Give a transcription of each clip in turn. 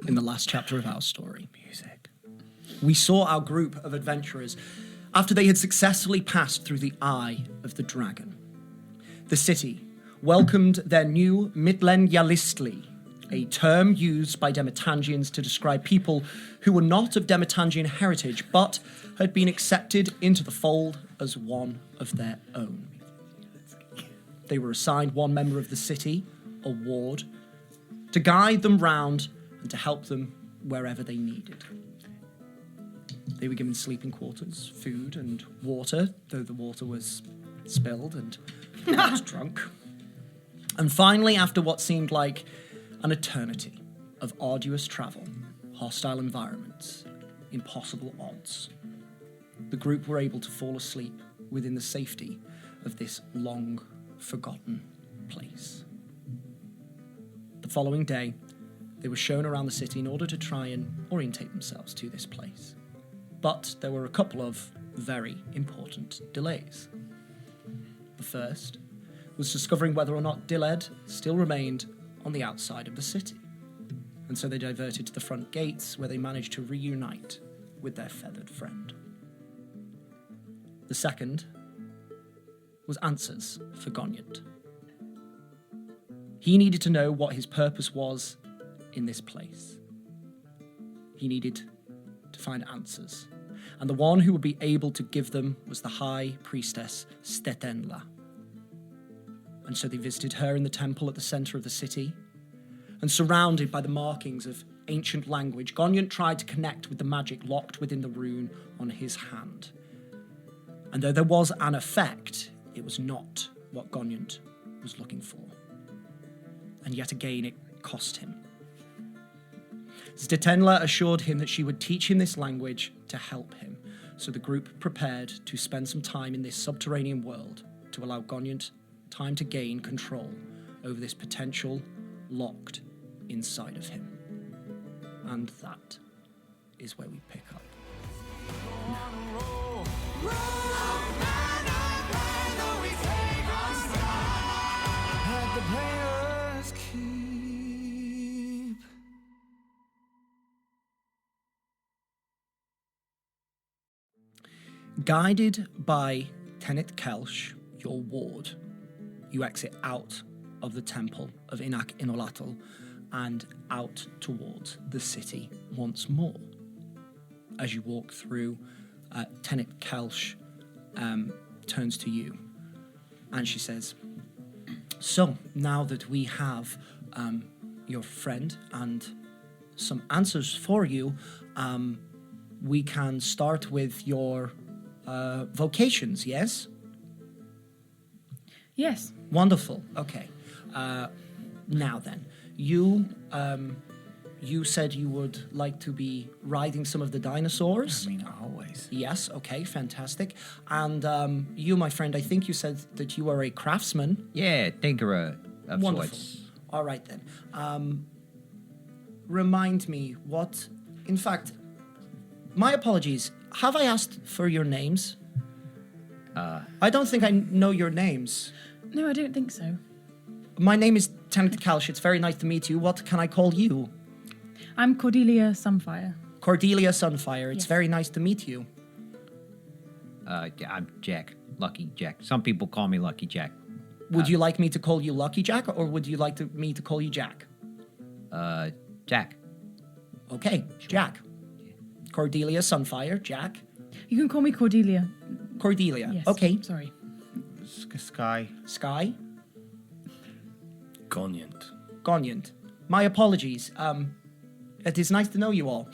in the last chapter of our story. Music. We saw our group of adventurers after they had successfully passed through the Eye of the Dragon. The city welcomed their new Mitlenjalistli, a term used by Demetangians to describe people who were not of Demetangian heritage but had been accepted into the fold as one of their own. They were assigned one member of the city, a ward, to guide them round and to help them wherever they needed. They were given sleeping quarters, food and water, though the water was spilled and was drunk. And finally, after what seemed like an eternity of arduous travel, hostile environments, impossible odds, the group were able to fall asleep within the safety of this long-forgotten place. The following day, they were shown around the city in order to try and orientate themselves to this place. But there were a couple of very important delays. The first was discovering whether or not Diled still remained on the outside of the city. And so they diverted to the front gates, where they managed to reunite with their feathered friend. The second was answers for Goniant. He needed to know what his purpose was in this place. He needed to find answers. And the one who would be able to give them was the high priestess Stetenla. And so they visited her in the temple at the center of the city. And surrounded by the markings of ancient language, Goniant tried to connect with the magic locked within the rune on his hand. And though there was an effect, it was not what Goniant was looking for. And yet again, it cost him. Stetenla assured him that she would teach him this language to help him. So the group prepared to spend some time in this subterranean world to allow Goniant time to gain control over this potential locked inside of him. And that is where we pick up. Guided by Tenet Kelsh, your ward, you exit out of the temple of Inak Inolatl and out towards the city once more. As you walk through, Tenet Kelsh turns to you and she says, "So, now that we have your friend and some answers for you, we can start with your vocations, yes?" Yes. Wonderful. Okay. Now then, you said you would like to be riding some of the dinosaurs? I mean, always. Yes, okay, fantastic. And you, my friend, I think you said that you are a craftsman. Yeah, tinkerer of Wonderful. sorts. All right then. Remind me what... In fact, my apologies. Have I asked for your names? I don't think I know your names. No, I don't think so. My name is Tenet Kalsh. It's very nice to meet you. What can I call you? I'm Cordelia Sunfire. Cordelia Sunfire. It's Yes. very nice to meet you. Yeah, I'm Jack. Lucky Jack. Some people call me Lucky Jack. Would you like me to call you Lucky Jack, or would you like me to call you Jack? Jack. Okay, Jack. Cordelia Sunfire, Jack. You can call me Cordelia. Cordelia. Yes. Okay. Sorry. Sky. Sky. Goniant. Goniant. My apologies. It is nice to know you all.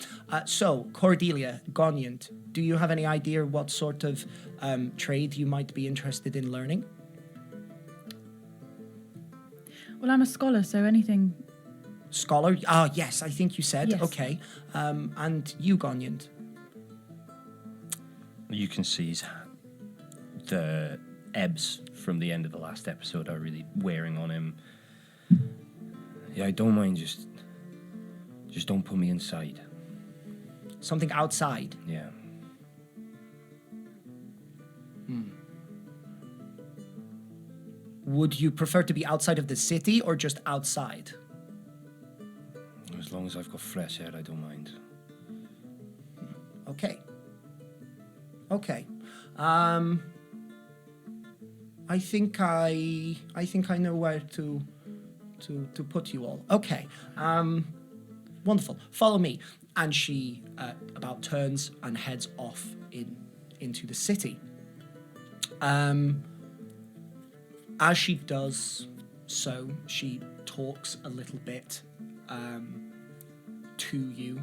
So, Cordelia, Goniant, do you have any idea what sort of trade you might be interested in learning? Well, I'm a scholar, so anything... Scholar? Yes, I think you said. Yes. Okay. And you, Goniant? You can see the ebbs from the end of the last episode are really wearing on him. Yeah, I don't mind. Just don't put me inside. Something outside? Yeah. Would you prefer to be outside of the city or just outside? As long as I've got fresh air, I don't mind. Okay. I think I know where to put you all. Okay. Wonderful. Follow me. And she about turns and heads off into the city. As she does so, she talks a little bit to you,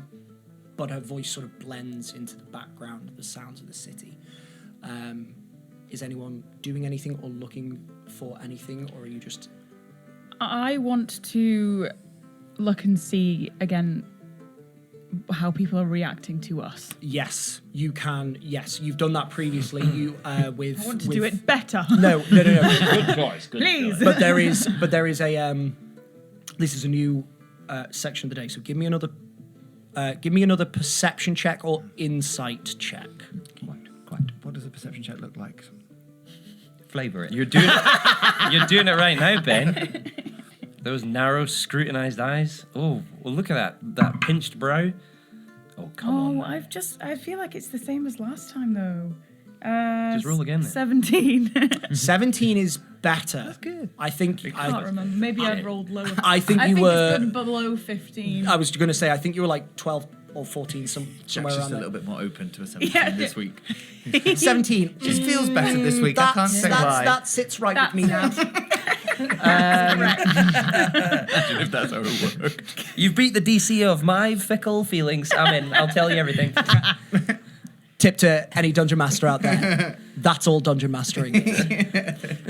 but her voice sort of blends into the background of the sounds of the city. Is anyone doing anything or looking for anything, or are you just... I want to look and see again how people are reacting to us. Yes, you can. Yes, you've done that previously. You with... I want to do it better. No. Good choice. Good Please. choice. But there is a this is a new section of the day. So give me another perception check or insight check. Quite. What does a perception check look like? Flavor it. You're doing it right now, Ben. Those narrow, scrutinized eyes. Oh, well, look at that pinched brow. Oh, come on. I feel like it's the same as last time though. Just roll again then. 17. 17 is better. That's good. I think I can't remember. Maybe I've rolled lower. I think you it's were good below 15. I was going to say I think you were like 12 or 14 somewhere Jack's around just a there. little bit more open to a 17 Yeah. this week. 17 Just feels better this week. I can't say why. That sits right with me now. If that's how it works. You've beat the DC of my fickle feelings. I'm in. I'll tell you everything. Tip to any dungeon master out there. That's all dungeon mastering is.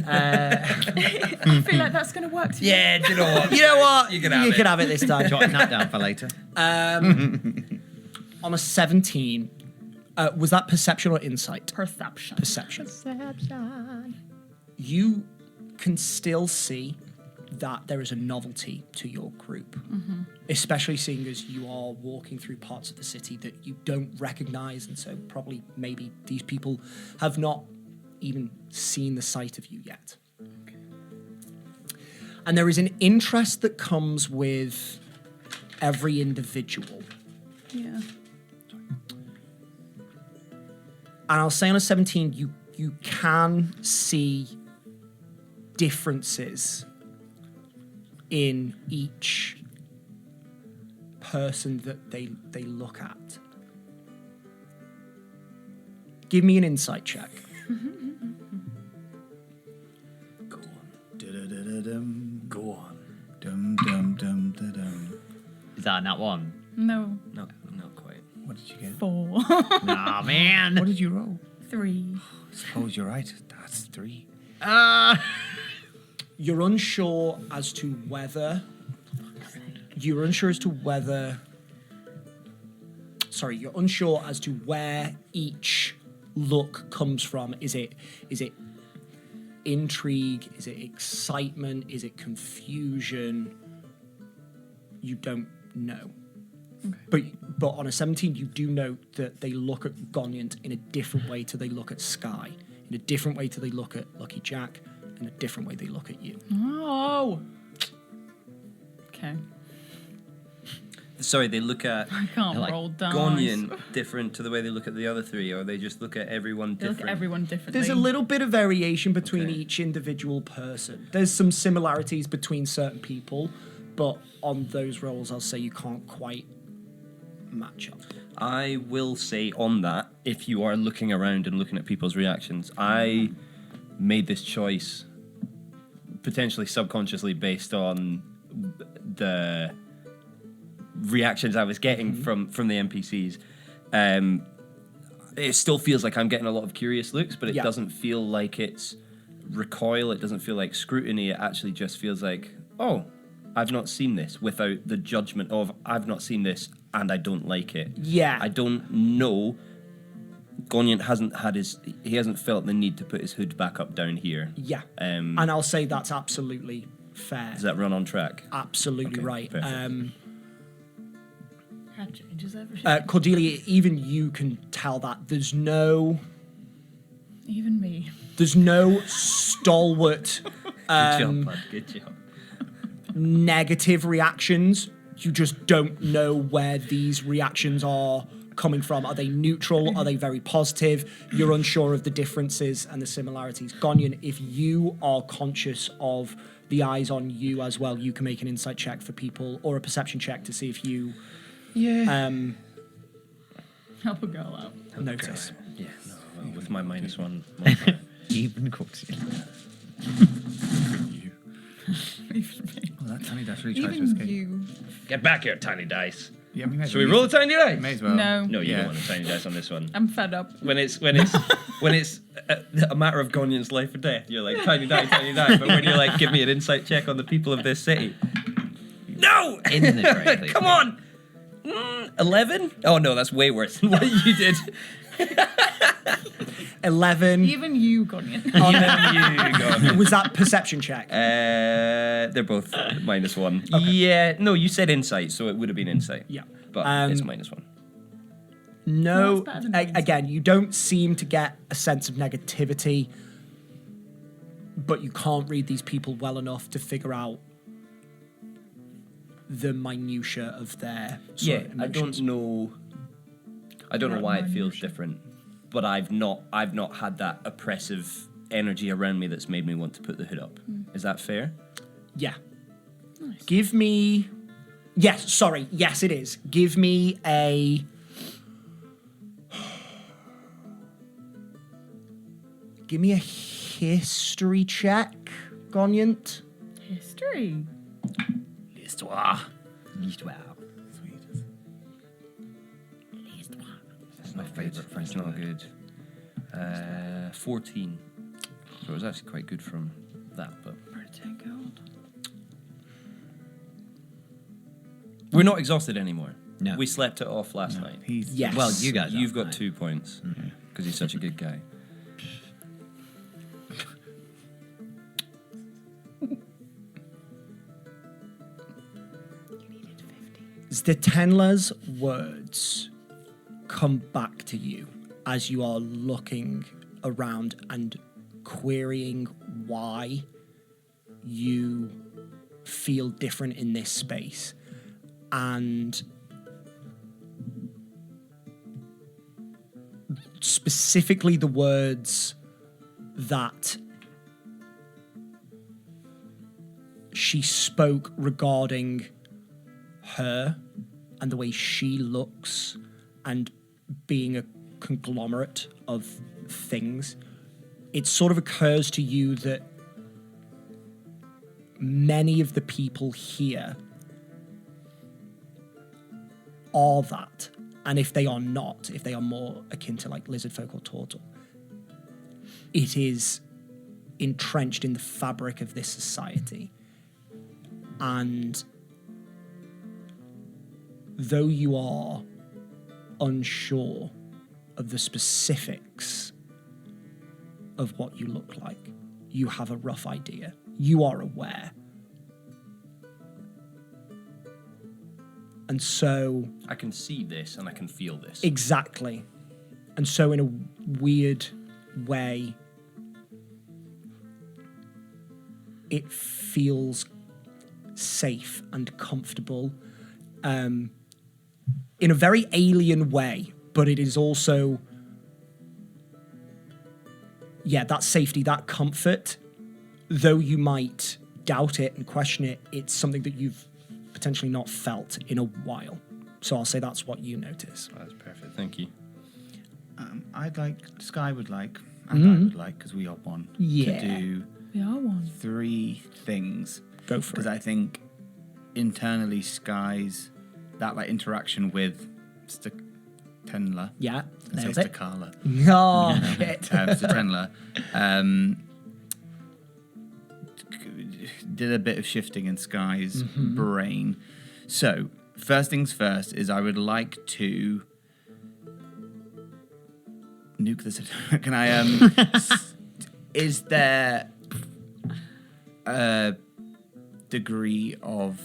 I feel like that's going to work. Yeah, do you know what? You know what? You can have it this time. Jotting that down for later. On a 17, was that perception or insight? Perception. Perception. You can still see that there is a novelty to your group, especially seeing as you are walking through parts of the city that you don't recognize, and so probably maybe these people have not even seen the sight of you yet. And there is an interest that comes with every individual. Yeah. And I'll say on a 17, you can see differences in each person that they look at. Give me an insight check. Go on. Da-da-da-da-dum. Go on. Dum-dum-dum-da-dum. Is that not one? No. No, not quite. What did you get? 4. Nah, man. What did you roll? 3. Suppose you're right. That's 3. You're unsure as to whether... You're unsure as to where each look comes from. Is it intrigue? Is it excitement? Is it confusion? You don't know. Okay. But on a 17, you do know that they look at Goniant in a different way to they look at Sky, in a different way to they look at Lucky Jack, in a different way they look at you. Oh. Okay. Sorry, they look at I can't like roll dice. Goniant different to the way they look at the other three, or they just look at everyone They look different? at everyone differently. There's a little bit of variation between Okay. each individual person. There's some similarities between certain people, but on those roles, I'll say you can't quite match up. I will say on that, if you are looking around and looking at people's reactions, I made this choice potentially subconsciously based on the reactions I was getting from the NPCs. It still feels like I'm getting a lot of curious looks, but it Yeah. doesn't feel like it's recoil. It doesn't feel like scrutiny. It actually just feels like, oh, I've not seen this, without the judgment of I've not seen this and I don't like it. Yeah. I don't know. Goniant hasn't felt the need to put his hood back up down here. Yeah. Um, And I'll say that's absolutely fair. Does that run on track? Absolutely Okay, right. perfect. That changes everything. Cordelia, even you can tell that there's no Even me. stalwart Good job, bud. Good job. negative reactions. You just don't know where these reactions are coming from. Are they neutral? Are they very positive? You're unsure of the differences and the similarities. Goniant, if you are conscious of the eyes on you as well, you can make an insight check for people or a perception check to see if you Help a girl out. notice. Yeah, no, well, with my -1. Even cooks it. Even me. Well, that tiny dash really tried to Even escape. you. Get back here, tiny dice. Yeah, we may as Should we well roll a use tiny it. dice? May as well. No. No, you Yeah. don't want a tiny dice on this one. I'm fed up. When it's when it's a matter of Goniant's life or death, you're like tiny die. But when you're like, give me an insight check on the people of this city. No, In the tray, please. come on. 11? Oh no, that's way worse than what you did. 11. Even you, Goniant. You go. Was that perception check? They're both -1. Yeah, no, you said insight, so it would have been insight. Yeah. But it's -1. No, That's better than again, you don't seem to get a sense of negativity, but you can't read these people well enough to figure out the minutia of their sort of I emotions. don't know. I don't know Right, why it feels minutia. different, but I've not had that oppressive energy around me that's made me want to put the hood up. Is that fair? Yeah. Nice. Give me. Yes, sorry. Yes, it is. Give me a. Give me a history check, Goniant. History. L'histoire. L'histoire. Sweet. That's my favourite French. It's not good. 14. So it was actually quite good from that, but Pretty good. we're not exhausted anymore. No. We slept it off last night. He's Yes. Well, you guys You've are, got mate. 2 points because he's such a good guy. Zdetenla's words come back to you as you are looking around and querying why you feel different in this space. And specifically the words that she spoke regarding her and the way she looks and being a conglomerate of things, it sort of occurs to you that many of the people here are that. And if they are not, if they are more akin to like lizard folk or turtle, it is entrenched in the fabric of this society. And though you are unsure of the specifics of what you look like, you have a rough idea. You are aware. And so... I can see this and I can feel this. Exactly. And so in a weird way, it feels safe and comfortable. In a very alien way, but it is also, that safety, that comfort, though you might doubt it and question it, it's something that you've potentially not felt in a while. So I'll say that's what you notice. That's perfect. Thank you. I'd like, Sky would like, and I would like, because we are one, Yeah. to do We are one. 3 things. Go for Because it. I think internally Sky's, that like interaction with Tenla. Yeah, Let's nailed say it. Stakala. Oh, shit. Tenla. Did a bit of shifting in Sky's brain. So, first things first is I would like to nuke this. Can I? Is there a degree of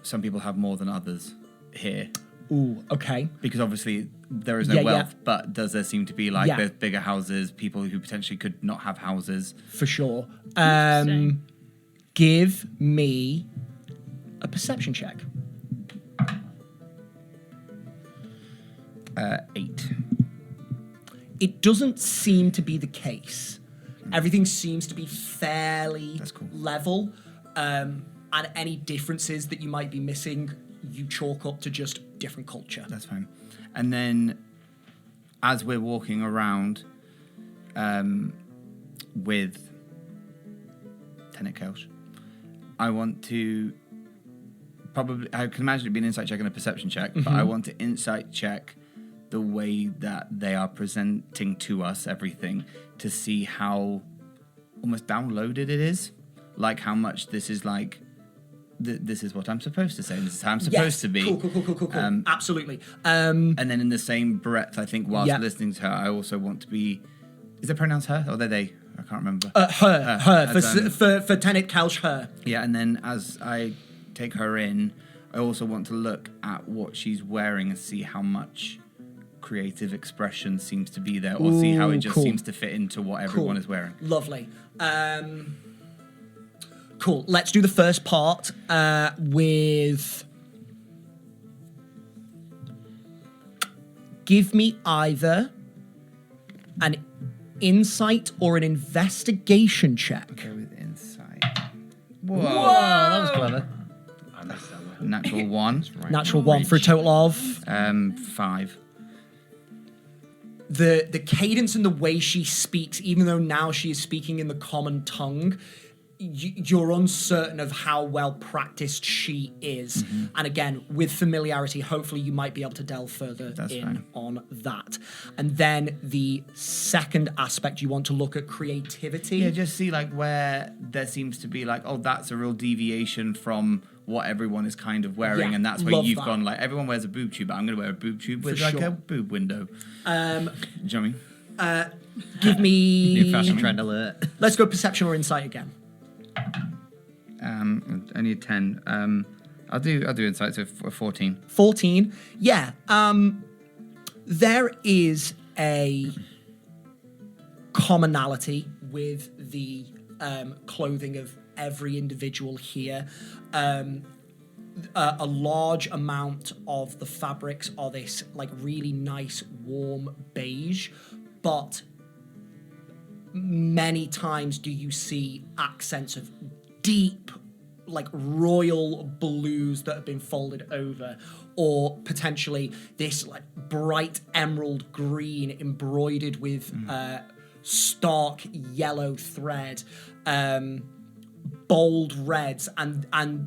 some people have more than others here? Ooh, okay. Because obviously there is no Yeah, wealth, yeah. but does there seem to be like Yeah. there's bigger houses, people who potentially could not have houses? For sure. Interesting. Give me a perception check. 8. It doesn't seem to be the case. Everything seems to be fairly That's cool. level, and any differences that you might be missing, you chalk up to just different culture. That's fine. And then, as we're walking around with Tenet Kelch, I want to I can imagine it being an insight check and a perception check, but I want to insight check the way that they are presenting to us everything to see how almost downloaded it is. Like how much this is like, this is what I'm supposed to say, this is how I'm supposed to be. Cool. Absolutely. And then in the same breath, I think whilst Yeah. listening to her, I also want to be, is it pronounced her or they? I can't remember. Her. As, For Tenet Kelch, her. Yeah, and then as I take her in, I also want to look at what she's wearing and see how much creative expression seems to be there, or see how it just cool. seems to fit into what everyone is wearing. Lovely. Cool. Let's do the first part with... Give me either an insight or an investigation check. Go with insight. Whoa, that was clever. I missed that one. Natural 1. Natural 1 for a total of... 5. The cadence and the way she speaks, even though now she is speaking in the common tongue, you're uncertain of how well practiced she is. And again, with familiarity, hopefully you might be able to delve further fine. on that. And then the second aspect, you want to look at creativity. Yeah, just see like where there seems to be like, oh, that's a real deviation from what everyone is kind of wearing, Yeah, and that's where love you've that. gone like, everyone wears a boob tube, but I'm going to wear a boob tube with like sure. a boob window. Do you know what I mean? Give me... New fashion trend alert. Let's go perception or insight again. Only a 10. I'll do insight, so a 14. 14. Yeah. There is a commonality with the clothing of every individual here. A large amount of the fabrics are this like really nice warm beige, but many times do you see accents of deep like royal blues that have been folded over, or potentially this like bright emerald green embroidered with stark yellow thread, bold reds, and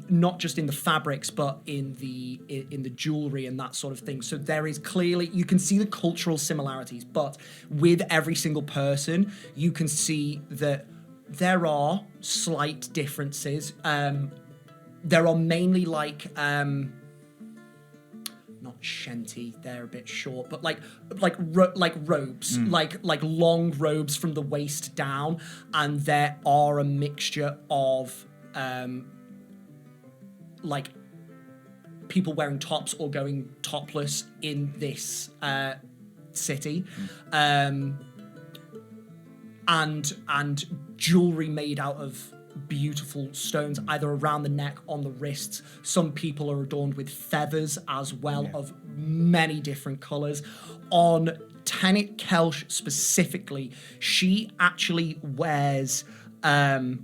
not just in the fabrics but in the jewelry and that sort of thing. So there is clearly, you can see the cultural similarities, but with every single person you can see that there are slight differences. There are mainly like not shanty, they're a bit short, but like robes, like long robes from the waist down, and there are a mixture of like people wearing tops or going topless in this city. And jewelry made out of beautiful stones, either around the neck, on the wrists. Some people are adorned with feathers as well, of many different colours. On Tenet Kelch specifically, she actually wears a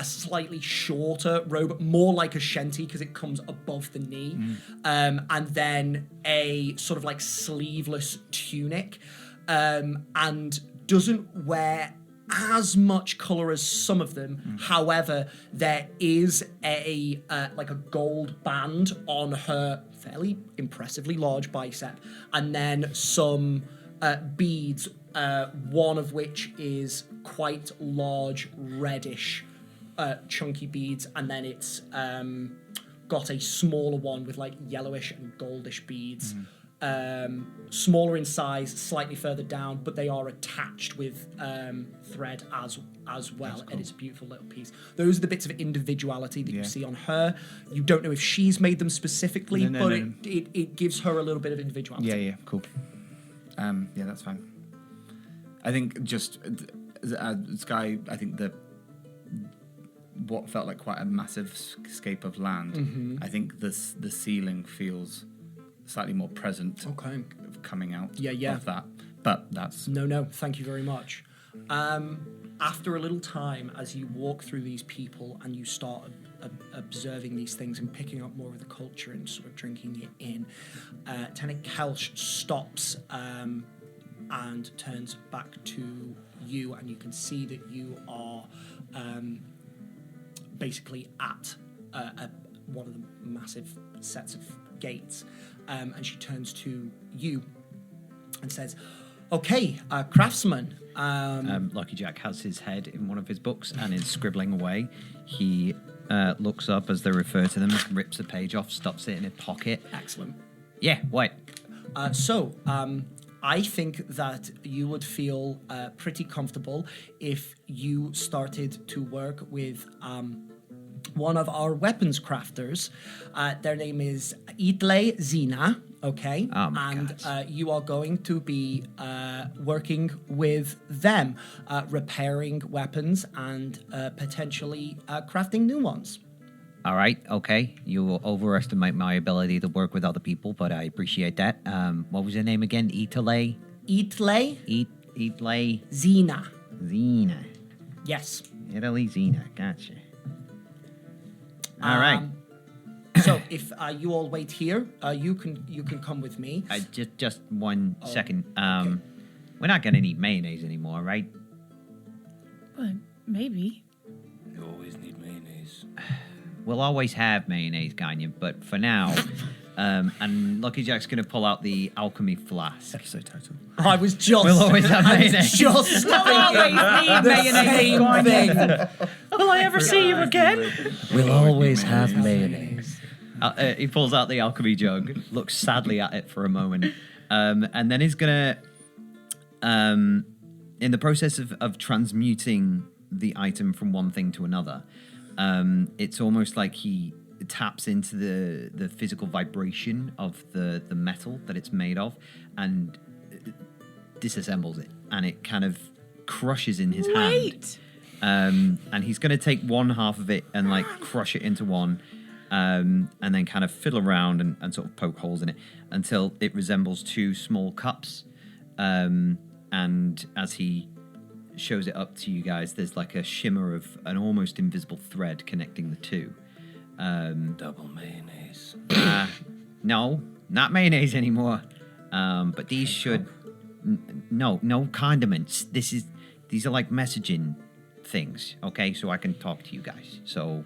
slightly shorter robe, more like a shenty because it comes above the knee, and then a sort of like sleeveless tunic. And doesn't wear as much colour as some of them. However, there is a like a gold band on her fairly impressively large bicep, and then some beads, one of which is quite large reddish chunky beads, and then it's got a smaller one with like yellowish and goldish beads. Smaller in size, slightly further down, but they are attached with thread as well. Cool. And it's a beautiful little piece. Those are the bits of individuality that you see on her. You don't know if she's made them specifically, but it gives her a little bit of individuality. Yeah, cool. Yeah, that's fine. I think just Sky, I think what felt like quite a massive scape of land, I think the ceiling feels slightly more present Okay. coming out Yeah. of that. But that's No, thank you very much. After a little time, as you walk through these people and you start observing these things and picking up more of the culture and sort of drinking it in, Tenant Kelsh stops and turns back to you, and you can see that you are basically at one of the massive sets of gates, and she turns to you and says, "Okay, craftsman." Lucky Jack has his head in one of his books and is scribbling away. He looks up as they refer to them, rips a page off, stuffs it in a pocket. Excellent. Yeah, what? So, I think that you would feel pretty comfortable if you started to work with one of our weapons crafters. Their name is Itle Zina, okay? Oh my and God. you are going to be working with them, repairing weapons and potentially crafting new ones. All right, okay. You overestimate my ability to work with other people, but I appreciate that. What was your name again? Itle? Itle Itle Zina. Zina. Yes. Italy Zina. Gotcha. All right. So if you all wait here, you can come with me. Just 1 second. okay. We're not gonna need mayonnaise anymore, right? Well, maybe. You always need mayonnaise. We'll always have mayonnaise, Goniant, but for now, and Lucky Jack's gonna pull out the alchemy flask. episode title. I was just. We'll always have I was mayonnaise. just Always need mayonnaise. same thing. Will I ever see you again? We'll always have mayonnaise. He pulls out the alchemy jug, looks sadly at it for a moment, and then he's gonna, in the process of transmuting the item from one thing to another, it's almost like he taps into the physical vibration of the metal that it's made of and disassembles it, and it kind of crushes in his hand. Wait. And he's going to take one half of it and like crush it into one, and then kind of fiddle around and sort of poke holes in it until it resembles two small cups. And as he shows it up to you guys, there's like a shimmer of an almost invisible thread connecting the two. Double mayonnaise. No, not mayonnaise anymore. But these should no condiments. These are like messaging things, okay? So I can talk to you guys. So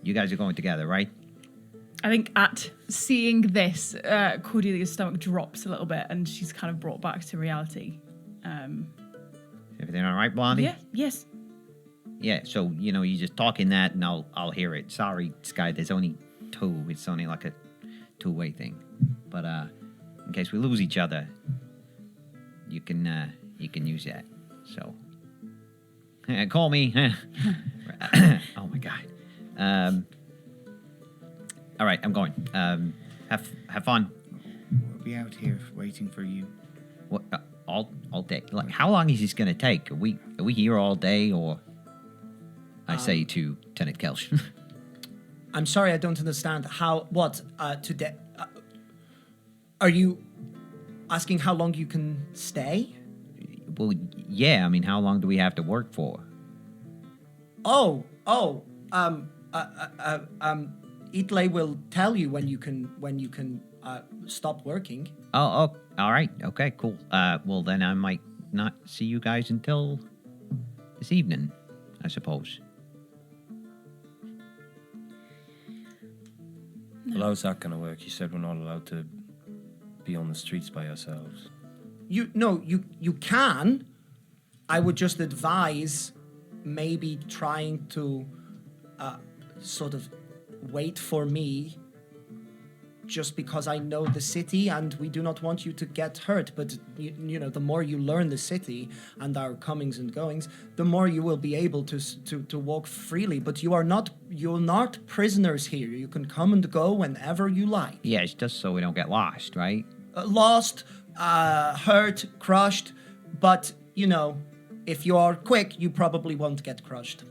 you guys are going together, right? I think at seeing this, Cordelia's stomach drops a little bit and she's kind of brought back to reality. Everything all right, Blondie? Yeah, yes. Yeah, so, you just talk in that and I'll hear it. Sorry, Sky, there's only two. It's only like a two-way thing. But in case we lose each other, you can use that. So call me. Oh my God. All right, I'm going. Have fun. We'll be out here waiting for you. What? All day? Like, how long is this gonna take? Are we here all day, or? I say to Tenant Kelsh. I'm sorry, I don't understand. Today? Are you asking how long you can stay? Well, yeah. I mean, how long do we have to work for? Itle will tell you when you can stop working. Oh, all right. Okay, cool. Well, then I might not see you guys until this evening, I suppose. Well, how's that going to work? You said we're not allowed to be on the streets by ourselves. You can. I would just advise maybe trying to sort of wait for me, just because I know the city and we do not want you to get hurt. But the more you learn the city and our comings and goings, the more you will be able to walk freely. But you're not prisoners here. You can come and go whenever you like. Yeah, it's just so we don't get lost, right? Lost, hurt, crushed. But if you are quick, you probably won't get crushed.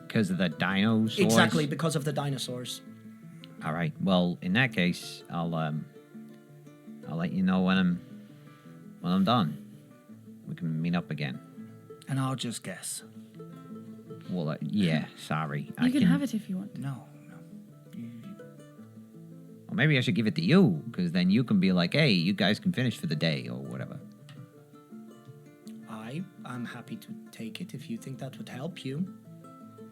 Because of the dinosaurs? Exactly, because of the dinosaurs. All right. Well, in that case, I'll I'll let you know when I'm done. We can meet up again. And I'll just guess. Well, yeah, sorry. You can have it if you want. No. Or maybe I should give it to you, because then you can be like, hey, you guys can finish for the day or whatever. I am happy to take it if you think that would help you.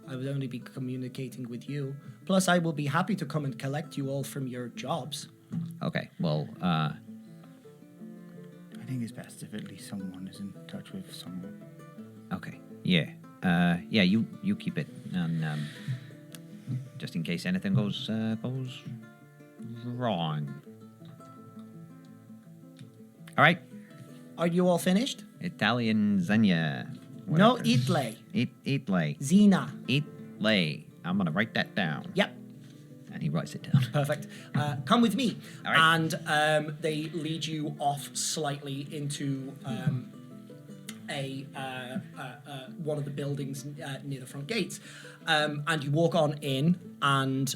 I would only be communicating with you. Plus, I will be happy to come and collect you all from your jobs. Okay, well, I think it's best if at least someone is in touch with someone. okay, yeah. Yeah, you keep it, and just in case anything goes wrong. All right, Are you all finished? Italian Zenya. No, whatever. Itle. Itle. Zena. Itle. I'm gonna write that down. Yep. And he writes it down. Perfect. Come with me. All right. And they lead you off slightly into one of the buildings near the front gates. And you walk on in, and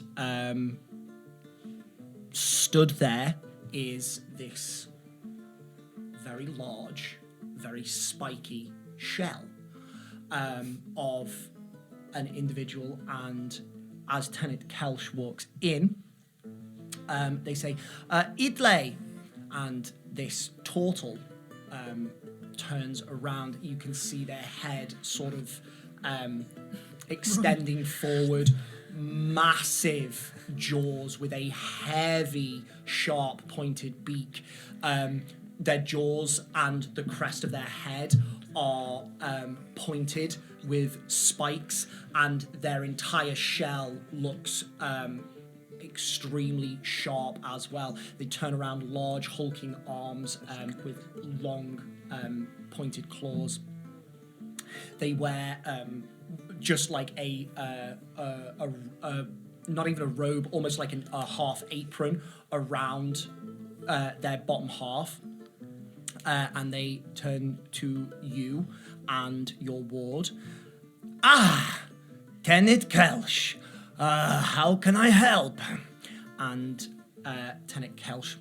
stood there is this very large, very spiky shell of an individual. And as Tenant Kelsh walks in, they say, Idle! And this turtle turns around. You can see their head sort of extending forward, massive jaws with a heavy, sharp, pointed beak. Their jaws and the crest of their head are pointed with spikes, and their entire shell looks extremely sharp as well. They turn around large hulking arms with long pointed claws. They wear just like a not even a robe, almost like a half apron around their bottom half. And they turn to you and your ward. Ah, Tenant Kelsh, how can I help? And Tenant Kelsh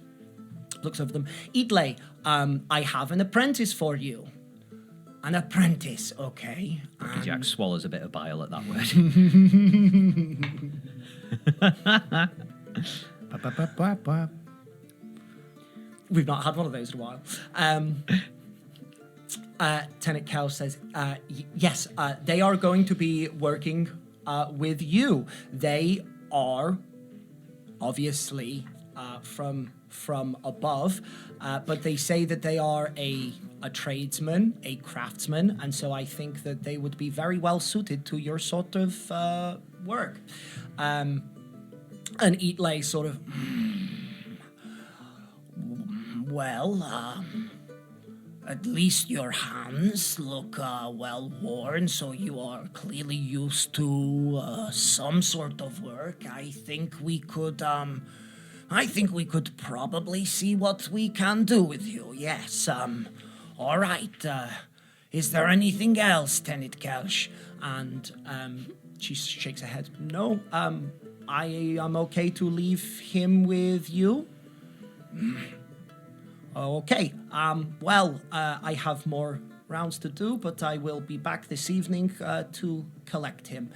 looks over them. Idle, I have an apprentice for you. An apprentice, okay. Jack swallows a bit of bile at that word. We've not had one of those in a while. Tenant Kelsh says, yes, they are going to be working with you. They are obviously from above, but they say that they are a tradesman, a craftsman, and so I think that they would be very well suited to your sort of work. And Eatley sort of, well, at least your hands look well worn, so you are clearly used to some sort of work. I think we could probably see what we can do with you. Yes. All right. Is there anything else, Tenant Kelsh? And she shakes her head. No. I am okay to leave him with you. Okay. Well, I have more rounds to do, but I will be back this evening to collect him.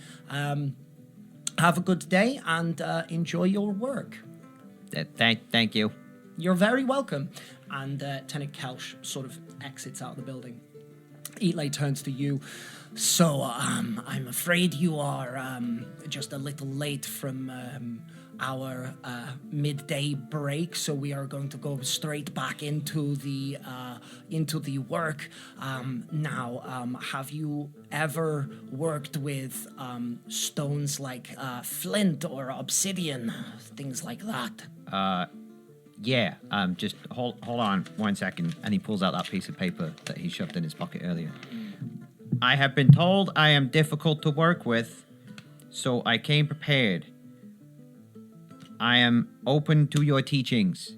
Have a good day and enjoy your work. Thank you. You're very welcome. And Tenant Kelsh sort of exits out of the building. Eatley turns to you. So, I'm afraid you are just a little late from our midday break, so we are going to go straight back into the work. Now, have you ever worked with stones like flint or obsidian, things like that? Yeah, just hold on 1 second. And he pulls out that piece of paper that he shoved in his pocket earlier. I have been told I am difficult to work with, so I came prepared. I am open to your teachings.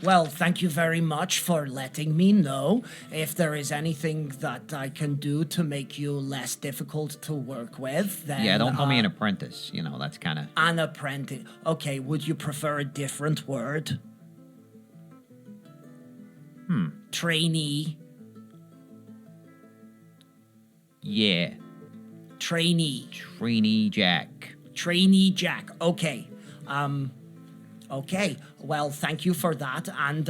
Well, thank you very much for letting me know. If there is anything that I can do to make you less difficult to work with, then... Yeah, don't call me an apprentice. You know, that's kind of... An apprentice. Okay, would you prefer a different word? Trainee. Yeah. Trainee. Trainee Jack. Trainee Jack. Okay. Okay. Well, thank you for that, and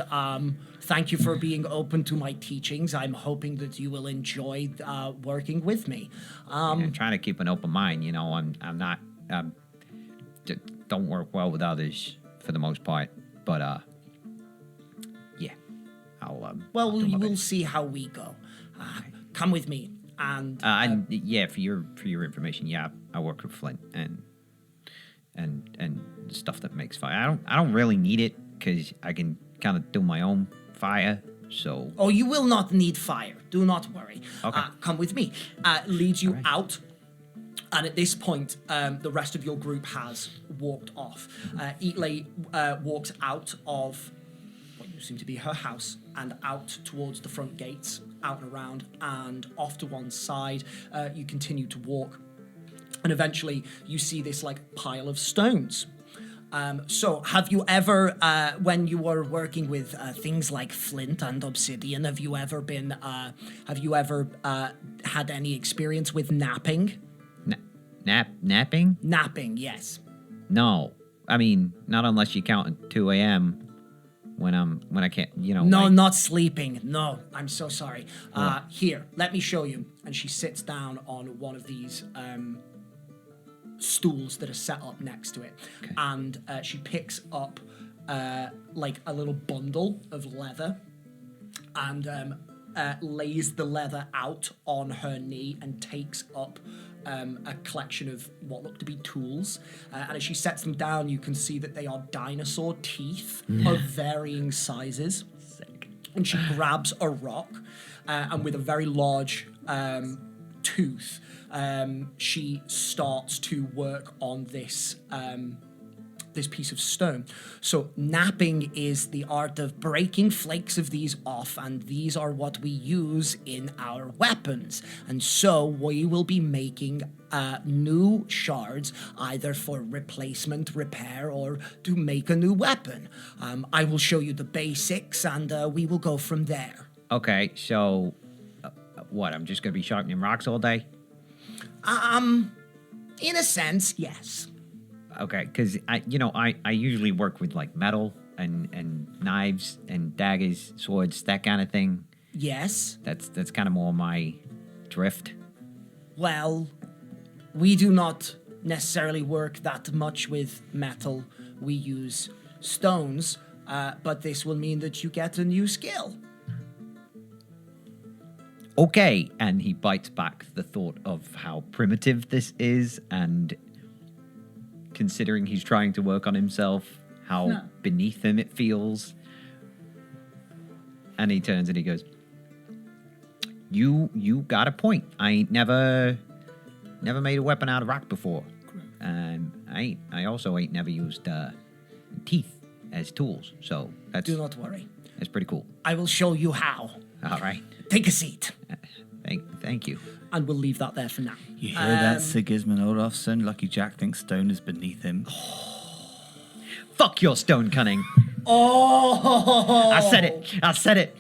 thank you for being open to my teachings. I'm hoping that you will enjoy working with me. I'm trying to keep an open mind. You know, I'm not. Don't work well with others for the most part. But yeah, I'll. Well, I'll do my we'll best. see how we go. Come with me, and Yeah, for your information, yeah, I work with Flint and stuff that makes fire. I don't really need it because I can kind of do my own fire. So oh, you will not need fire. Do not worry. Okay. Come with me. Leads you All right. out. And at this point, the rest of your group has walked off. Eatley walks out of what you seem to be her house and out towards the front gates, out and around, and off to one side. You continue to walk, and eventually you see this like pile of stones. So, have you ever, when you were working with things like flint and obsidian, have you ever had any experience with napping? napping? Napping, yes. No, I mean not unless you count at 2 a.m. when I can't. You know. No, like- not sleeping. No, I'm so sorry. Here, let me show you. And she sits down on one of these stools that are set up next to it. Okay. And she picks up like a little bundle of leather and lays the leather out on her knee and takes up a collection of what look to be tools. And as she sets them down, you can see that they are dinosaur teeth of varying sizes. Sick. And she grabs a rock and with a very large tooth, she starts to work on this this piece of stone. So napping is the art of breaking flakes of these off, and these are what we use in our weapons. And so we will be making new shards, either for replacement, repair, or to make a new weapon. I will show you the basics, and we will go from there. Okay, so what? I'm just gonna be sharpening rocks all day. In a sense, yes. Okay, because I usually work with like metal and knives and daggers, swords, that kind of thing. Yes. That's kind of more my drift. Well, we do not necessarily work that much with metal. We use stones, but this will mean that you get a new skill. Okay, and he bites back the thought of how primitive this is, and considering he's trying to work on himself, how No. beneath him it feels. And he turns and he goes, You got a point. I ain't never made a weapon out of rock before. And I also ain't never used teeth as tools. So that's Do not worry. that's pretty cool. I will show you how. All right. Take a seat. Thank you. And we'll leave that there for now. You hear that, Sigismund Olafsson? Lucky Jack thinks stone is beneath him. Fuck your stone cunning. Oh! I said it.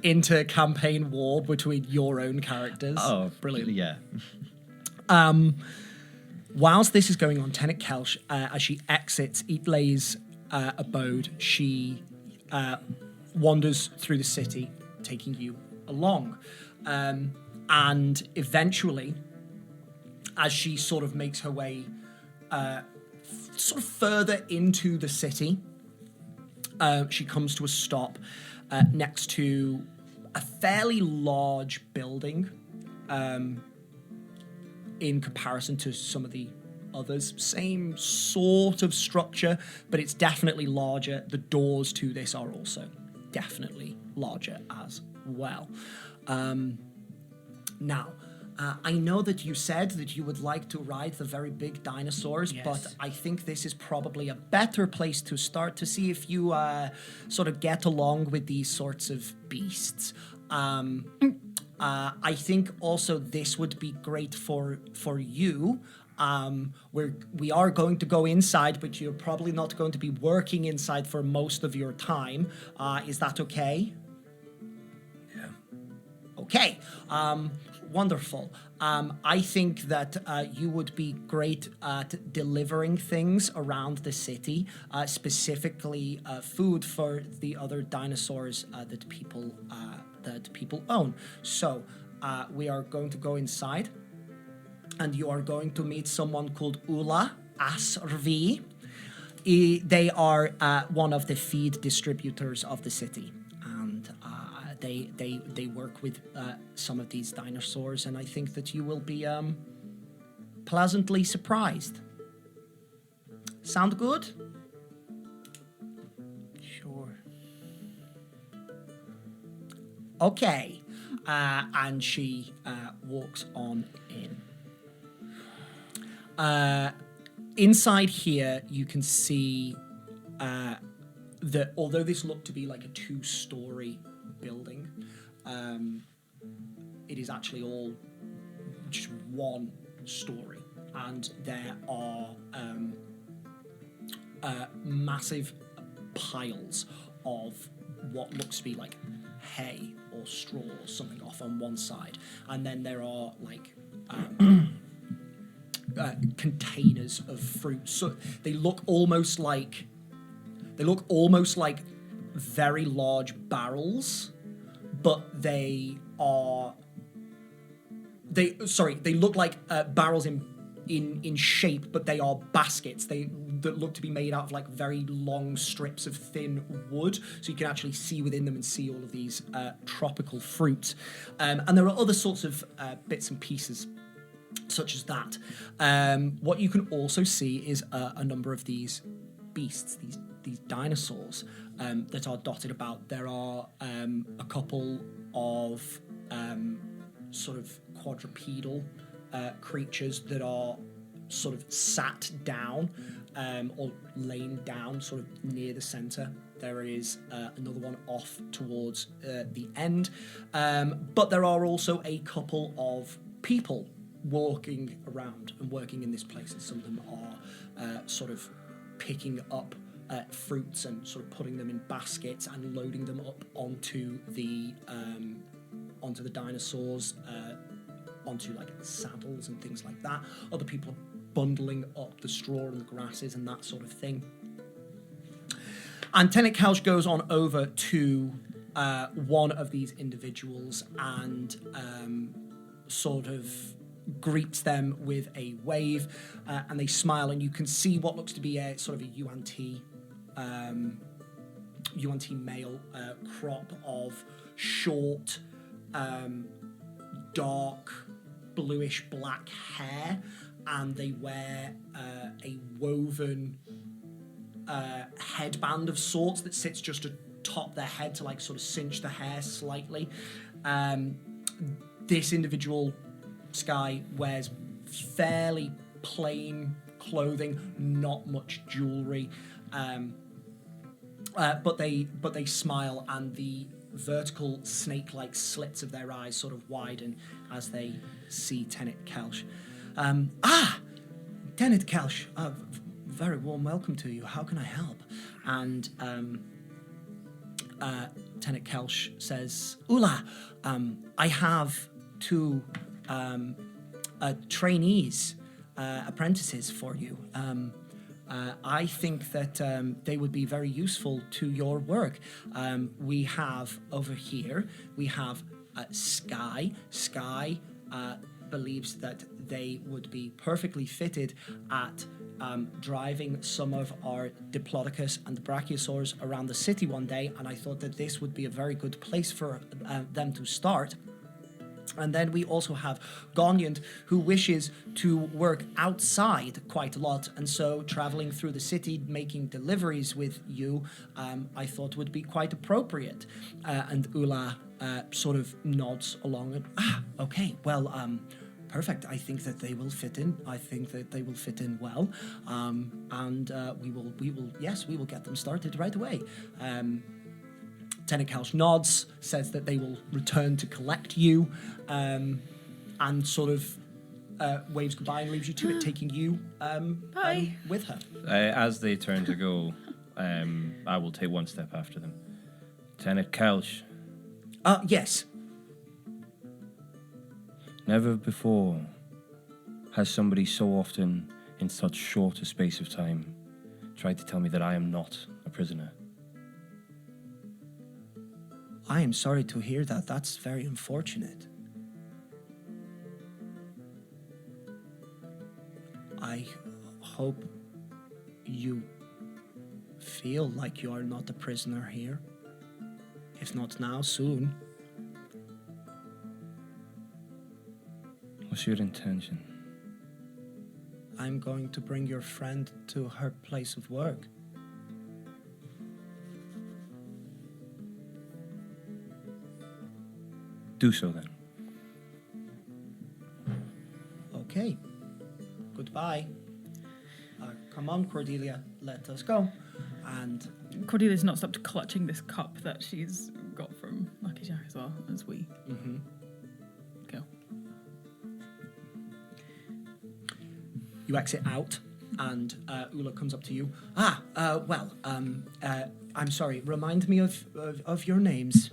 Into campaign war between your own characters. Oh, brilliant. Yeah. Whilst this is going on, Tenet Kelsch, as she exits Eatley's abode, she wanders through the city, taking you along. And eventually, as she sort of makes her way sort of further into the city, she comes to a stop next to a fairly large building in comparison to some of the others. Same sort of structure, but it's definitely larger. The doors to this are also definitely larger as well. Now, I know that you said that you would like to ride the very big dinosaurs, Yes. but I think this is probably a better place to start to see if you sort of get along with these sorts of beasts. I think also this would be great for you. We are going to go inside, but you're probably not going to be working inside for most of your time. Is that okay? Yeah. Okay. Wonderful. I think that you would be great at delivering things around the city, specifically food for the other dinosaurs that people own. So we are going to go inside, and you are going to meet someone called Ula Asrvi. They are one of the feed distributors of the city, and they work with some of these dinosaurs, and I think that you will be pleasantly surprised. Sound good? Sure. Okay. And she walks on in. Inside here, you can see that although this looked to be like a 2-story building, it is actually all just 1 story, and there are massive piles of what looks to be like hay or straw or something off on one side, and then there are like containers of fruit. So they look almost like very large barrels, but they look like barrels in shape, but they are baskets. That look to be made out of like very long strips of thin wood, so you can actually see within them and see all of these tropical fruit. And there are other sorts of bits and pieces such as that. What you can also see is a number of these beasts, these dinosaurs that are dotted about. There are a couple of sort of quadrupedal creatures that are sort of sat down or laying down sort of near the center. There is another one off towards the end, but there are also a couple of people walking around and working in this place, and some of them are sort of picking up fruits and sort of putting them in baskets and loading them up onto the dinosaurs, onto like saddles and things like that. Other people are bundling up the straw and the grasses and that sort of thing. And Tenet Couch goes on over to one of these individuals and sort of greets them with a wave, and they smile, and you can see what looks to be a sort of a UNT male crop of short, dark, bluish black hair, and they wear a woven headband of sorts that sits just atop their head to like sort of cinch the hair slightly. This individual, Sky, wears fairly plain clothing, not much jewelry, but they smile, and the vertical snake-like slits of their eyes sort of widen as they see Tenet Kelsh. Tenet Kelsh, very warm welcome to you. How can I help? And Tenet Kelsh says, Ula, I have 2 trainees, apprentices for you. I think that they would be very useful to your work. We have over here, we have Sky. Sky believes that they would be perfectly fitted at driving some of our Diplodocus and Brachiosaurs around the city one day, and I thought that this would be a very good place for them to start. And then we also have Goniant, who wishes to work outside quite a lot, and so traveling through the city, making deliveries with you, I thought would be quite appropriate. And Ula sort of nods along and, okay, well, perfect. I think that they will fit in. I think that they will fit in well. And we will get them started right away. Tenet Kelsh nods, says that they will return to collect you, and sort of waves goodbye and leaves you to it, taking you Bye. with her. As they turn to go, I will take one step after them. Lieutenant Kelch, Yes. never before has somebody so often, in such short a space of time, tried to tell me that I am not a prisoner. I am sorry to hear that. That's very unfortunate. I hope you feel like you are not a prisoner here. If not now, soon. What's your intention? I'm going to bring your friend to her place of work. Do so then. Okay. Goodbye. Come on, Cordelia. Let us go. And Cordelia's not stopped clutching this cup that she's got from Lucky Jack as well as we go. you exit out, and Ula comes up to you. I'm sorry. Remind me of your names.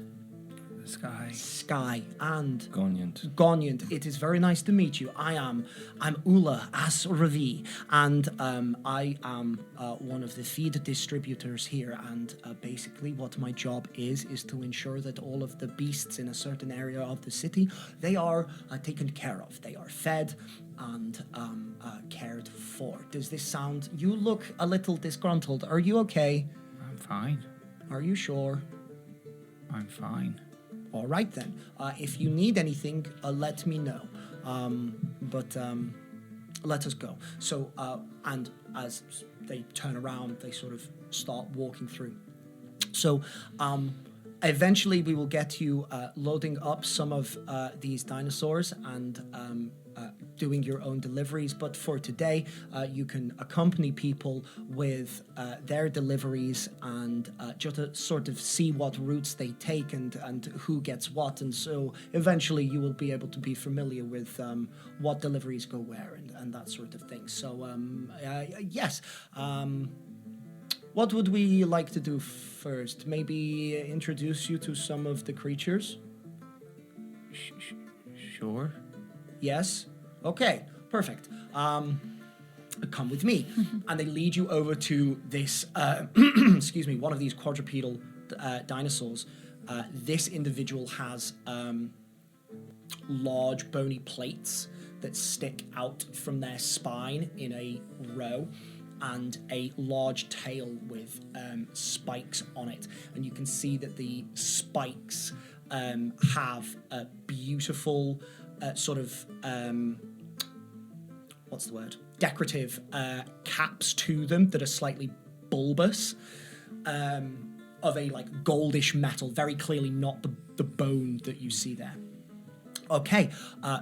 Sky and Goniant. Goniant. It is very nice to meet you. I'm Ula Asravi, and I am one of the feed distributors here. And basically, what my job is to ensure that all of the beasts in a certain area of the city, they are taken care of. They are fed and cared for. Does this sound? You look a little disgruntled. Are you okay? I'm fine. Are you sure? I'm fine. All right then. If you need anything, let me know. Let us go. So, and as they turn around, they sort of start walking through. So, eventually we will get you loading up some of these dinosaurs and doing your own deliveries. But for today, you can accompany people with their deliveries and just to sort of see what routes they take and who gets what. And so eventually you will be able to be familiar with what deliveries go where and that sort of thing. So yes. What would we like to do first? Maybe introduce you to some of the creatures? Sure. Yes? Okay, perfect. Come with me. And they lead you over to this, excuse me, one of these quadrupedal dinosaurs. This individual has large bony plates that stick out from their spine in a row, and a large tail with spikes on it. And you can see that the spikes have a beautiful sort of, what's the word? Decorative caps to them that are slightly bulbous, of a like goldish metal, very clearly not the bone that you see there. Okay,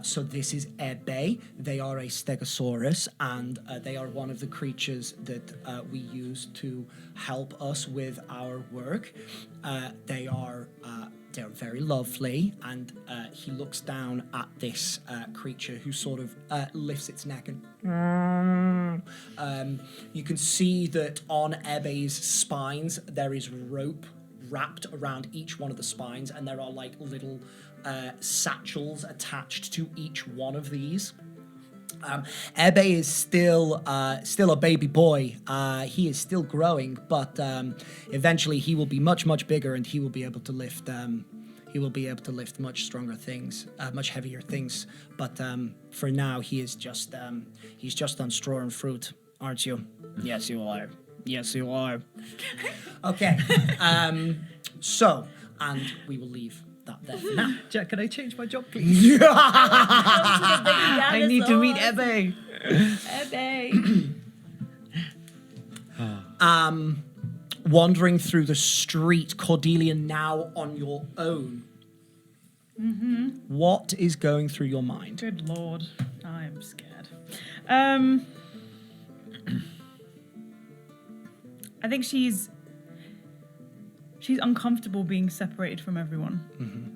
so this is Ebe. They are a stegosaurus, and they are one of the creatures that we use to help us with our work. They're very lovely, and he looks down at this creature who sort of lifts its neck and you can see that on Ebe's spines there is rope wrapped around each one of the spines, and there are like little satchels attached to each one of these. Ebe is still a baby boy. He is still growing, but eventually he will be much bigger, and he will be able to lift. He will be able to lift much stronger things, much heavier things. But for now, he's just on straw and fruit, aren't you? Yes, you are. Yes, you are. Okay. So, and we will leave that there for now. Jack, can I change my job, please? I need to meet Ebe. Wandering through the street, Cordelia, now on your own. Mm-hmm. What is going through your mind? Good Lord, I am scared. I think she's uncomfortable being separated from everyone. Mm-hmm.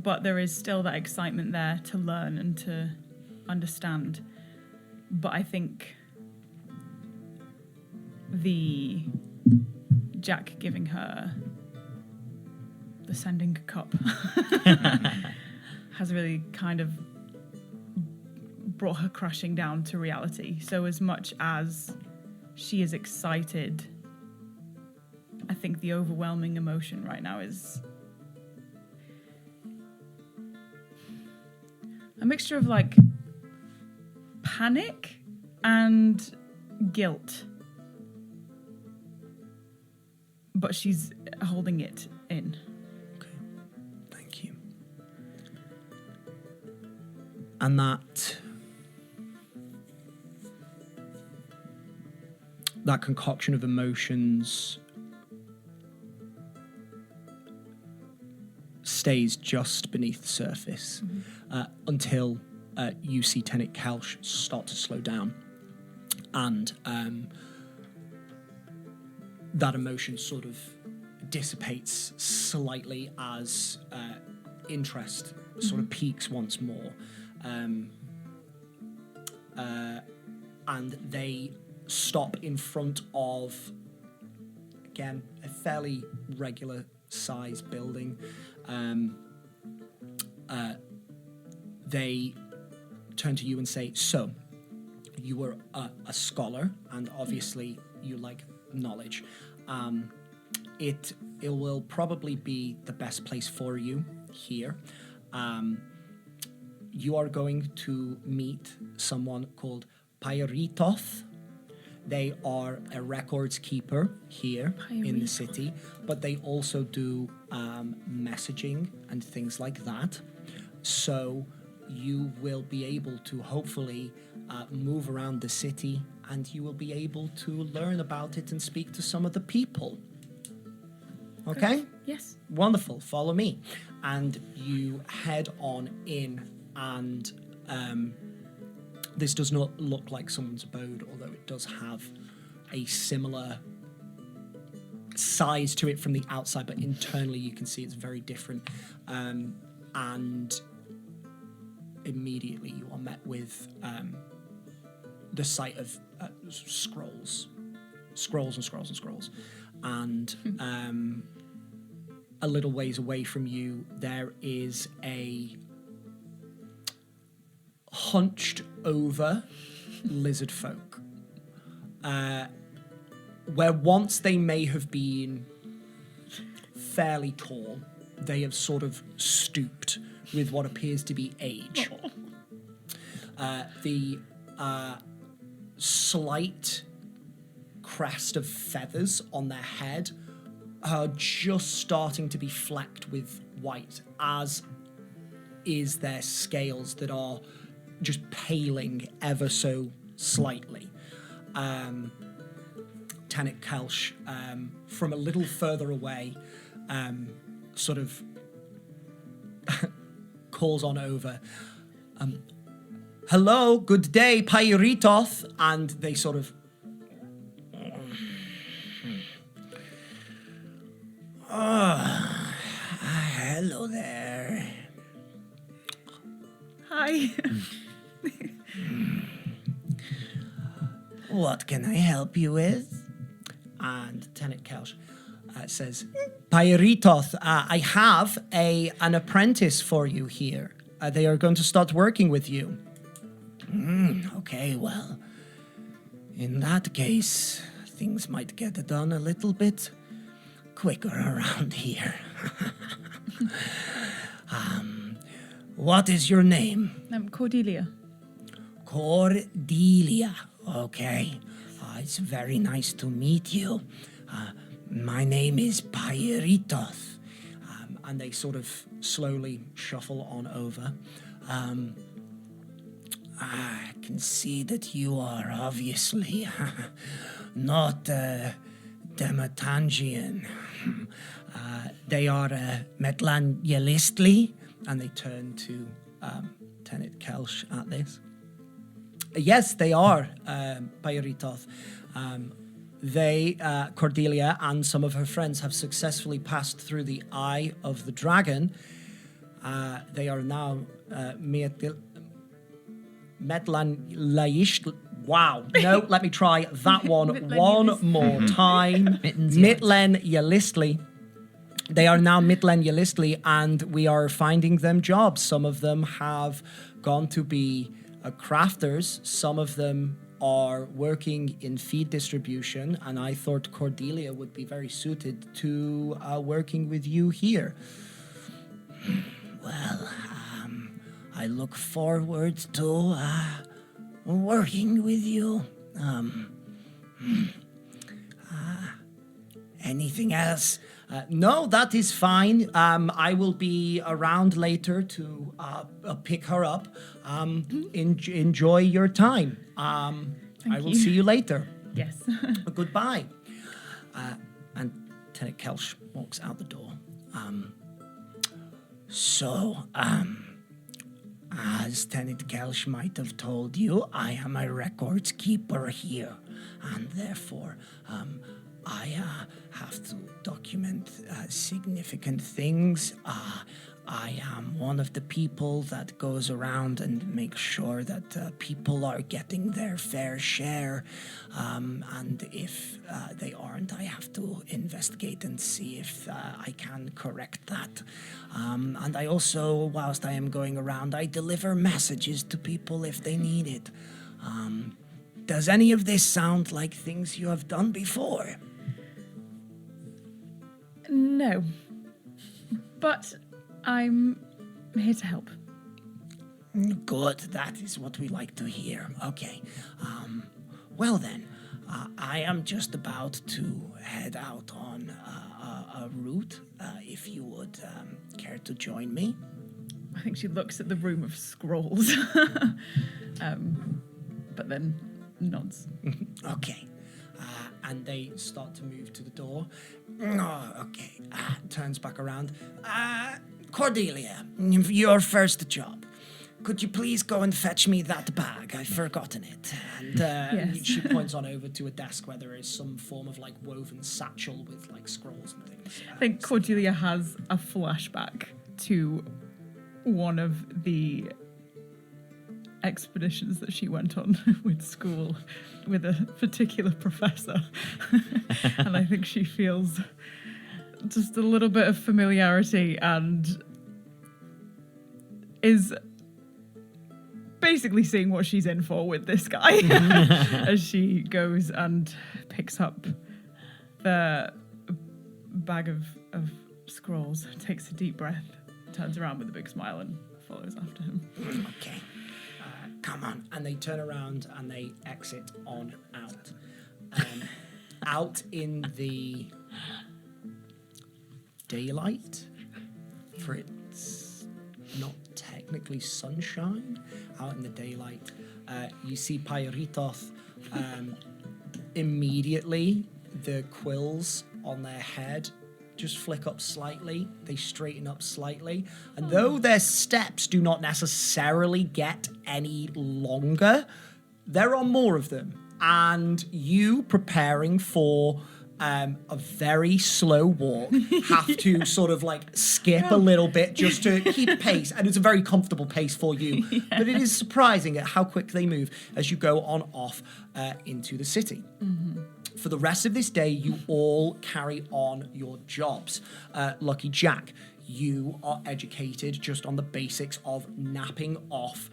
but there is still that excitement there to learn and to understand. But I think the Jack giving her the sending cup has really kind of brought her crashing down to reality. So as much as she is excited, I think the overwhelming emotion right now is a mixture of like panic and guilt. But she's holding it in. Okay, thank you. And that concoction of emotions stays just beneath the surface until you see Tenet Kelsh start to slow down, and that emotion sort of dissipates slightly as interest sort of peaks once more, and they stop in front of, again, a fairly regular size building. They turn to you and say, so, you were a scholar, and obviously you like knowledge. It will probably be the best place for you here. You are going to meet someone called Pyritoth. They are a records keeper here in the city, but they also do messaging and things like that. So you will be able to hopefully move around the city, and you will be able to learn about it and speak to some of the people. Okay? Good. Yes. Wonderful. Follow me. And you head on in, and this does not look like someone's abode, although it does have a similar size to it from the outside, but internally you can see it's very different. And immediately you are met with the sight of scrolls. And a little ways away from you, there is a hunched over lizard folk, where once they may have been fairly tall, they have sort of stooped with what appears to be age. The slight crest of feathers on their head are just starting to be flecked with white, as is their scales that are just paling ever so slightly. Tenet Kelsh, from a little further away, sort of calls on over, hello, good day, Pyritoth, and they sort of hello there. Hi. What can I help you with? And Tenet Kelsh says, Pyritoth, I have an apprentice for you here. They are going to start working with you. Okay, well, in that case, things might get done a little bit quicker around here. What is your name? Cordelia. Cordelia. Okay. It's very nice to meet you. My name is Pyritoth. And they sort of slowly shuffle on over. I can see that you are obviously not Dematangian. They are Metlanyelistli, and they turn to Tenet Kelsh at this. Yes, they are, Pyritoth. Cordelia and some of her friends have successfully passed through the Eye of the Dragon, They are now Medlan. Wow. No, let me try that one one more time. Mitlen Yalistli. They are now Mitlen Yalistli, and we are finding them jobs. Some of them have gone to be crafters. Some of them are working in feed distribution, and I thought Cordelia would be very suited to working with you here. Well, I look forward to working with you. Anything else? No, that is fine. I will be around later to pick her up. Enjoy your time. I will see you later. Yes. Goodbye. And Lieutenant Kelsch walks out the door. As Lieutenant Kelsch might have told you, I am a records keeper here, and therefore, I have to document significant things. I am one of the people that goes around and makes sure that people are getting their fair share. And if they aren't, I have to investigate and see if I can correct that. And I also, whilst I am going around, I deliver messages to people if they need it. Does any of this sound like things you have done before? No. But I'm here to help. Good, that is what we like to hear. Okay. Well then, I am just about to head out on a route, if you would care to join me. I think she looks at the room of scrolls, but then nods. Okay. And they start to move to the door. Oh, okay. Turns back around. Cordelia, your first job. Could you please go and fetch me that bag? I've forgotten it. And Yes. She points on over to a desk where there is some form of like woven satchel with like scrolls and things. I think Cordelia has a flashback to one of the expeditions that she went on with school with a particular professor. And I think she feels just a little bit of familiarity and is basically seeing what she's in for with this guy as she goes and picks up the bag of scrolls, takes a deep breath, turns around with a big smile and follows after him. Okay. Come on. And they turn around and they exit on out. Out in the daylight, for it's not technically sunshine. Out in the daylight, you see Pyritoth. Immediately, the quills on their head just flick up slightly. They straighten up slightly. And though their steps do not necessarily get any longer, there are more of them. And you preparing for a very slow walk have to sort of like skip a little bit just to keep pace. And it's a very comfortable pace for you. Yeah. But it is surprising at how quick they move as you go on off into the city. Mm-hmm. For the rest of this day, you all carry on your jobs. Lucky Jack, you are educated just on the basics of napping off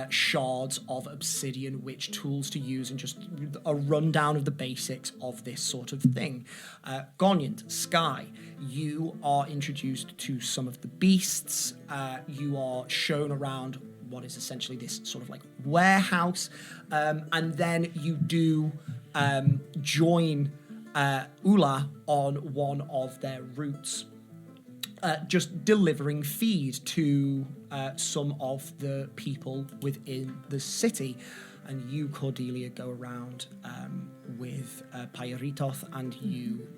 shards of obsidian, which tools to use, and just a rundown of the basics of this sort of thing. Goniant, Sky, you are introduced to some of the beasts. You are shown around what is essentially this sort of like warehouse, and then you do join Ula on one of their routes, just delivering feed to some of the people within the city. And you, Cordelia, go around with Pyritoth, and you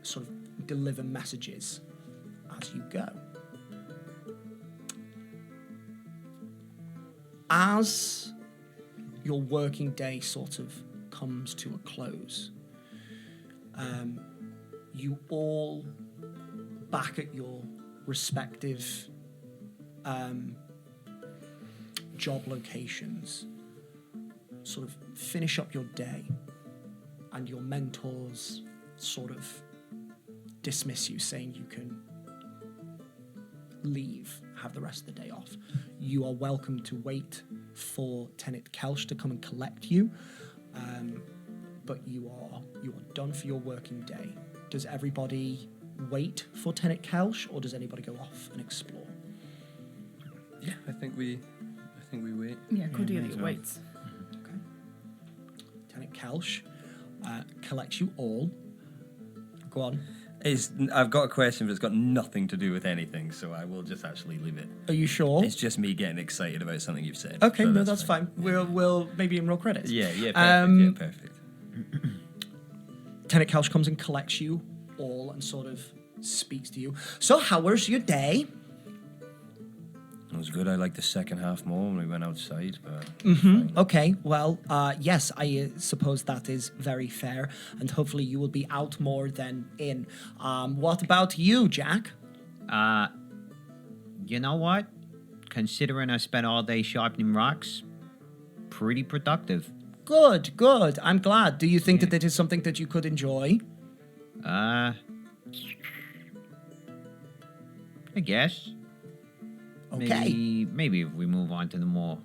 sort of deliver messages as you go. As your working day sort of comes to a close, you all back at your respective job locations sort of finish up your day, and your mentors sort of dismiss you, saying you can leave, have the rest of the day off. You are welcome to wait for Tenant Kelch to come and collect you, but you are done for your working day. Does everybody wait for Tenant Kelch, or does anybody go off and explore? Yeah, I think we wait. Yeah, Cordelia may as well. waits. Okay. Tenant Kelch collects you all. Go on. I've got a question, but it's got nothing to do with anything, so I will just actually leave it. Are you sure? It's just me getting excited about something you've said. Okay, so no, that's fine. We'll maybe roll credits. Yeah, perfect. Perfect. Tenant Kelch comes and collects you all and sort of speaks to you. So, how was your day? It was good. I liked the second half more when we went outside, but fine. Okay, well, yes, I suppose that is very fair, and hopefully you will be out more than in. What about you, Jack? You know what? Considering I spent all day sharpening rocks, pretty productive. Good, good. I'm glad. Do you think that it is something that you could enjoy? I guess. Okay. Maybe if we move on to the more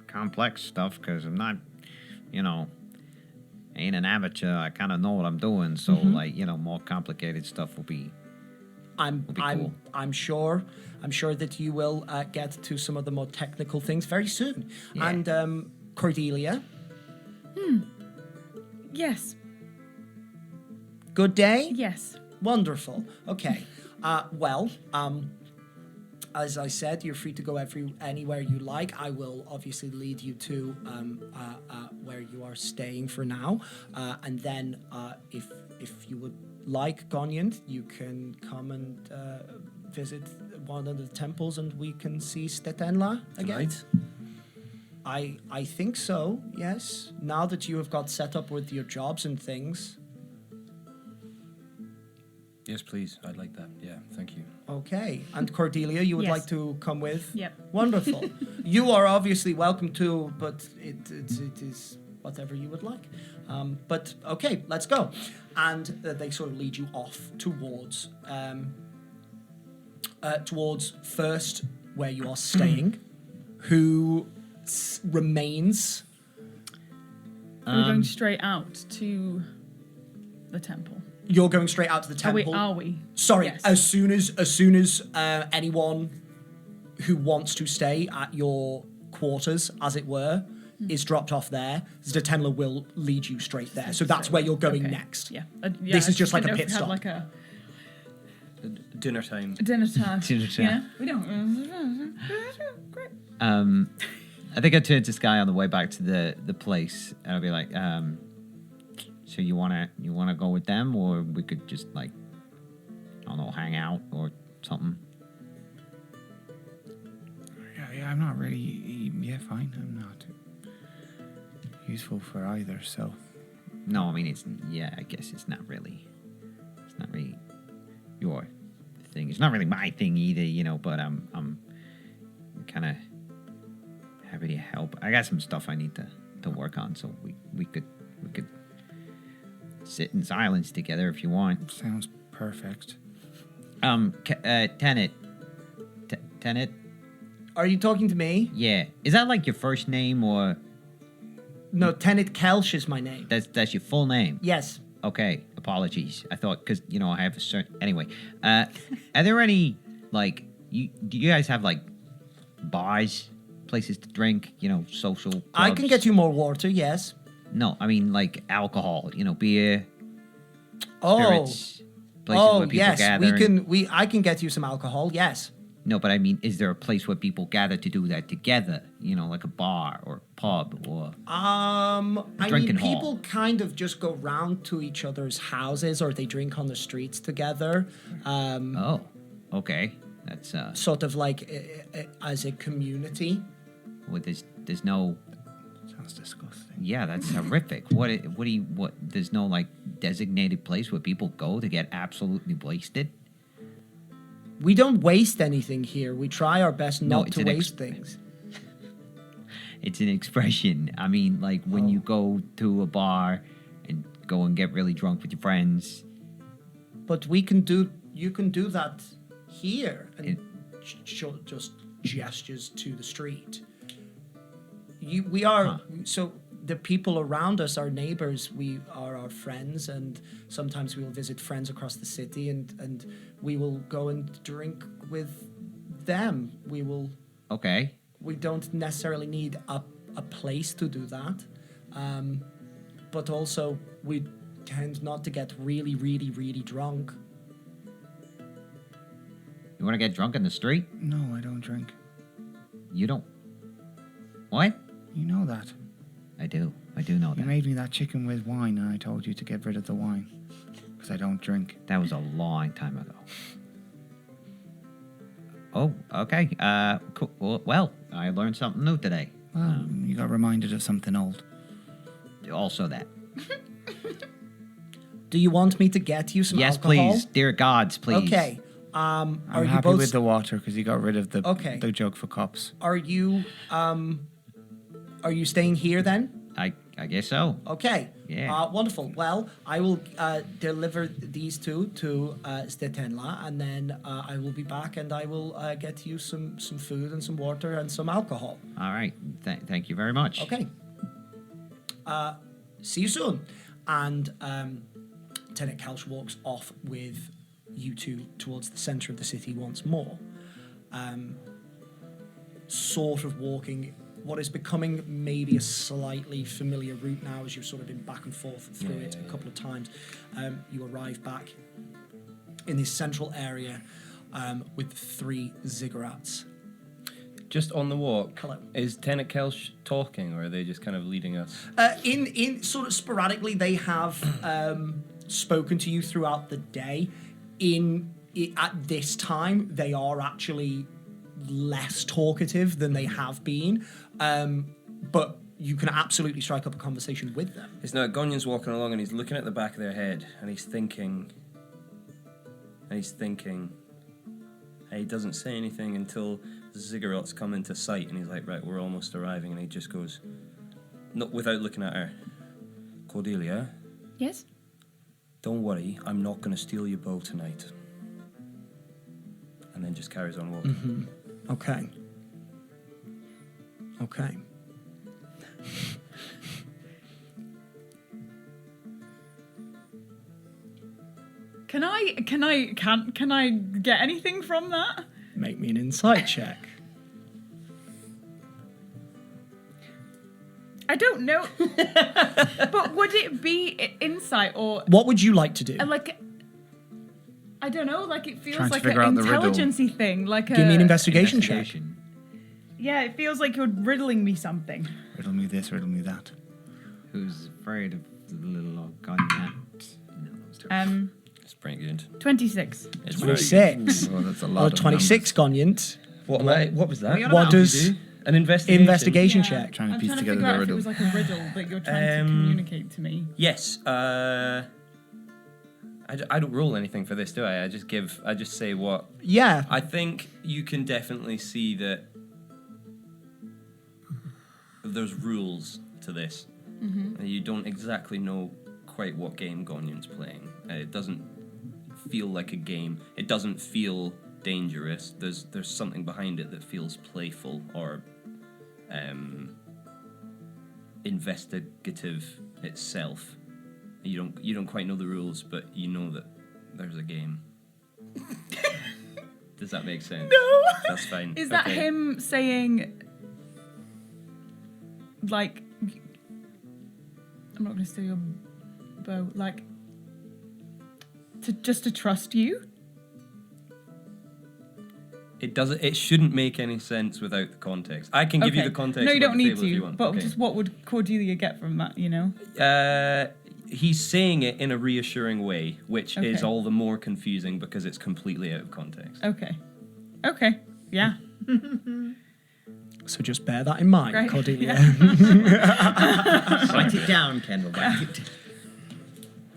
complex stuff, because I'm not, I ain't an amateur. I kind of know what I'm doing, so more complicated stuff will be. I'm sure that you will get to some of the more technical things very soon. Yeah. And Cordelia, Yes. good day. Yes. Wonderful. Okay. As I said, you're free to go anywhere you like. I will obviously lead you to where you are staying for now, and then if you would like, Goniant, you can come and visit one of the temples, and we can see Stetenla again. Tonight? I think so. Yes. Now that you have got set up with your jobs and things. Yes, please. I'd like that. Yeah, thank you. Okay. And Cordelia, you would Yes. like to come with? Yep. Wonderful. You are obviously welcome to, but it is whatever you would like. But okay, let's go. And they sort of lead you off towards first where you are staying, who remains. We're going straight out to the temple. You're going straight out to the temple. Are we? Sorry, Yes. as soon as anyone who wants to stay at your quarters, as it were, is dropped off there, Stetenla will lead you straight there. So that's where you're going Okay. next. Yeah. This is just like a didn't know pit if we had stop. like a Dinner time. dinner time. Dinner time. Yeah. We don't. Great. I think I turned to Sky on the way back to the place, and I'll be like, so you wanna go with them, or we could just I don't know, hang out or something. Yeah, I'm not really. Yeah, fine. I'm not useful for either. So No, I mean I guess it's not really your thing. It's not really my thing either, but I'm kind of happy to help. I got some stuff I need to work on, so we could sit in silence together if you want. sounds perfect. Tenet. Tenet? Are you talking to me? Yeah. Is that like your first name, or No, Tenant Kelch is my name. that's your full name? Yes. Okay, apologies. I thought, because, I have a certain... Anyway, are there any, do you guys have, bars, places to drink, social clubs? I can get you more water, yes. No, I mean, alcohol, beer, Oh. spirits, places where people yes. gather. I can get you some alcohol, yes. No, but I mean, is there a place where people gather to do that together? Like a bar or pub or... I mean, Drinking hall. people kind of just go round to each other's houses, or they drink on the streets together. Oh, okay. That's, Sort of as a community. well, there's no... Sounds disgusting. Yeah, that's horrific. What, there's no, designated place where people go to get absolutely wasted? We don't waste anything here. We try our best No, not it's to an waste things. It's an expression. I mean, like when you go to a bar and go and get really drunk with your friends. But you can do that here. And just gestures to the street. We are, so the people around us, our neighbors, we are our friends, and sometimes we will visit friends across the city, and we will go and drink with them. Okay. We don't necessarily need a place to do that, but also we tend not to get really, really, really drunk. You want to get drunk in the street? No, I don't drink. You don't. What? You know that. I do. I do know You that. made me that chicken with wine, and I told you to get rid of the wine because I don't drink. That was a long time ago. Oh, okay. Cool. Well, I learned something new today. Well, you got reminded of something old. Also that. Do you want me to get you some Yes, alcohol? please. Dear gods, please. Okay. I'm Are you happy both with the water because you got rid of the Okay. the joke for cops. Are you staying here then? I guess so. Okay. Yeah. Wonderful. Well, I will deliver these two to Stetenla, and then I will be back, and I will get you some food and some water and some alcohol. All right. Thank you very much. Okay. See you soon. And Lieutenant Kelch walks off with you two towards the center of the city once more, sort of walking what is becoming maybe a slightly familiar route now, as you've sort of been back and forth through it a couple of times. You arrive back in this central area with 3 ziggurats. Just on the walk, Hello. is Tenet Kelch talking, or are they just kind of leading us? In sort of sporadically, they have spoken to you throughout the day. At this time, they are actually less talkative than they have been, but you can absolutely strike up a conversation with them. It's now Goniant's walking along and he's looking at the back of their head and he's thinking, and he doesn't say anything until the ziggurats come into sight, and he's like, right, we're almost arriving, and he just goes, not without looking at her, Cordelia, Yes? don't worry, I'm not going to steal your bow tonight. And then just carries on walking. Mm-hmm. Okay. Can I get anything from that? Make me an insight check. I don't know. But would it be insight or What would you like to do? like I don't know, like it feels Trying to like figure an out the riddle. intelligence-y thing. Like Give me an investigation check. Investigation. Yeah, it feels like you're riddling me something. Riddle me this, riddle me that. Who's afraid of the little old Goniant? No, that was terrible. It's pretty good. 26. It's very 26. Oh, that's a lot Oh, of 26, Goniant. What was that? What does An investigation? investigation Yeah. check? Trying to I'm piece trying to together figure the out if it riddle. was like a riddle that you're trying to communicate to me. Yes. I don't roll anything for this, do I? I just say what. Yeah. I think you can definitely see that there's rules to this. Mm-hmm. You don't exactly know quite what game Goniant's playing. It doesn't feel like a game. It doesn't feel dangerous. There's something behind it that feels playful or investigative itself. You don't quite know the rules, but you know that there's a game. Does that make sense? No. That's fine. Is that Okay. him saying, like, I'm not going to steal your bow, like, to trust you? It doesn't. It shouldn't make any sense without the context. I can give you the context. No, you about don't the need table if you to. want. But Okay. just what would Cordelia get from that? You know? He's saying it in a reassuring way, which is Okay. all the more confusing because it's completely out of context. Okay. Yeah. So just bear that in mind, Great. Cordelia. Write it down, Kendall. Write it down.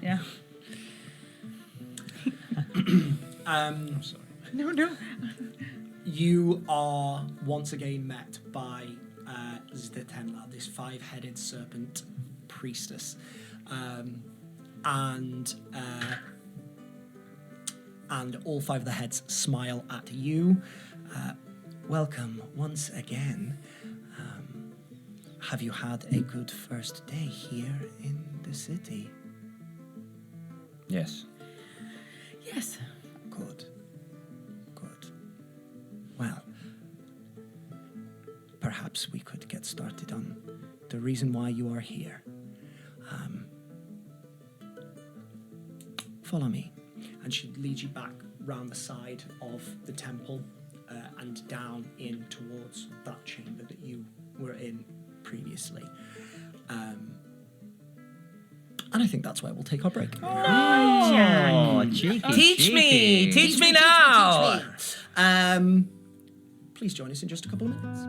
Yeah. I'm sorry. No. You are once again met by Zdetenla, this 5-headed serpent priestess, and all 5 of the heads smile at you. Welcome once again. Have you had a good first day here in the city? Yes. Yes. Good. Well, perhaps we could get started on the reason why you are here. Follow me. And she leads you back round the side of the temple and down in towards that chamber that you were in previously. And I think that's where we'll take our break. Oh, cheeky. Teach me now. Please join us in just a couple of minutes.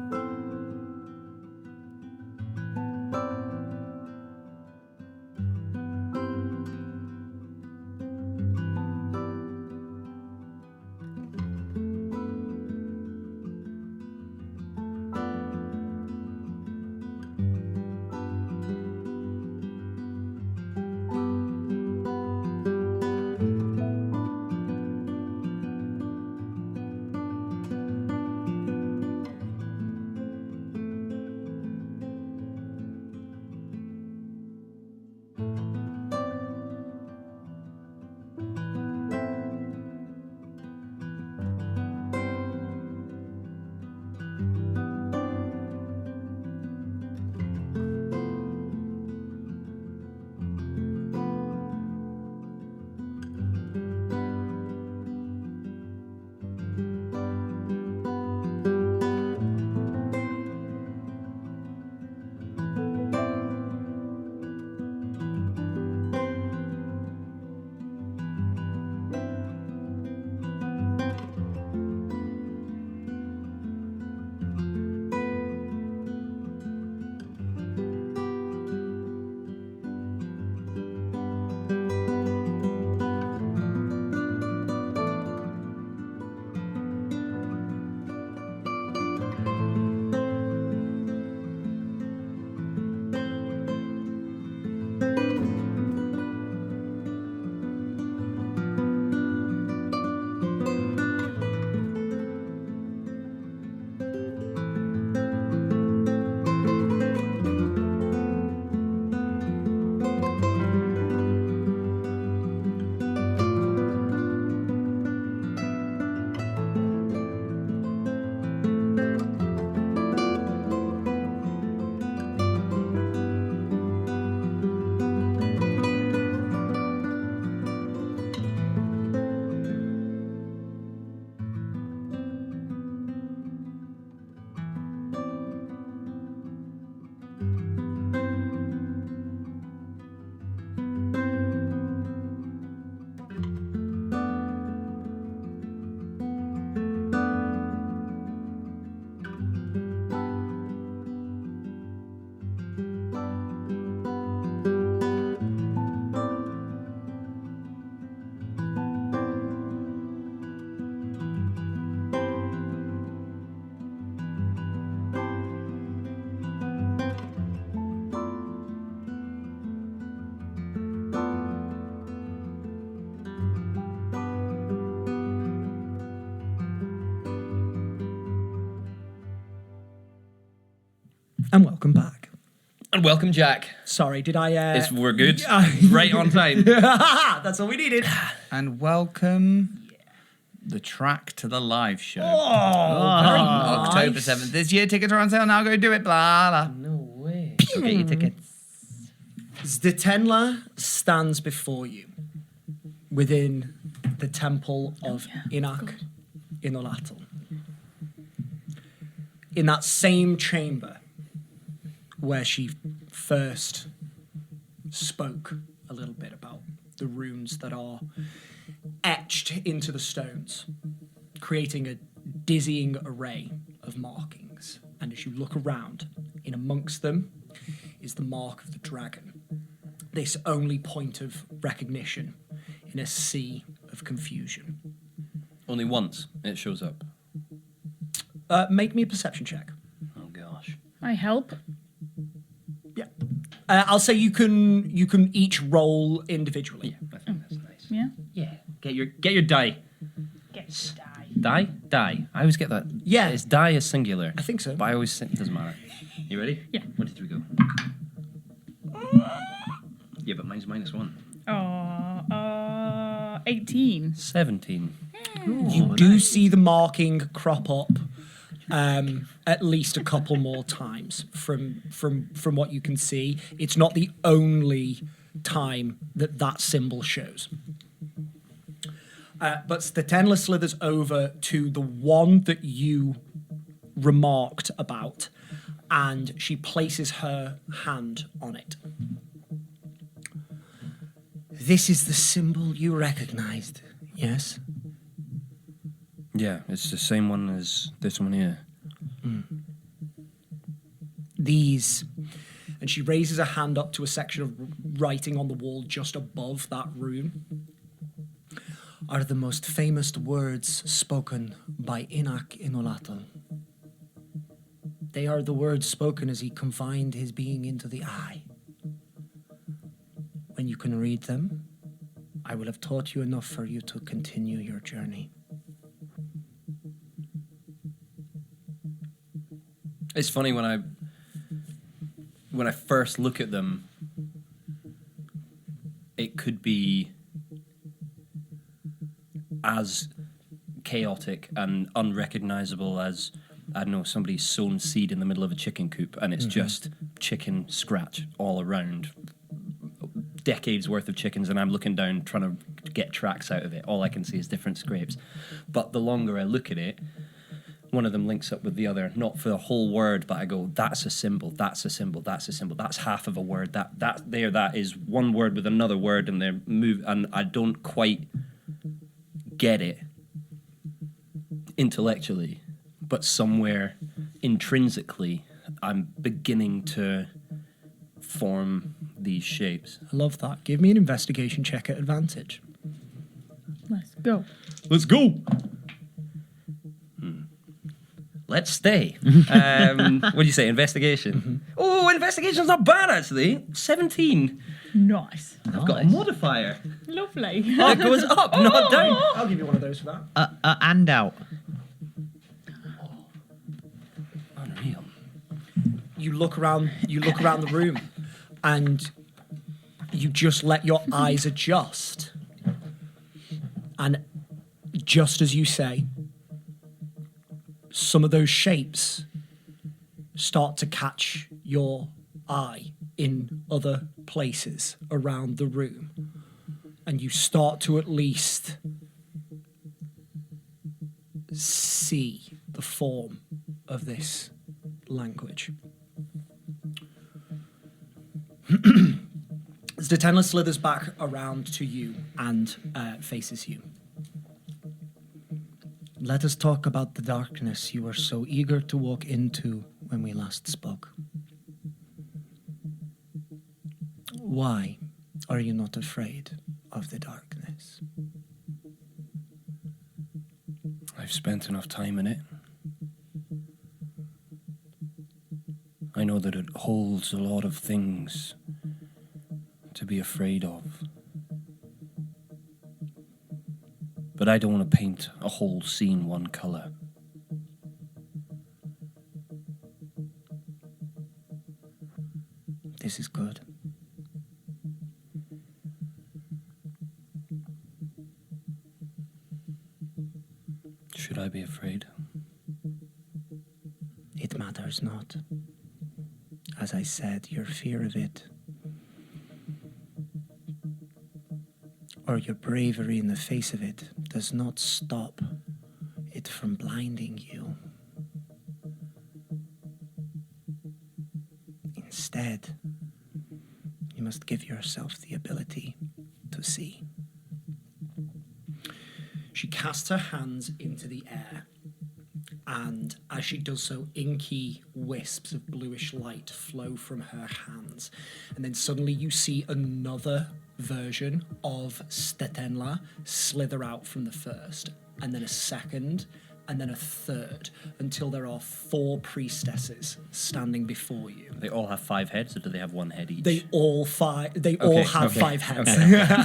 And welcome back. And welcome, Jack. Sorry, did I... We're good. Right on time. That's all we needed. And welcome the track to the live show. nice. October 7th this year. Tickets are on sale now. Go do it. Blah, blah. No way. Go get your tickets. Zdetenla stands before you within the temple of Inak in Olatl. In that same chamber where she first spoke a little bit about the runes that are etched into the stones, creating a dizzying array of markings. And as you look around, in amongst them is the mark of the dragon, this only point of recognition in a sea of confusion. Only once it shows up. Make me a perception check. Oh gosh. I help. Yeah. I'll say you can each roll individually. I think that's nice. Yeah. Yeah. Get your die. Get die. Die? Die. I always get that. Yeah. Is die is singular. I think so. But I always think it doesn't matter. You ready? Yeah. 1, 2, 3, go. Yeah, but mine's -1. 18. 17. You do see the marking crop up at least a couple more times from what you can see. It's not the only time that symbol shows. But Statenla slithers over to the one that you remarked about, and she places her hand on it. This is the symbol you recognized, yes? Yeah, it's the same one as this one here. These, and she raises her hand up to a section of writing on the wall just above that rune, are the most famous words spoken by Inak Inolatl. They are the words spoken as he confined his being into the eye. When you can read them, I will have taught you enough for you to continue your journey. It's funny when I first look at them, it could be as chaotic and unrecognizable as, I don't know, somebody's sown seed in the middle of a chicken coop and it's just chicken scratch all around. Decades worth of chickens, and I'm looking down trying to get tracks out of it. All I can see is different scrapes. But the longer I look at it, one of them links up with the other, not for the whole word, but I go, that's a symbol, that's a symbol, that's a symbol, that's half of a word, that is one word with another word, and they move, and I don't quite get it intellectually, but somewhere intrinsically, I'm beginning to form these shapes. I love that. Give me an investigation check at advantage. Let's go. Let's go. Let's stay. What do you say? Investigation. Oh, investigation's not bad actually. 17. Nice. I've got a modifier. Lovely. It goes up, not down. I'll give you one of those for that. And out. Unreal. You look around the room, and you just let your eyes adjust. And just as you say, some of those shapes start to catch your eye in other places around the room. And you start to at least see the form of this language. Statenla slithers back around to you and faces you. Let us talk about the darkness you were so eager to walk into when we last spoke. Why are you not afraid of the darkness? I've spent enough time in it. I know that it holds a lot of things to be afraid of. But I don't want to paint a whole scene one colour. This is good. Should I be afraid? It matters not. As I said, your fear of it, or your bravery in the face of it, does not stop it from blinding you. Instead, you must give yourself the ability to see. She casts her hands into the air, and as she does so, inky wisps of bluish light flow from her hands. And then suddenly you see another version of Stetenla slither out from the first, and then a second, and then a third, until there are 4 priestesses standing before you. They all have 5 heads, or do they have 1 head each? They all have 5 heads.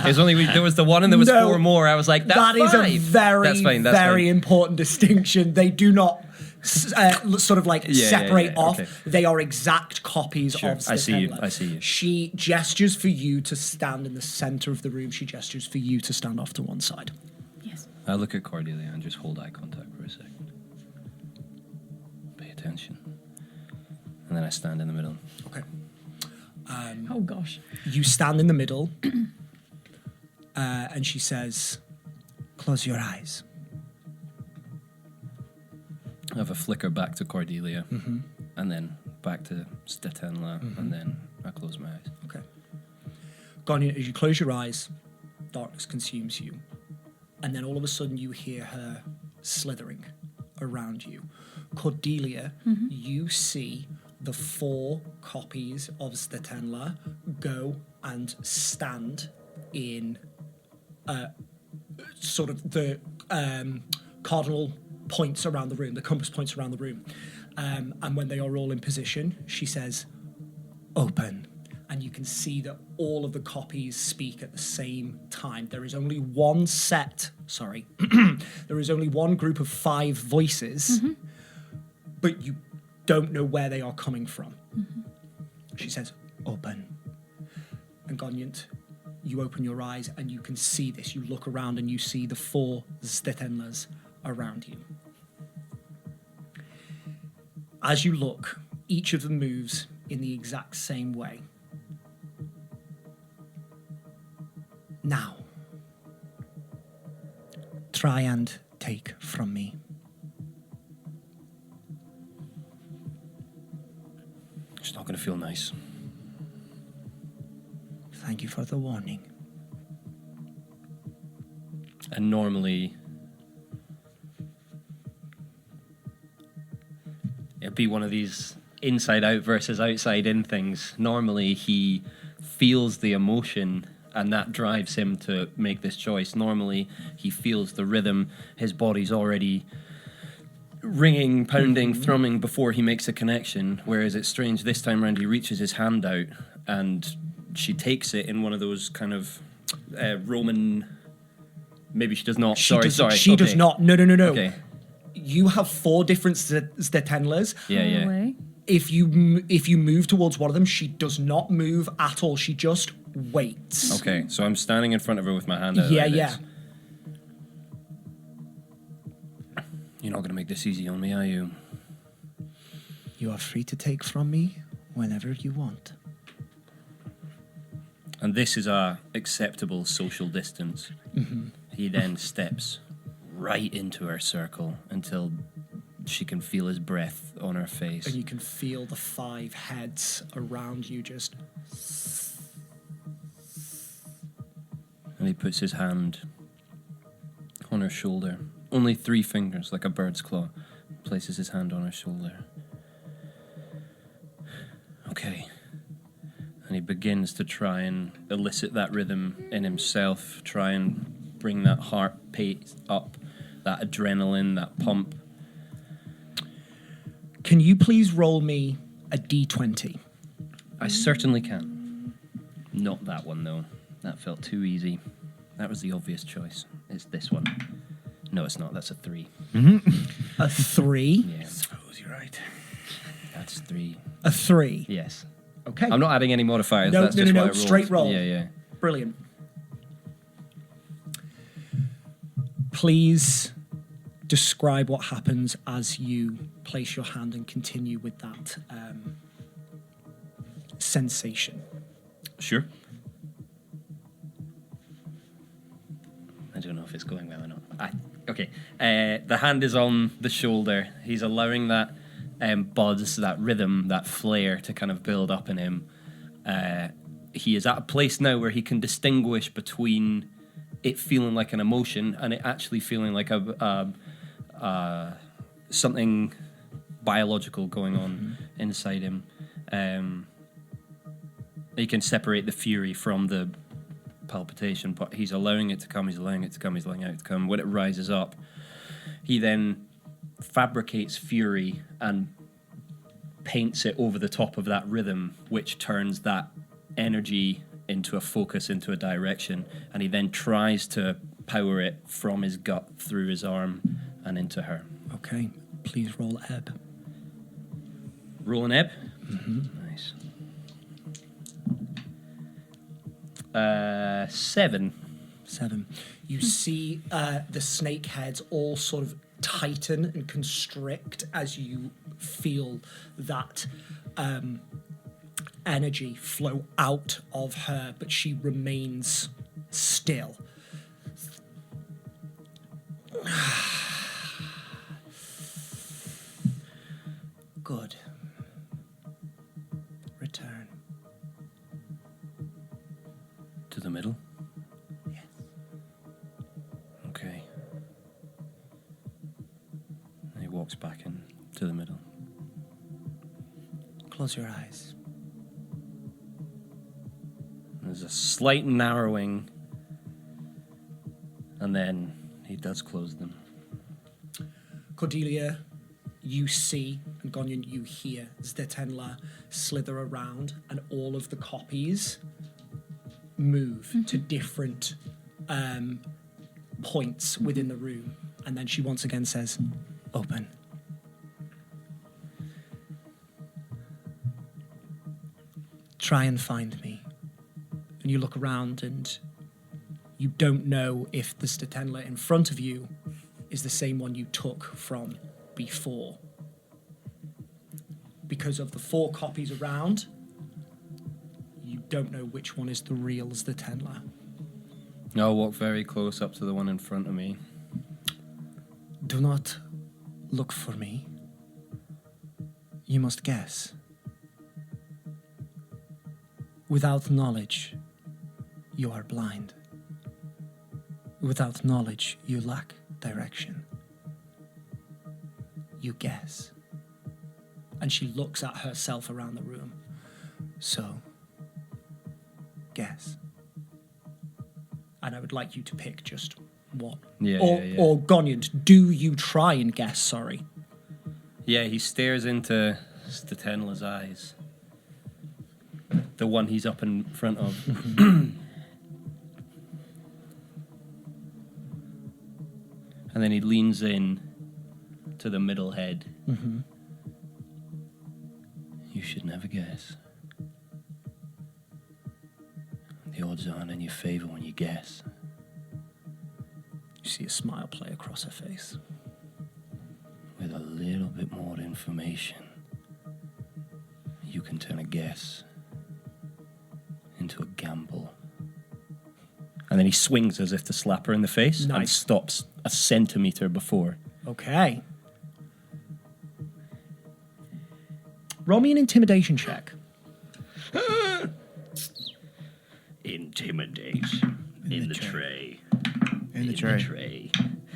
There's only there was the one, and there was No, 4 more. I was like, that's is five. a very, That's fine, that's very fine. important distinction. They do not sort of like Yeah, separate yeah, off. okay. They are exact copies Sure, of I see you, Stetenla. I see you. She gestures for you to stand in the center of the room. She gestures for you to stand off to one side. Yes. I look at Cordelia and just hold eye contact for a second. Pay attention. And then I stand in the middle. Okay. Oh gosh. You stand in the middle, and she says, "Close your eyes." I have a flicker back to Cordelia, and then back to Stetenla, and then I close my eyes. Okay. Goniant, as you close your eyes, darkness consumes you. And then all of a sudden you hear her slithering around you. Cordelia, you see the 4 copies of Stetenla go and stand in sort of the cardinal points around the room, the compass points around the room. And when they are all in position, she says, "Open." And you can see that all of the copies speak at the same time. There is only one there is only one group of 5 voices, but you don't know where they are coming from. She says, "Open." And Goniant, you open your eyes and you can see this. You look around and you see the 4 Stetenlas around you. As you look, each of them moves in the exact same way. Now, try and take from me. It's not going to feel nice. Thank you for the warning. And normally, it'd be one of these inside out versus outside in things. Normally, he feels the emotion, and that drives him to make this choice. Normally, he feels the rhythm. His body's already ringing, pounding, thrumming before he makes a connection. Whereas it's strange, this time around he reaches his hand out and she takes it in one of those kind of Roman... Maybe she does not. Sorry. She does not. No. Okay. You have 4 different Stetenlas. Yeah. Away. If you move towards one of them, she does not move at all. She just waits. Okay, so I'm standing in front of her with my hand out. Yeah, like yeah. this. You're not going to make this easy on me, are you? You are free to take from me whenever you want. And this is our acceptable social distance. He then steps right into her circle until she can feel his breath on her face. And you can feel the 5 heads around you just... And he puts his hand on her shoulder. Only 3 fingers, like a bird's claw. Places his hand on her shoulder. Okay. And he begins to try and elicit that rhythm in himself, try and bring that heart pace up, that adrenaline, that pump. Can you please roll me a d20? I certainly can. Not that one, though. That felt too easy. That was the obvious choice. It's this one. No, it's not. That's a 3. A 3? Yeah, Suppose you're right. that's 3. A 3. Yes. Okay. I'm not adding any modifiers. No, That's no, just no, what no, I rolled. straight roll. Yeah. Brilliant. Please describe what happens as you place your hand and continue with that sensation. Sure. I don't know if it's going well or not. Okay. The hand is on the shoulder. He's allowing that buzz, that rhythm, that flare to kind of build up in him. He is at a place now where he can distinguish between it feeling like an emotion and it actually feeling like something biological going on inside him. He can separate the fury from the palpitation, but he's allowing it to come, he's allowing it to come, he's allowing it to come. When it rises up, he then fabricates fury and paints it over the top of that rhythm, which turns that energy into a focus, into a direction, and he then tries to power it from his gut through his arm and into her. Okay, please roll ebb. Roll an ebb? Mm-hmm. Nice. 7. 7. You see the snake heads all sort of tighten and constrict as you feel that energy flow out of her, but she remains still. Good. Return. To the middle? Yes. Okay. And he walks back in to the middle. Close your eyes. There's a slight narrowing, and then he does close them. Cordelia, you see, and Goniant, you hear Zdetenla slither around, and all of the copies move to different points within the room. And then she once again says, open. Try and find me. And you look around and you don't know if the Zdetenla in front of you is the same one you took from before. Because of the 4 copies around, you don't know which one is the real Zdetenla. I'll walk very close up to the one in front of me. Do not look for me. You must guess. Without knowledge, you are blind. Without knowledge, you lack direction. You guess. And she looks at herself around the room. So, guess. And I would like you to pick just one. Or Goniant, do you try and guess, sorry? Yeah, he stares into Zdetenla's eyes. The one he's up in front of. And then he leans in to the middle head. Mm-hmm. You should never guess. The odds aren't in your favor when you guess. You see a smile play across her face. With a little bit more information, you can turn a guess into a gamble. And then he swings as if to slap her in the face and Nice. stops a centimetre before. Okay. Roll me an intimidation check. Intimidate. In the tray. In the tray.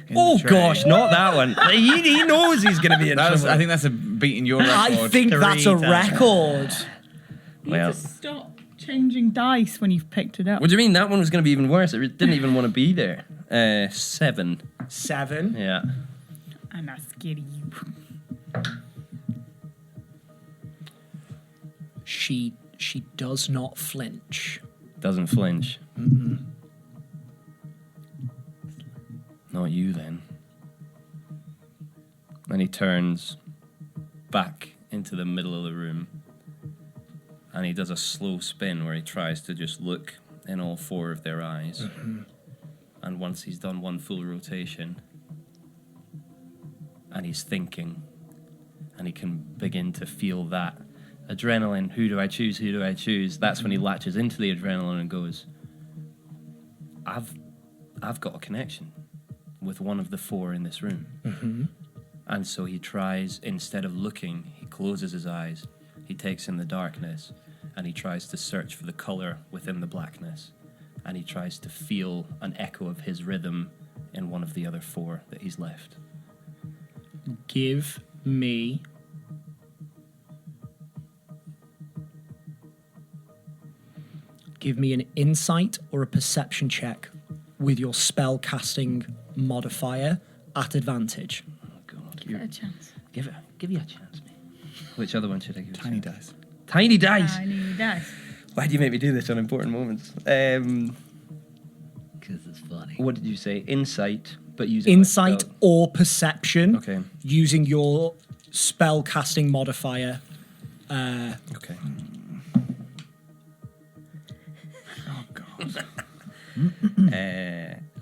In Oh the tray. gosh, not that one. He knows he's going to be in That was, trouble. I think that's a beating your record. I think that's a 3 times. record. You Well- need to stop changing dice when you've picked it up. What do you mean? That one was going to be even worse. It didn't even want to be there. 7. 7. Yeah. I'm not scared of you. She does not flinch. Doesn't flinch. Not you, then. Then he turns back into the middle of the room and he does a slow spin where he tries to just look in all 4 of their eyes. And once he's done one full rotation and he's thinking and he can begin to feel that adrenaline, who do I choose, who do I choose? That's when he latches into the adrenaline and goes, I've got a connection with one of the 4 in this room. And so he tries, instead of looking, he closes his eyes, he takes in the darkness, and he tries to search for the colour within the blackness. And he tries to feel an echo of his rhythm in one of the other 4 that he's left. Give me give me an insight or a perception check with your spell casting modifier at advantage. Oh, God. Give it a chance. Give you a chance, mate. Which other one should I give? Tiny a chance? dice. Tiny dice. Tiny dice. Why do you make me do this on important moments? Because it's funny. What did you say? Insight, but use Insight or perception Okay. using your spell casting modifier. Okay. Oh, God.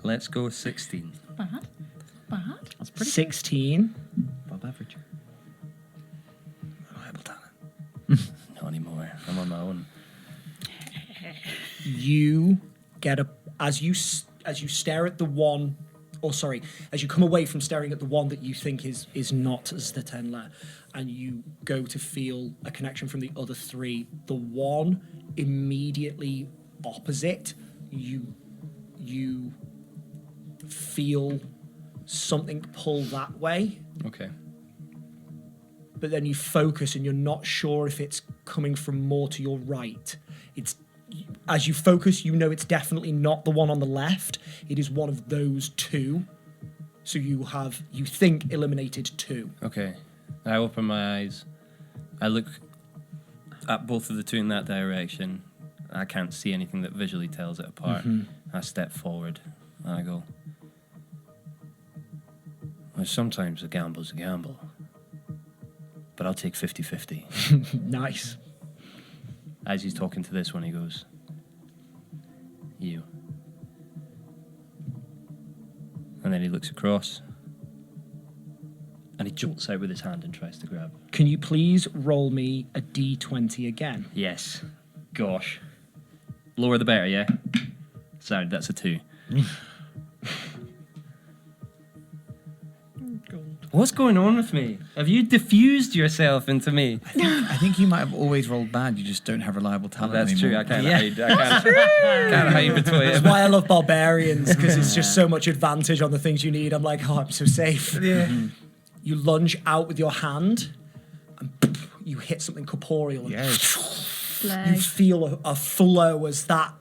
Let's go 16. Bad. That's pretty 16. above average. Reliable talent. Not anymore. I'm on my own. You get as you stare at the one, or sorry, as you come away from staring at the one that you think is not Zdetenla, and you go to feel a connection from the other three, the one immediately opposite, you feel something pull that way, Okay. but then you focus and you're not sure if it's coming from more to your right. It's as you focus, you know it's definitely not the one on the left. It is one of those two. So you think eliminated two. Okay. I open my eyes. I look at both of the two in that direction. I can't see anything that visually tells it apart. I step forward and I go, well, sometimes a gamble's a gamble. But I'll take 50-50. Nice. As he's talking to this one, he goes, you. And then he looks across and he jolts out with his hand and tries to grab. Can you please roll me a d20 again? Yes. Gosh. Lower the better, yeah? Sorry, that's a 2. What's going on with me? Have you diffused yourself into me? I think you might have always rolled bad. You just don't have reliable talent That's anymore. true. I can't hide between That's them. why I love barbarians, because it's just so much advantage on the things you need. I'm like, oh, I'm so safe. Yeah. You lunge out with your hand and you hit something corporeal. And Yes. you feel a flow as that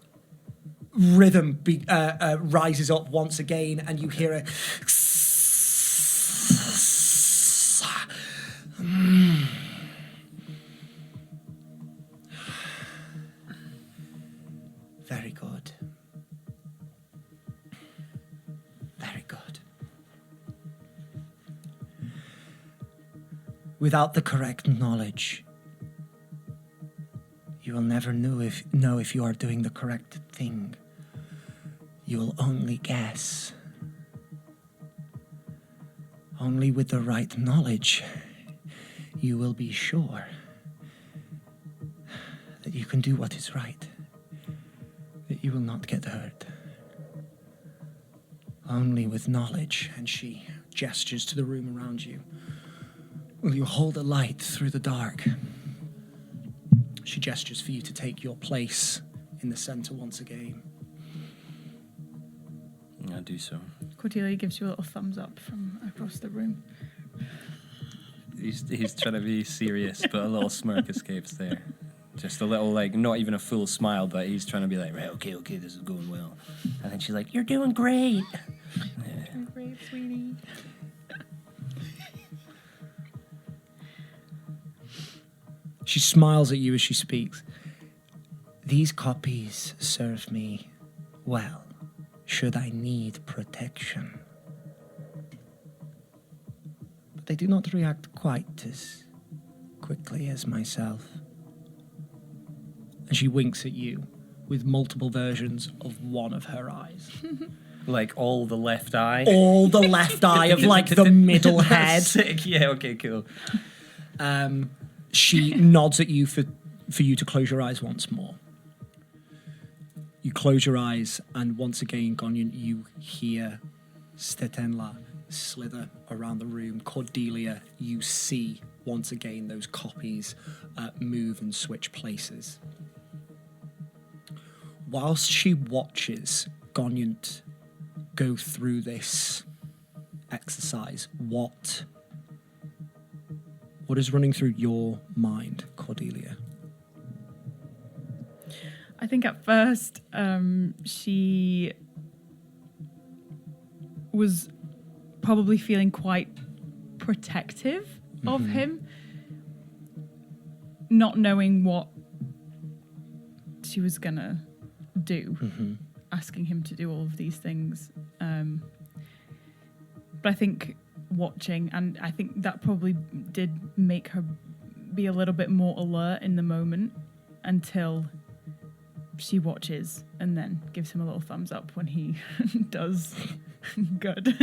rhythm rises up once again, and you hear a very good. Very good. Without the correct knowledge, you will never know if you are doing the correct thing. You will only guess. Only with the right knowledge, you will be sure that you can do what is right, that you will not get hurt. Only with knowledge, and she gestures to the room around you, will you hold a light through the dark. She gestures for you to take your place in the center once again. I do so. Cordelia gives you a little thumbs up from across the room. He's trying to be serious, but a little smirk escapes there. Just a little, like, not even a full smile, but he's trying to be like, right, okay, this is going well. And then she's like, you're doing great. Yeah. Great, sweetie. She smiles at you as she speaks. These copies serve me well, should I need protection. But they do not react quite as quickly as myself. And she winks at you with multiple versions of one of her eyes. Like all the left eye. All the left eye of like the middle head. Sick. Yeah, okay, cool. She nods at you for you to close your eyes once more. You close your eyes, and once again, Goniant, you hear Stetenla slither around the room. Cordelia, you see once again those copies move and switch places. Whilst she watches Goniant go through this exercise, what is running through your mind, Cordelia? I I think at first she was probably feeling quite protective of him, not knowing what she was gonna do, asking him to do all of these things. But I think watching, and I think that probably did make her be a little bit more alert in the moment until she watches and then gives him a little thumbs up when he does good.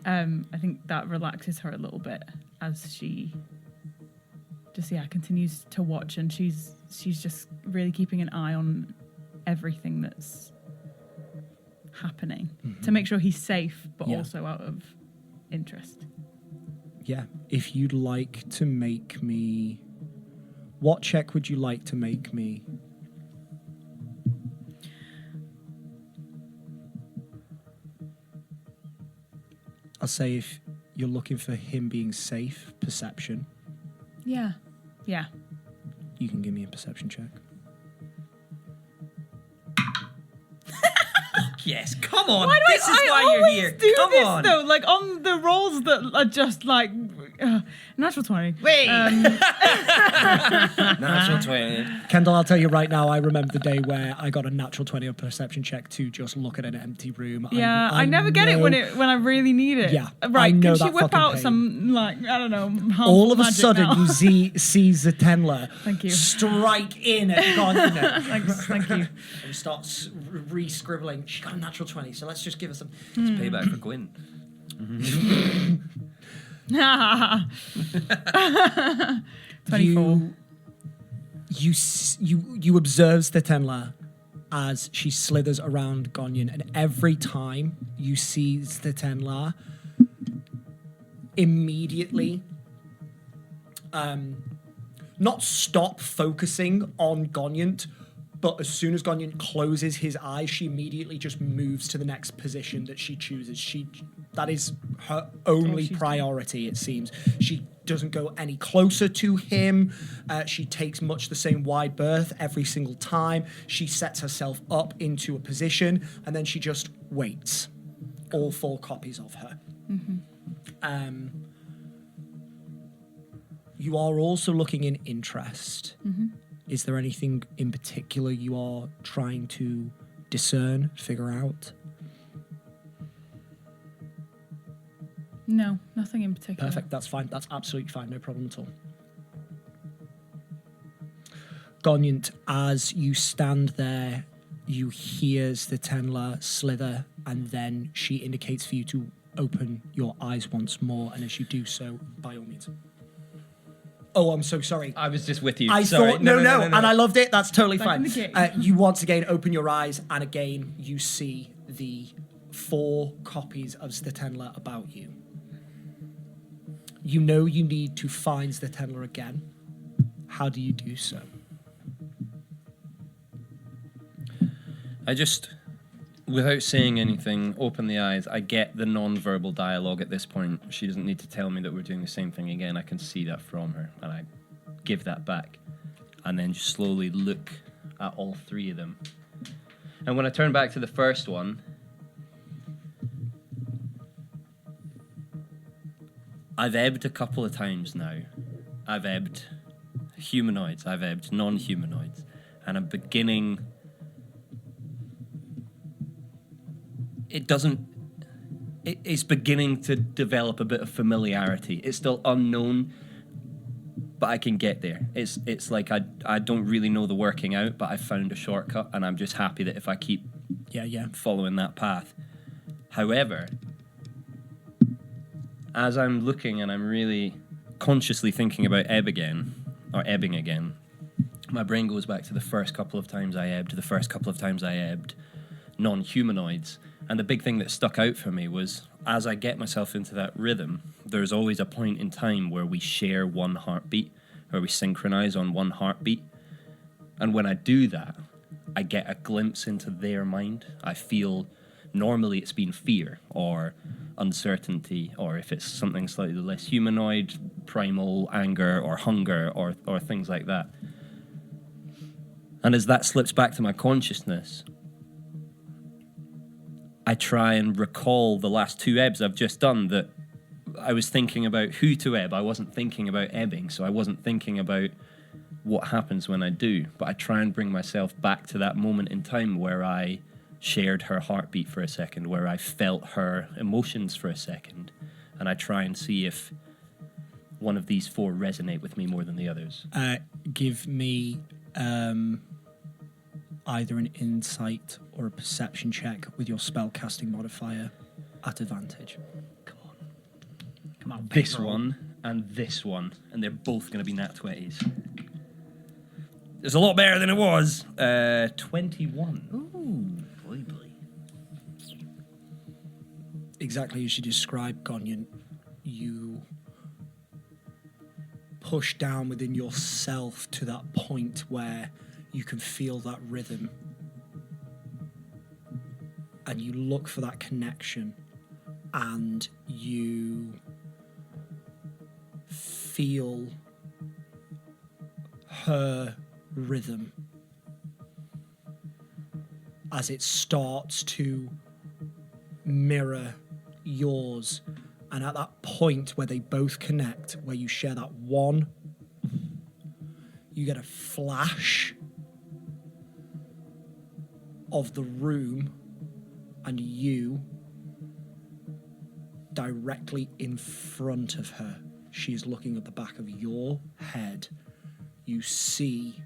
I think that relaxes her a little bit as she just continues to watch, and she's just really keeping an eye on everything that's happening to make sure he's safe, but also out of interest. Yeah, if you'd like to make me... What check would you like to make me? I'll say if you're looking for him being safe, perception. Yeah. You can give me a perception check. Yes, come on. Why do This is I why you're always here. do Come this, on. though? Like on the rolls that are just like natural 20. Wait. Natural 20. Kendall, I'll tell you right now, I remember the day where I got a natural 20 on perception check to just look at an empty room. Yeah, I never get it know- when I really need it. Yeah, Right. I know Can she that whip fucking out pain. some, like, I don't know, harmful All of a magic sudden, now? you see Zetendler Thank you. strike in at Goniant. Thank you. And starts re-scribbling. She got a natural 20, so let's just give her some... It's payback for Gwyn. 24. You observe Zetendler as she slithers around Goniant, and every time you see Zetendler, immediately not stop focusing on Goniant, but as soon as Goniant closes his eyes, she immediately just moves to the next position that she chooses. That is her only priority, it seems. She doesn't go any closer to him. She takes much the same wide berth every single time. She sets herself up into a position, and then she just waits. All 4 copies of her. You are also looking in interest. Is there anything in particular you are trying to discern, figure out? No, nothing in particular. Perfect, that's fine. That's absolutely fine, no problem at all. Goniant, as you stand there, you hear Zetendler slither, and then she indicates for you to open your eyes once more, and as you do so, by all means. Oh, I'm so sorry. I was just with you. I Sorry. thought, no, and I loved it. That's totally Back fine. in the game. You once again open your eyes, and again you see the 4 copies of Zetendler about you. You know you need to find Zetendler again. How do you do so? I just, without saying anything, open the eyes. I get the non-verbal dialogue at this point. She doesn't need to tell me that we're doing the same thing again. I can see that from her, and I give that back. And then just slowly look at all 3 of them. And when I turn back to the first one, I've ebbed a couple of times now. I've ebbed humanoids, I've ebbed non-humanoids, and I'm beginning... It's beginning to develop a bit of familiarity. It's still unknown, but I can get there. It's like I don't really know the working out, but I found a shortcut, and I'm just happy that if I keep following that path. However, as I'm looking and I'm really consciously thinking about ebbing again, my brain goes back to the first couple of times I ebbed non-humanoids. And the big thing that stuck out for me was, as I get myself into that rhythm, there's always a point in time where we share one heartbeat, where we synchronize on one heartbeat. And when I do that, I get a glimpse into their mind. I feel, normally it's been fear or uncertainty, or if it's something slightly less humanoid, primal anger or hunger or things like that. And as that slips back to my consciousness, I try and recall the last 2 ebbs I've just done, that I was thinking about who to ebb. I wasn't thinking about ebbing, so I wasn't thinking about what happens when I do. But I try and bring myself back to that moment in time where I shared her heartbeat for a second, where I felt her emotions for a second. And I try and see if one of these 4 resonate with me more than the others. Give me either an insight or a perception check with your spellcasting modifier at advantage. Come on, This Pedro. one and this one, and they're both going to be nat 20s. It's a lot better than it was. 21. Ooh, boy. Exactly as you described, Goniant, you push down within yourself to that point where you can feel that rhythm, and you look for that connection, and you feel her rhythm as it starts to mirror yours. And at that point where they both connect, where you share that one, you get a flash of the room and you directly in front of her. She is looking at the back of your head. You see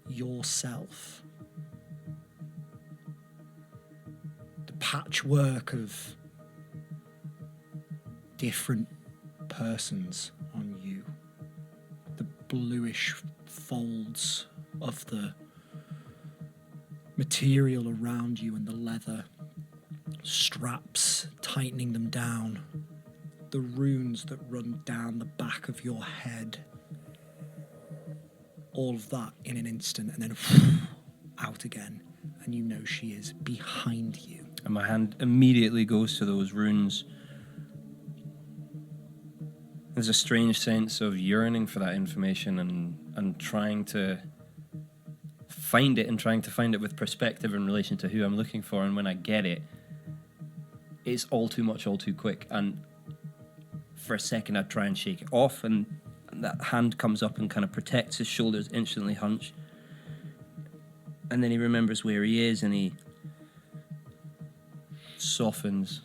yourself. The patchwork of different persons on you. The bluish folds of the material around you and the leather straps tightening them down. The runes that run down the back of your head. All of that in an instant, and then out again, and you know she is behind you. And my hand immediately goes to those runes. There's a strange sense of yearning for that information and trying to find it, and trying to find it with perspective in relation to who I'm looking for. And when I get it, it's all too much, all too quick. And for a second, I try and shake it off, and that hand comes up and kind of protects his shoulders, instantly hunch. And then he remembers where he is, and he softens.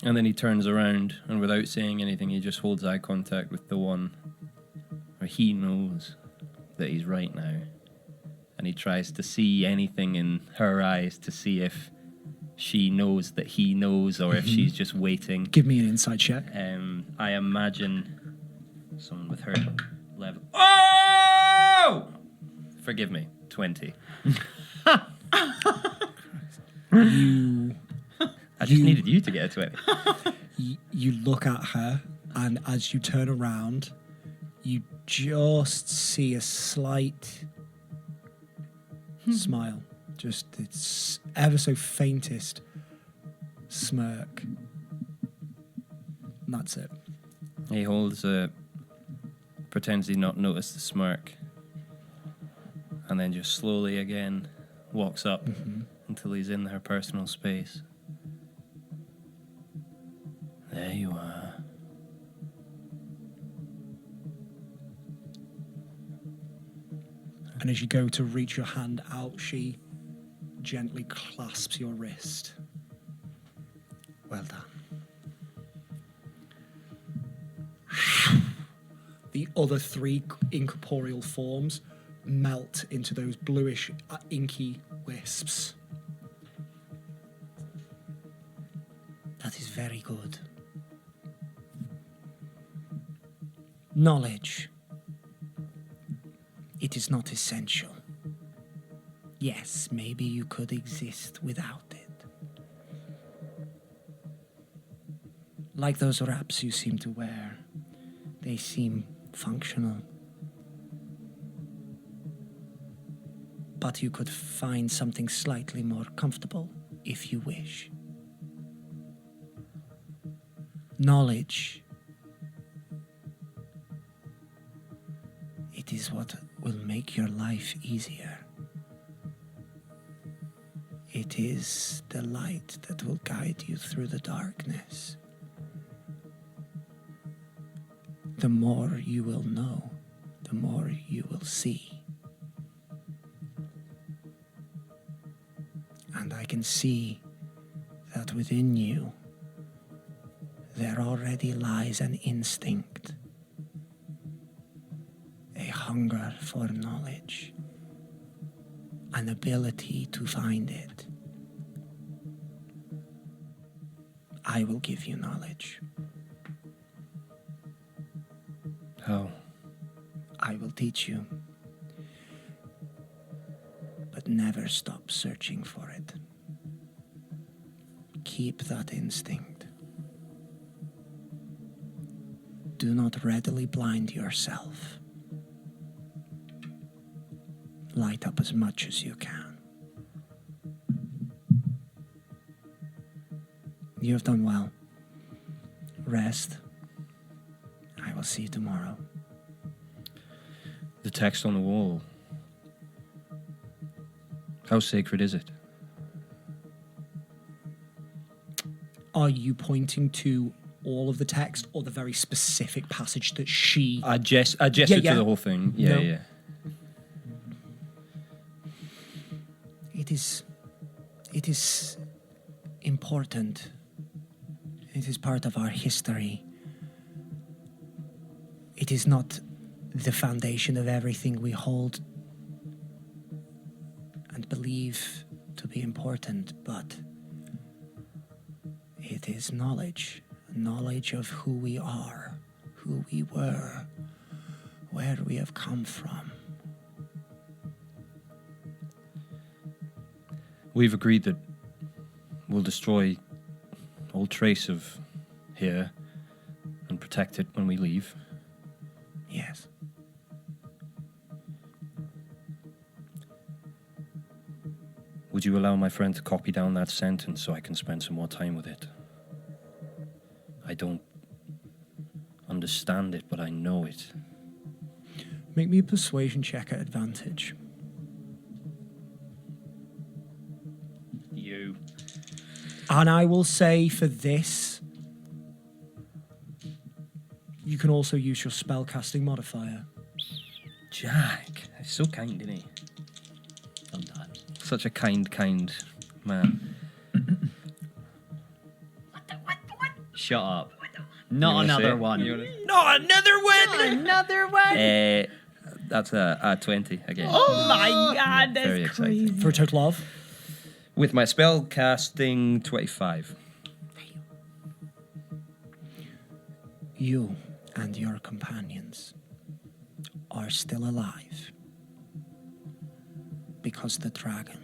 And then he turns around, and without saying anything, he just holds eye contact with the one where he knows that he's right now. And he tries to see anything in her eyes to see if she knows that he knows, or if she's just waiting. Give me an insight check. I imagine someone with her level. Oh! Forgive me. 20. You I just needed you to get a 20. you look at her, and as you turn around, you just see a slight smile. Just its ever so faintest smirk. And that's it. He holds pretends he not noticed the smirk, and then just slowly again walks up until he's in her personal space. There you are. And as you go to reach your hand out, she gently clasps your wrist. Well done. The other 3 incorporeal forms melt into those bluish, inky wisps. That is very good. Knowledge. It is not essential. Yes, maybe you could exist without it. Like those wraps you seem to wear. They seem functional. But you could find something slightly more comfortable if you wish. Knowledge. It is what will make your life easier. It is the light that will guide you through the darkness. The more you will know, the more you will see. And I can see that within you there already lies an instinct, a hunger for knowledge, an ability to find it. I will give you knowledge. How? I will teach you. But never stop searching for it. Keep that instinct. Do not readily blind yourself. Light up as much as you can. You have done well. Rest. I will see you tomorrow. The text on the wall. How sacred is it? Are you pointing to all of the text or the very specific passage that she... I gestured to the whole thing. Yeah, No. yeah. It is important. It is part of our history. It is not the foundation of everything we hold and believe to be important, but it is knowledge of who we are, who we were, where we have come from. We've agreed that we'll destroy all trace of here and protect it when we leave. Yes. Would you allow my friend to copy down that sentence so I can spend some more time with it? I don't understand it, but I know it. Make me a persuasion check at advantage. You. And I will say for this, you can also use your spellcasting modifier. Jack. He's so kind, isn't he? Sometimes. Such a kind man. Shut up. Not wanna another say it? one. Not another one! Another one. That's a 20 again. Oh my god, Very that's exciting. crazy. For a total of? With my spell casting 25. You and your companions are still alive because the dragon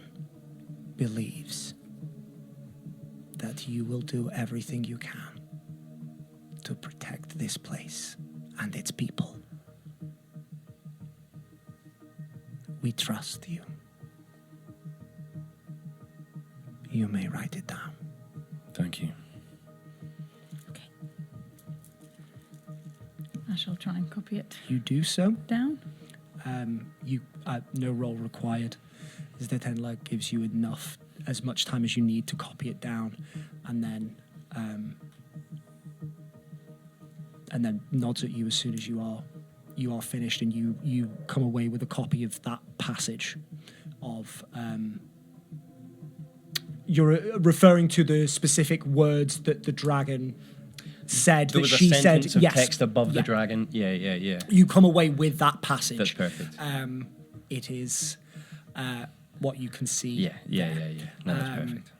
believes that you will do everything you can to protect this place and its people. We trust you. You may write it down. Thank you. I shall try and copy it You do so. down. You no roll required. As the Tenla gives you as much time as you need to copy it down, and then nods at you as soon as you are finished, and you come away with a copy of that passage of. You're referring to the specific words that the dragon said. There that was a she sentence said. of Yes, text above the yeah. dragon. Yeah. You come away with that passage. That's perfect. It is what you can see. Yeah. No, that's Um, perfect.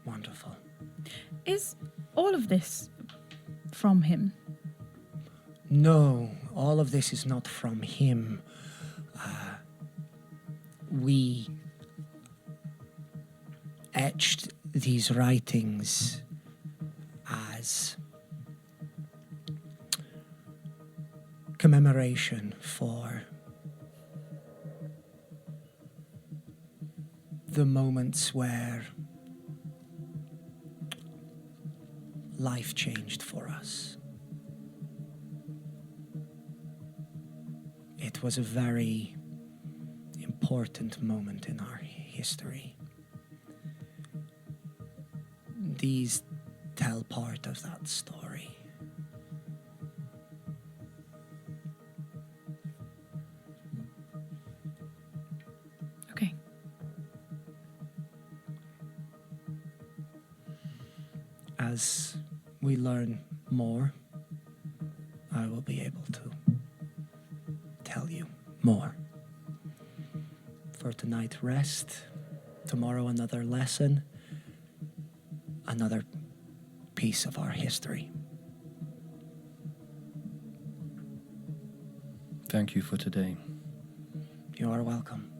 Wonderful. Is all of this from him? No, all of this is not from him. We etched these writings as commemoration for the moments where life changed for us. was a very important moment in our history. These tell part of that story. Okay. As we learn more, I will be able to tell you more. For tonight, rest. Tomorrow, another lesson. Another piece of our history. Thank you for today. You are welcome.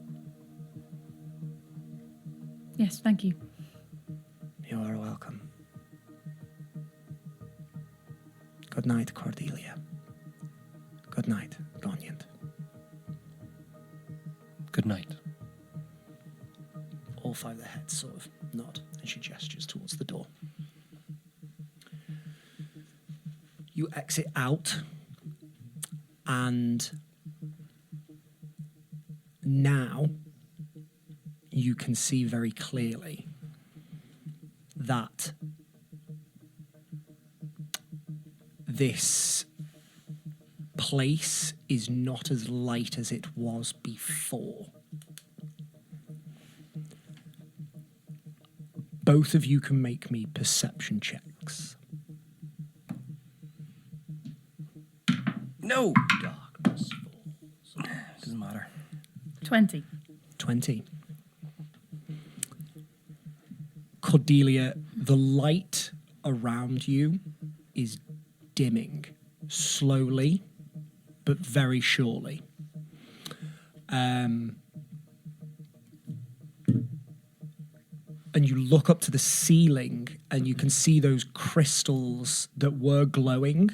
Yes, thank you. You are welcome. Good night, Cordelia. Good night, Goniant. Good night. All five of the heads sort of nod, and she gestures towards the door. You exit out, and now you can see very clearly that this place is not as light as it was before. Both of you can make me perception checks. No! Darkness falls. Doesn't matter. 20. 20. Cordelia, the light around you is dimming slowly, but very surely. And you look up to the ceiling and you can see those crystals that were glowing.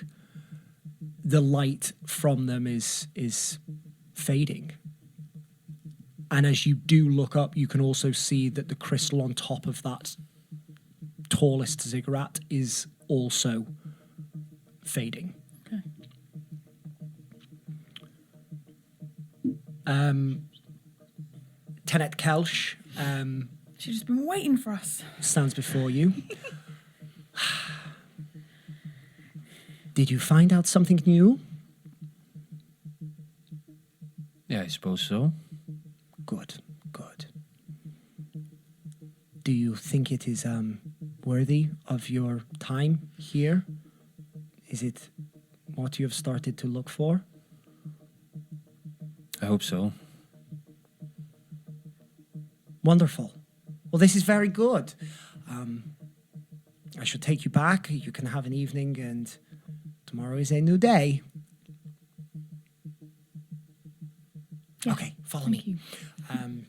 The light from them is fading. And as you do look up, you can also see that the crystal on top of that tallest ziggurat is also fading. Okay. Tenet Kelsh She's just been waiting for us. stands before you. Did you find out something new? Yeah, I suppose so. Good, good. Do you think it is worthy of your time here? Is it what you have started to look for? I hope so. Wonderful. Well, this is very good. I should take you back. You can have an evening, and tomorrow is a new day. Yeah, Okay, follow thank me. you. And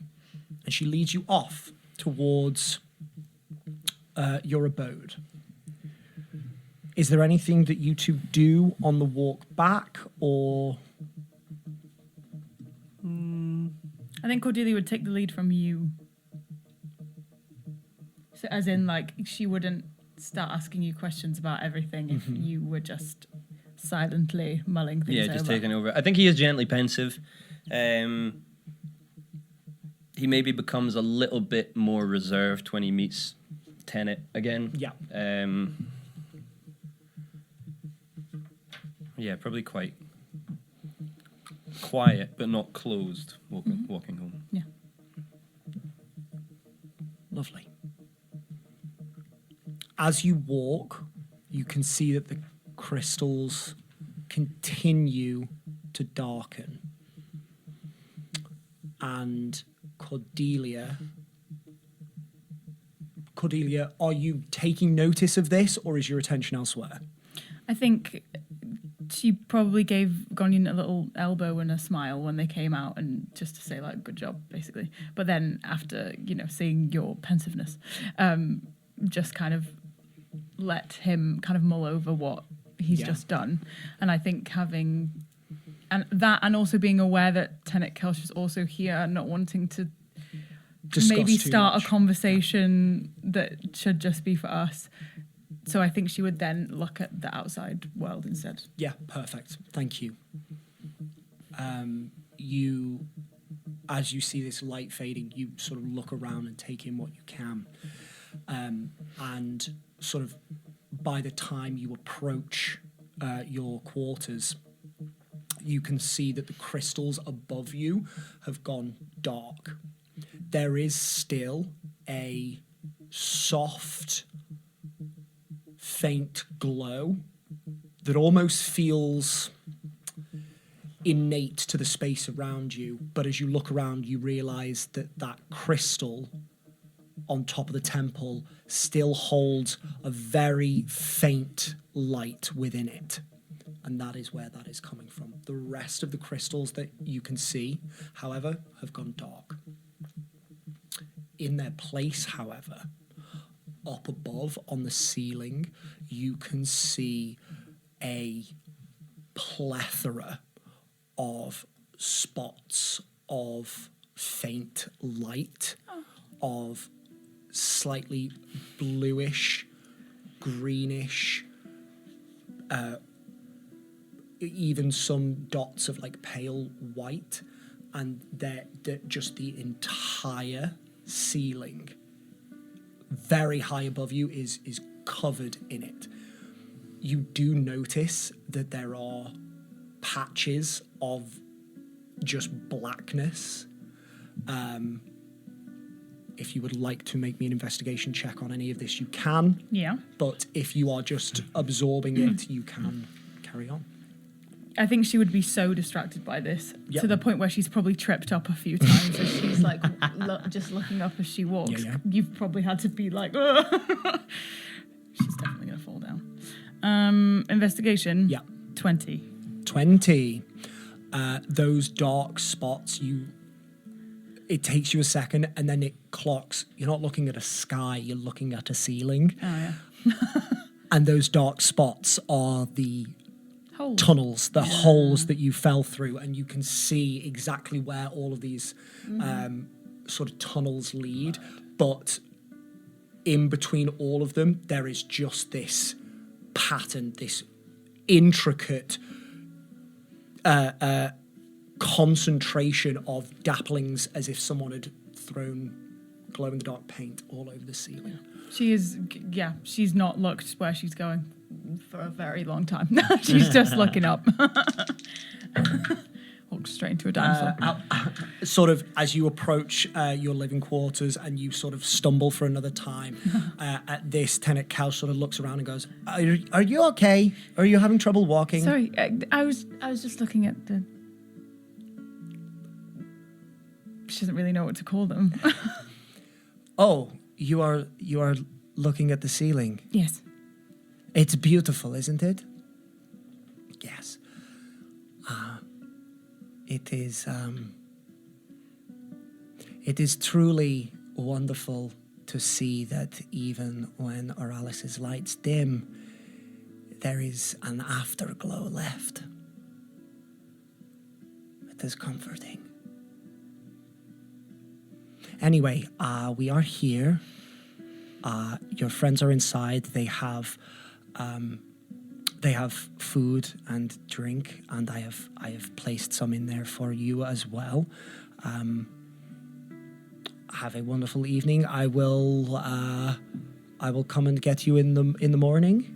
she leads you off towards your abode. Is there anything that you two do on the walk back, or... I think Cordelia would take the lead from you. So as in, like, she wouldn't start asking you questions about everything if you were just silently mulling things over. Yeah, just taking over. I think he is gently pensive. He maybe becomes a little bit more reserved when he meets Tenet again. Yeah. Yeah, probably quite quiet, but not closed, walking home. Yeah. Lovely. As you walk, you can see that the crystals continue to darken. And Cordelia, are you taking notice of this, or is your attention elsewhere? I think she probably gave Goniant a little elbow and a smile when they came out, and just to say, like, good job, basically. But then after, seeing your pensiveness, just kind of let him kind of mull over what he's just done. And I think having... And also being aware that Tenet Kelsh is also here, not wanting to Discuss maybe too start much. a conversation that should just be for us. So I think she would then look at the outside world instead. Yeah, perfect. Thank you. as you see this light fading, you sort of look around and take in what you can. And sort of by the time you approach your quarters, you can see that the crystals above you have gone dark. There is still a soft, faint glow that almost feels innate to the space around you. But as you look around, you realize that that crystal on top of the temple still holds a very faint light within it. And that is where that is coming from. The rest of the crystals that you can see, however, have gone dark. In their place, however, up above on the ceiling, you can see a plethora of spots of faint light, of slightly bluish, greenish, even some dots of like pale white, and just the entire ceiling, very high above you, is covered in it. You do notice that there are patches of just blackness. If you would like to make me an investigation check on any of this, you can. Yeah. But if you are just absorbing it, you can carry on. I think she would be so distracted by this Yep. to the point where she's probably tripped up a few times as she's like just looking up as she walks. Yeah. You've probably had to be like, ugh. She's definitely going to fall down. Investigation. Yeah. 20. 20. Those dark spots, it takes you a second, and then it clocks. You're not looking at a sky, you're looking at a ceiling. Oh, yeah. And those dark spots are the Holes. tunnels, the holes that you fell through, and you can see exactly where all of these sort of tunnels lead. But in between all of them, there is just this pattern, this intricate concentration of dapplings, as if someone had thrown glow-in-the-dark paint all over the ceiling. She is, yeah, she's not looked where she's going for a very long time. She's just looking up. Walks straight into a dinosaur. Sort of as you approach your living quarters and you sort of stumble for another time, at this, Tenet Cal sort of looks around and goes, are you okay? Are you having trouble walking? Sorry, I was just looking at the... She doesn't really know what to call them. Oh, you are looking at the ceiling. Yes. It's beautiful, isn't it? Yes. It is truly wonderful to see that even when Oralis's lights dim, there is an afterglow left. It is comforting. Anyway, we are here. Your friends are inside. They have food and drink, and I have placed some in there for you as well. Have a wonderful evening. I will come and get you in the morning.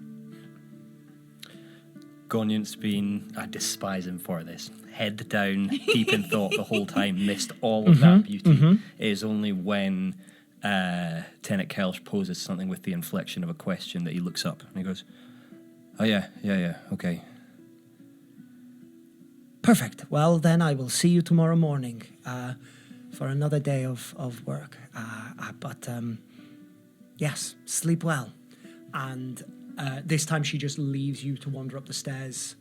Goniant's been, I despise him for this, head down, deep in thought the whole time, missed all of that beauty. It is only when Tenet Kelch poses something with the inflection of a question that he looks up and he goes, oh yeah, okay. Perfect. Well, then I will see you tomorrow morning for another day of work. But yes, sleep well. And this time she just leaves you to wander up the stairs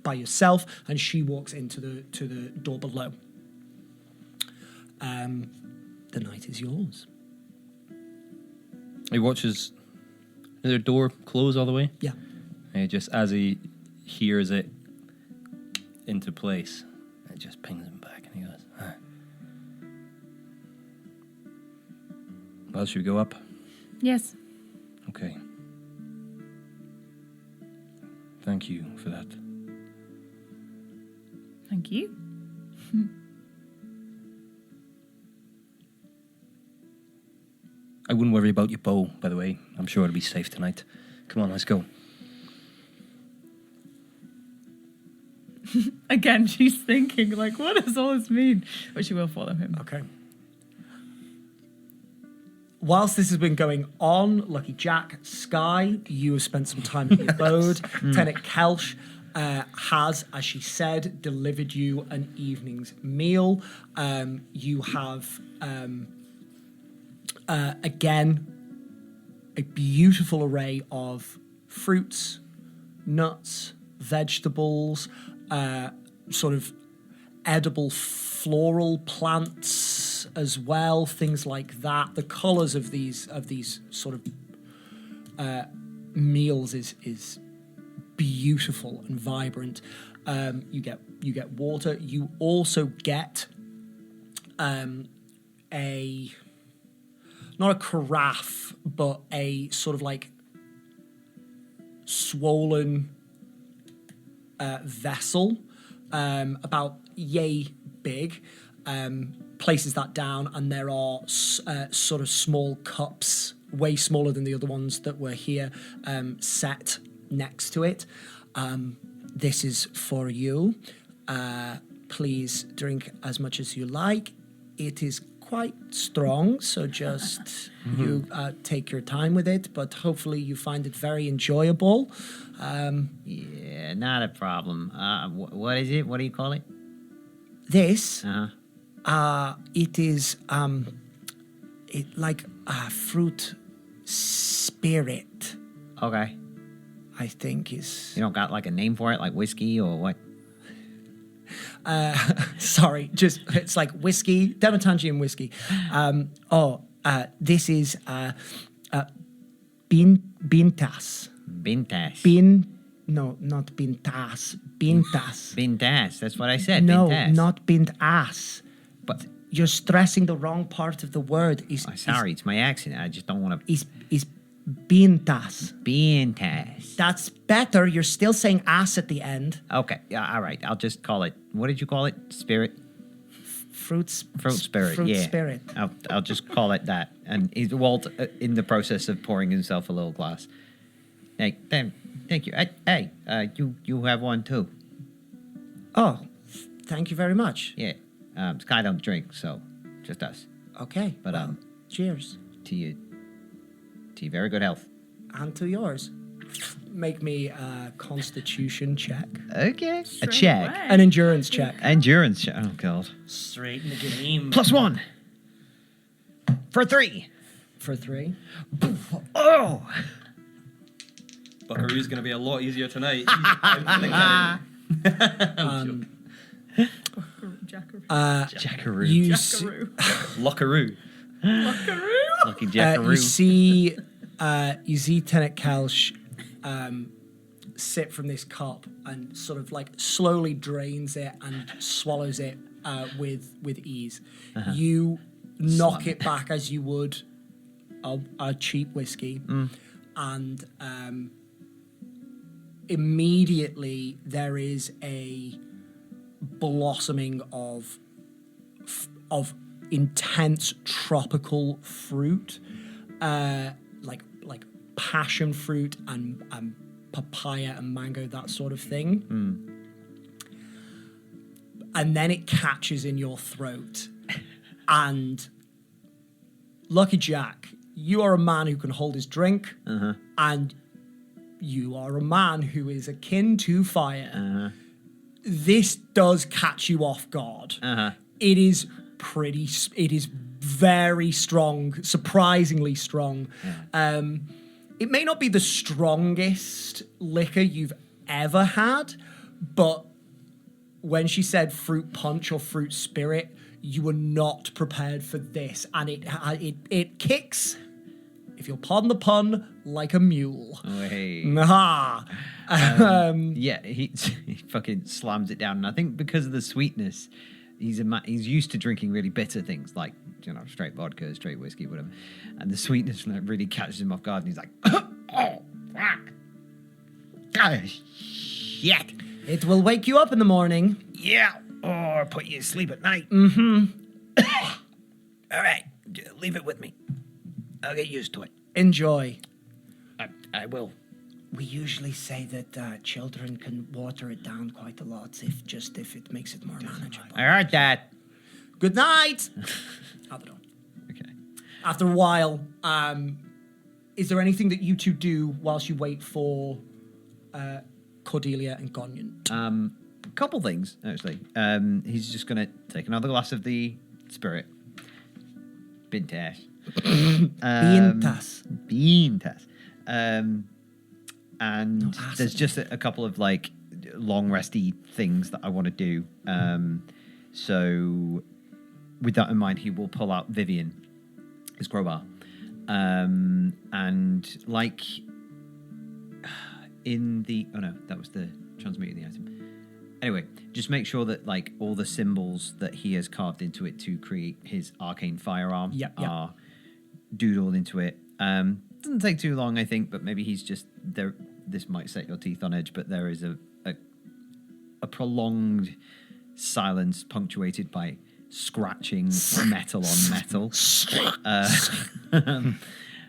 by yourself, and she walks into the door below. The night is yours. He watches the door close all the way. Yeah. And just as he hears it into place, it just pings him back, and he goes, well, should we go up? Yes. Okay. Thank you for that. Thank you. I wouldn't worry about your bow, by the way. I'm sure it'll be safe tonight. Come on, let's go. Again, she's thinking, like, what does all this mean? But she will follow him. Okay. Whilst this has been going on, Lucky Jack, Sky, you have spent some time at the abode. Tenant Kelsh has, as she said, delivered you an evening's meal. You have, again, a beautiful array of fruits, nuts, vegetables, sort of edible floral plants as well, things like that. The colours of these sort of meals is beautiful and vibrant. You get water. You also get a not a carafe, but a sort of like swollen vessel, about yay big. Places that down, and there are sort of small cups, way smaller than the other ones that were here, set next to it. This is for you. Please drink as much as you like. It is quite strong, so just you take your time with it, but hopefully you find it very enjoyable. Yeah, not a problem. What is it? What do you call it? This, Uh-huh. it is like a fruit spirit, Okay. I think is. You don't got like a name for it, like whiskey or what? Sorry, just it's like whiskey, Demetangian whiskey. This is bintas. Bintas. Not bintas. Bintas. Bintas. That's what I said. No, Bintas. not bintas. But You're stressing the wrong part of the word. sorry, it's my accent. I just don't want to. Is bintas. Bintas. That's better. You're still saying ass at the end. Okay. Yeah. All right. I'll just call it. What did you call it? Spirit. Fruit Spirit. Fruit yeah. spirit. I'll just call it that. And he's Walt in the process of pouring himself a little glass. Hey, thank you. Hey, you have one too. Oh, thank you very much. Yeah. Sky don't drink, so just us. Okay. But, well, cheers. To you very good health. And to yours. Make me a constitution check. Okay. A Straight check. away. An endurance check. Endurance check. Oh god. Straight in the game. +1 for 3. For 3. Oh. Buckaroo's going to be a lot easier tonight. Jackaroo. Jackaroo. You Jackaroo. Lockaroo. Jackaroo. Lucky Jackaroo. you see Tenet Kelsh sip from this cup and sort of like slowly drains it and swallows it with ease. You knock it back as you would a cheap whiskey, and immediately there is a blossoming of intense tropical fruit, like passion fruit and papaya and mango, that sort of thing. And then it catches in your throat. And Lucky Jack, you are a man who can hold his drink, and you are a man who is akin to fire. This does catch you off guard. It is very strong, surprisingly strong. It may not be the strongest liquor you've ever had, but when she said fruit punch or fruit spirit, you were not prepared for this, and it kicks, if you'll pardon the pun, like a mule. Oh, hey. Yeah, he fucking slams it down, and I think because of the sweetness, he's used to drinking really bitter things like, you know, straight vodka, straight whiskey, whatever, and the sweetness really catches him off guard, and he's like, oh fuck, oh shit, It will wake you up in the morning. yeah, oh power put you to sleep at night. All right, leave it with me. I'll get used to it. Enjoy. I will. We usually say that children can water it down quite a lot if it makes it more manageable. I heard that. Good night. Out the door. Okay. After a while, is there anything that you two do whilst you wait for Cordelia and Goniant? Couple things, actually. He's just going to take another glass of the spirit. Bintash. Beantas. And No acid. there's just a couple of like long resty things that I want to do. So with that in mind, he will pull out Vivian, his crowbar. And like in the... Oh no, that was the transmuting the item. Anyway, just make sure that like all the symbols that he has carved into it to create his arcane firearm are doodled into it. Doesn't take too long, I think, but maybe he's just there. This might set your teeth on edge, but there is a prolonged silence punctuated by scratching metal on metal.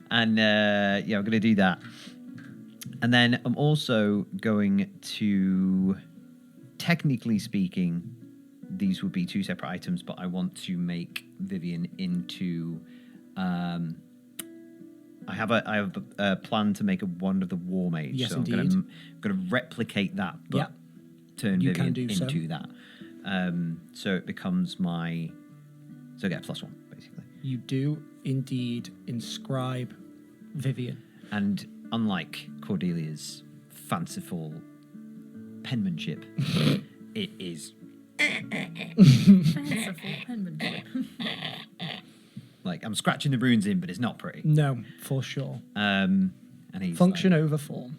I'm going to do that. And then I'm also going to, technically speaking, these would be two separate items, but I want to make Vivian into... I have a plan to make a Wand of the War Mage. Yes, so indeed. I'm going to replicate that, but turn You Vivian can do so. into that. So it becomes my... So I get a +1, basically. You do indeed inscribe Vivian. And unlike Cordelia's fanciful penmanship, it is Fanciful penmanship. like I'm scratching the runes in, but it's not pretty. No, for sure. And he's Function like, over form.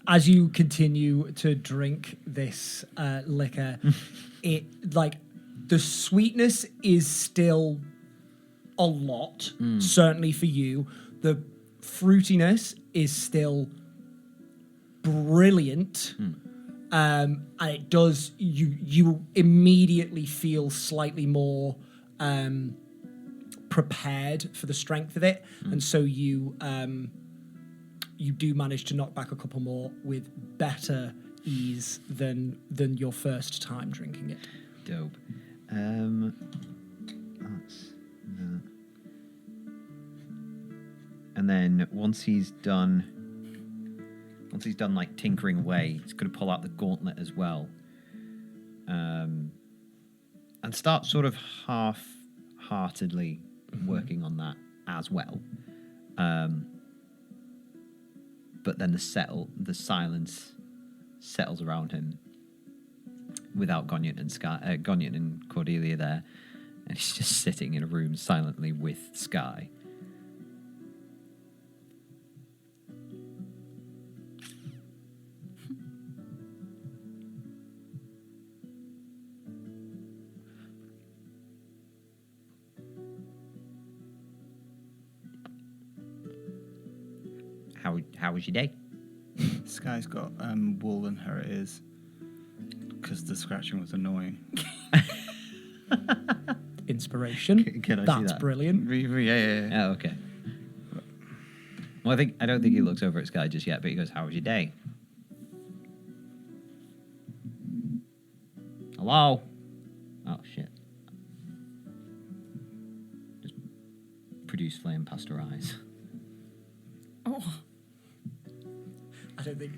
As you continue to drink this liquor, it like the sweetness is still a lot, certainly for you. The fruitiness is still brilliant. And it does, you immediately feel slightly more prepared for the strength of it. And so you do manage to knock back a couple more with better ease than your first time drinking it. dope. That's that. And then once he's done like tinkering away, he's going to pull out the gauntlet as well, and start sort of half-heartedly working on that as well. But then the silence settles around him without Goniant and Cordelia there, and he's just sitting in a room silently with Sky. How was your day? Sky's got wool in her ears because the scratching was annoying. Inspiration. Can I see That's that? brilliant. Yeah. Oh, okay. Well, I don't think he looks over at Sky just yet, but he goes, "How was your day?" Hello. Oh shit. Just produce flame past her eyes. Oh. I don't think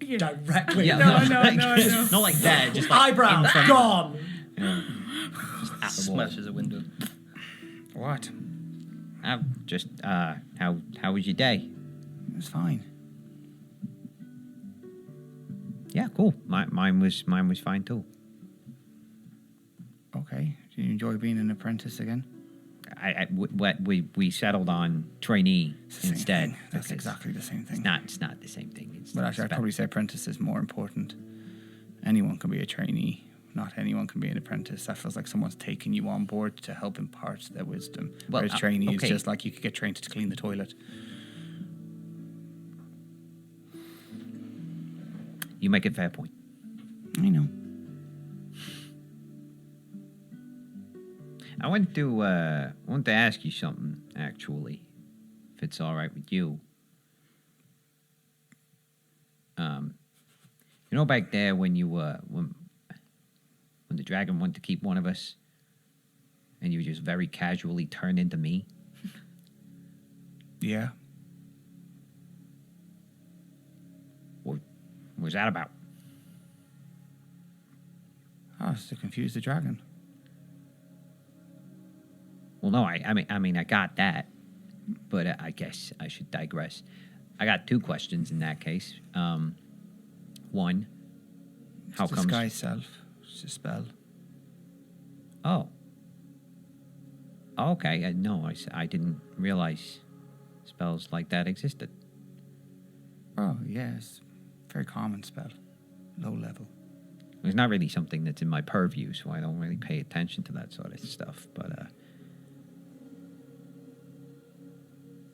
Yeah. directly. Yeah, No. Not like that. Just like Eyebrows in front- gone. Yeah. Just at the wall. Smashes a window. What? Just how was your day? It was fine. Yeah, cool. Mine was fine too. Okay. Do you enjoy being an apprentice again? We settled on trainee It's the same instead. thing. That's because exactly the same thing. It's not the same thing. But actually, I'd probably say apprentice is more important. Anyone can be a trainee. Not anyone can be an apprentice. That feels like someone's taking you on board to help impart their wisdom. Well, Whereas trainee okay. is just like you could get trained to clean the toilet. You make a fair point. I know. I want to ask you something, actually, if it's all right with you. You know, back there when you when the dragon wanted to keep one of us, and you just very casually turned into me. Yeah. What was that about? Oh, it's to confuse the dragon. Well, no, I mean, I got that, but I guess I should digress. I got two questions in that case. One, how It's comes? disguise self. It's a spell. Oh. Okay. No, I didn't realize spells like that existed. Oh, yes. Very common spell. Low level. It's not really something that's in my purview, so I don't really pay attention to that sort of stuff. But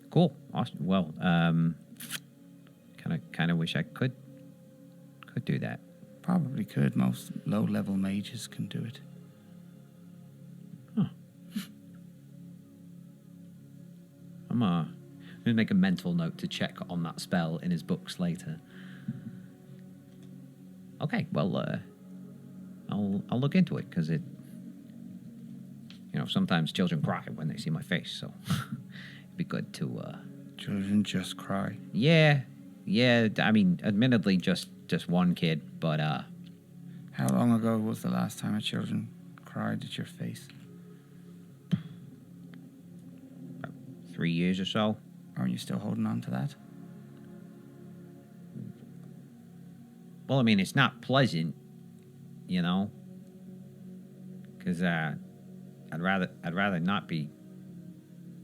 cool, awesome. Well, kind of wish I could do that. Probably could. Most low level mages can do it. I'm gonna make a mental note to check on that spell in his books later. Okay, well, I'll look into it because sometimes children cry when they see my face, so it'd be good to. Children just cry. Yeah. I mean, admittedly, just one kid, but How long ago was the last time a children cried at your face? 3 years or so. Aren't you still holding on to that? Well, I mean, it's not pleasant, because I'd rather not be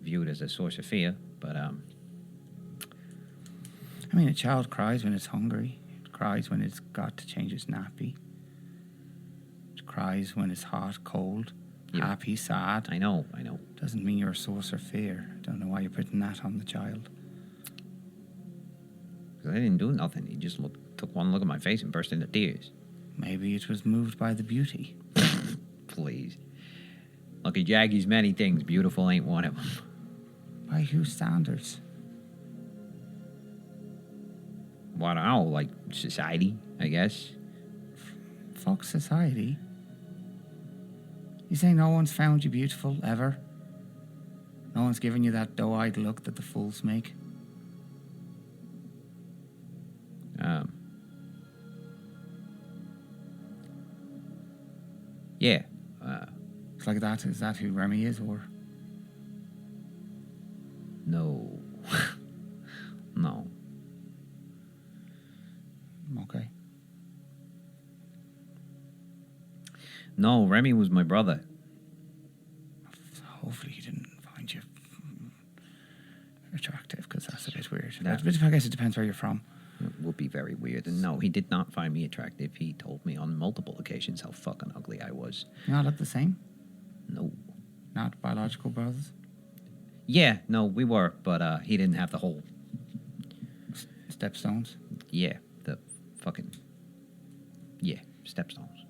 viewed as a source of fear. But I mean, a child cries when it's hungry. It cries when it's got to change its nappy. It cries when it's hot, cold, Yeah. happy, sad. I know. Doesn't mean you're a source of fear. Don't know why you're putting that on the child. 'Cause I didn't do nothing. He just took one look at my face and burst into tears. Maybe it was moved by the beauty. Please. Look at Jaggy's many things. Beautiful ain't one of them. By whose standards? Well, I don't know, like society, I guess. Fuck society. You say no one's found you beautiful, ever? No one's given you that doe-eyed look that the fools make? Yeah. It's like that. Is that who Remy is, or? No. No. Okay. No, Remy was my brother. Hopefully he didn't find you attractive, because that's a bit weird. Yeah. But I guess it depends where you're from. It would be very weird. And no, he did not find me attractive. He told me on multiple occasions how fucking ugly I was. You not look the same? No. Not biological brothers? Yeah, no, we were, but he didn't have the whole, Stepstones? the fucking, stepstones.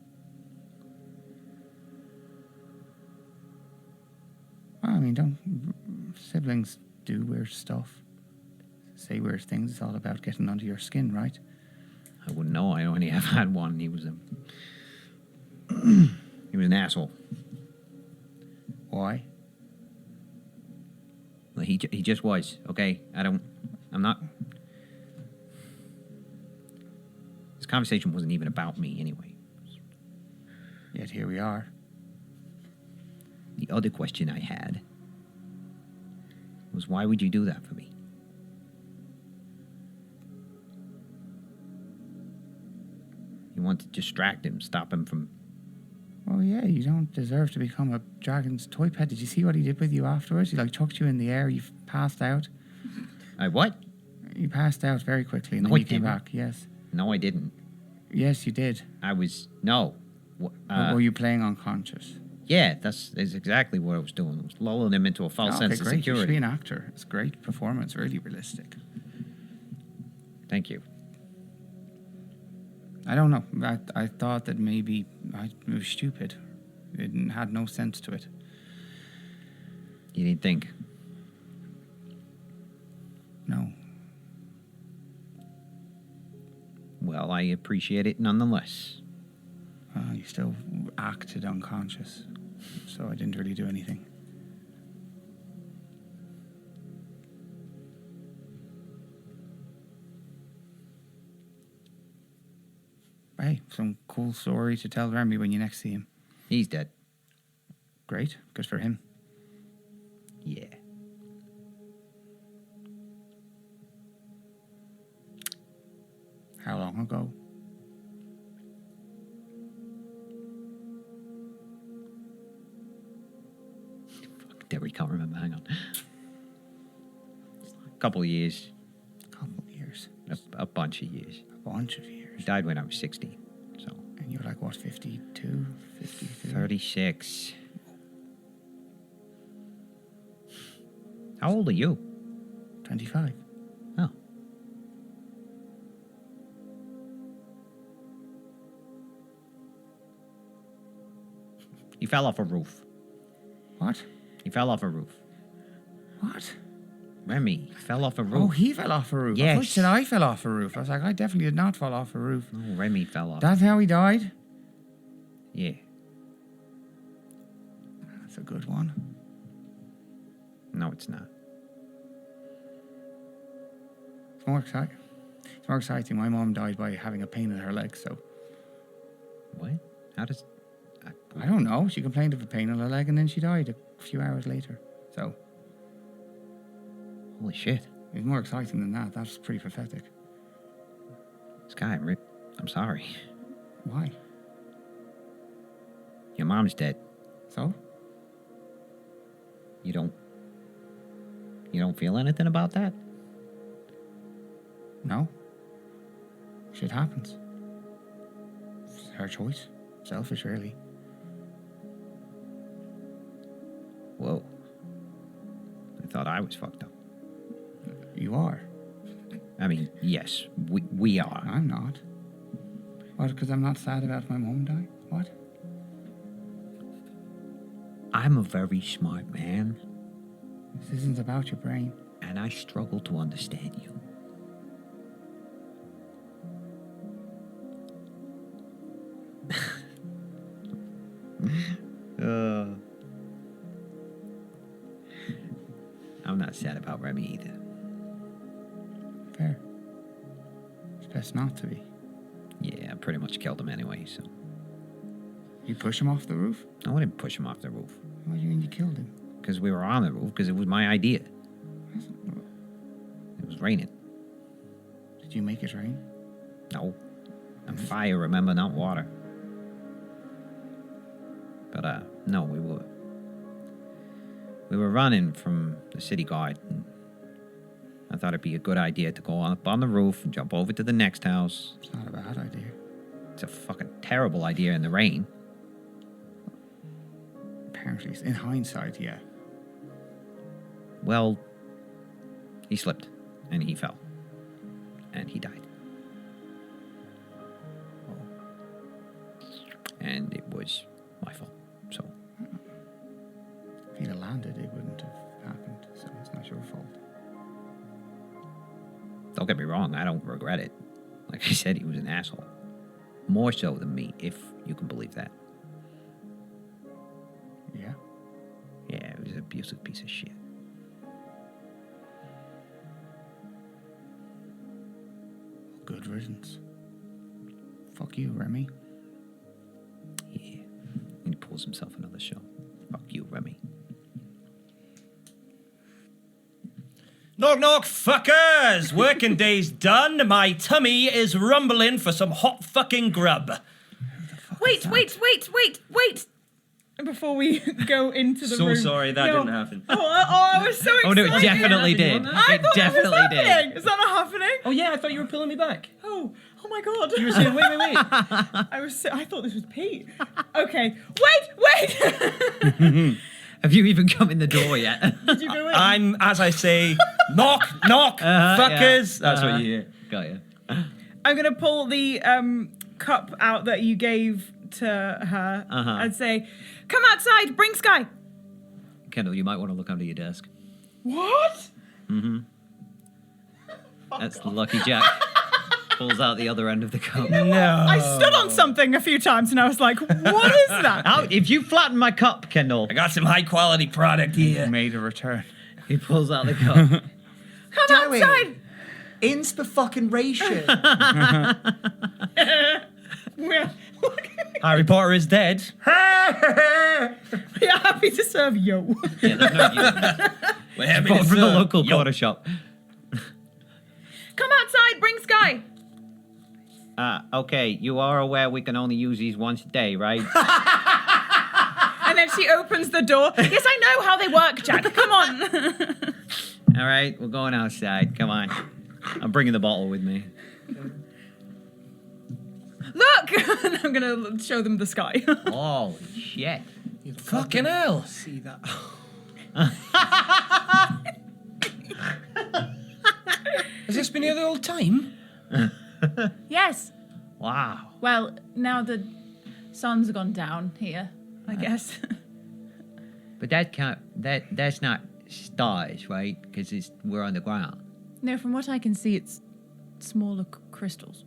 Well, I mean, siblings do weird stuff. Say weird things. It's all about getting under your skin, right? I wouldn't know. I only have had one. He was an asshole. Why? Well, he just was. Okay, I'm not. This conversation wasn't even about me anyway. Yet here we are. The other question I had was, why would you do that for me? You want to distract him, stop him from... Well, yeah, you don't deserve to become a dragon's toy pet. Did you see what he did with you afterwards? He, chucked you in the air. You passed out. What? You passed out very quickly, and No, then I you came didn't. back. Yes. No, I didn't. Yes, you did. I was... No. Were you playing unconscious? Yeah, that's exactly what I was doing. I was lulling him into a false Okay, sense of great. You should security. be an actor. It's a great performance. Really realistic. Thank you. I don't know. I thought that maybe it was stupid. It had no sense to it. You didn't think? No. Well, I appreciate it nonetheless. You still acted unconscious, so I didn't really do anything. Hey, some cool story to tell Remy when you next see him. He's dead. Great, good for him. Yeah. How long ago? Fuck, Derry can't remember. Hang on. A couple of years. Couple of years. A bunch of years. A bunch of He years. died when I was 16. So And you're like, what, 52, 53? 36. How old are you? 25. Oh. He fell off a roof. What? He fell off a roof. What? Remy fell off a roof. Oh, he fell off a roof. I thought you Yes. said I fell off a roof. I was like, I definitely did not fall off a roof. No, Remy fell off. That's how he died? Yeah. That's a good one. No, it's not. It's more exciting. It's more exciting. My mom died by having a pain in her leg, so What? How does... I don't know. She complained of a pain in her leg and then she died a few hours later. So Holy shit. it's more exciting than that. That's pretty pathetic. Sky, Rip, I'm sorry. Why? Your mom's dead. So? You don't feel anything about that? No. Shit happens. It's her choice. Selfish, really. Whoa. I thought I was fucked up. You are. I mean, yes, we are. I'm not. What, because I'm not sad about my mom dying? What? I'm a very smart man, This isn't about your brain. and I struggle to understand you. I'm not sad about Remy either. Fair. It's best not to be. Yeah, I pretty much killed him anyway, so... You push him off the roof? I wouldn't push him off the roof. What do you mean you killed him? Because we were on the roof, because it was my idea. It was raining. Did you make it rain? No. And fire, remember, not water. But, no, we were running from the city guard. And I thought it'd be a good idea to go up on the roof and jump over to the next house. It's not a bad idea. It's a fucking terrible idea in the rain. Apparently, in hindsight, yeah. Well, he slipped and he fell. And he died. And it was my fault. So, If he'd have landed, it wouldn't have happened, so it's not your fault. don't get me wrong, I don't regret it. Like I said, he was an asshole. More so than me, if you can believe that. Yeah? Yeah, he was an abusive piece of shit. Good riddance. Fuck you, Remy. Yeah. And he pulls himself another show. Fuck you, Remy. Knock, knock, fuckers! Working day's done. My tummy is rumbling for some hot fucking grub. Wait. Before we go into the So room. sorry, that didn't happen. I was so excited. Oh, no, it definitely did. I It thought definitely that was happening. did. Is that not happening? Oh yeah, I thought you were pulling me back. Oh my god. You were saying, wait. I thought this was Pete. Okay. Wait. Have you even come in the door yet? Did you go in? I'm, as I say, knock, knock, fuckers. Yeah. That's what you hear. Got you. I'm gonna pull the cup out that you gave to her. Uh-huh. I'd say, come outside, bring Sky. Kendall, you might want to look under your desk. What? That's Lucky Jack. Pulls out the other end of the cup. No. I stood on something a few times and I was like, what is that? If you flatten my cup, Kendall. I got some high quality product here. Made a return. He pulls out the cup. Come Doing. outside. Inspa-fucking-ration. Harry Potter is dead. Yeah, happy to serve yo. Yeah, there's no use. We're happy Bought to from the serve. local Yo. corner shop. Come outside, bring Sky. Okay, you are aware we can only use these once a day, right? And then she opens the door. Yes, I know how they work, Jack. Come on. All right, we're going outside. Come on. I'm bringing the bottle with me. Look. And I'm going to show them the sky. Oh, shit. Fucking hell. See that? Has this been here the whole time? Yes. Wow. Well, now the sun's gone down here, I guess. But that can't, that's not stars, right? Because we're on the ground. No, from what I can see, it's smaller crystals.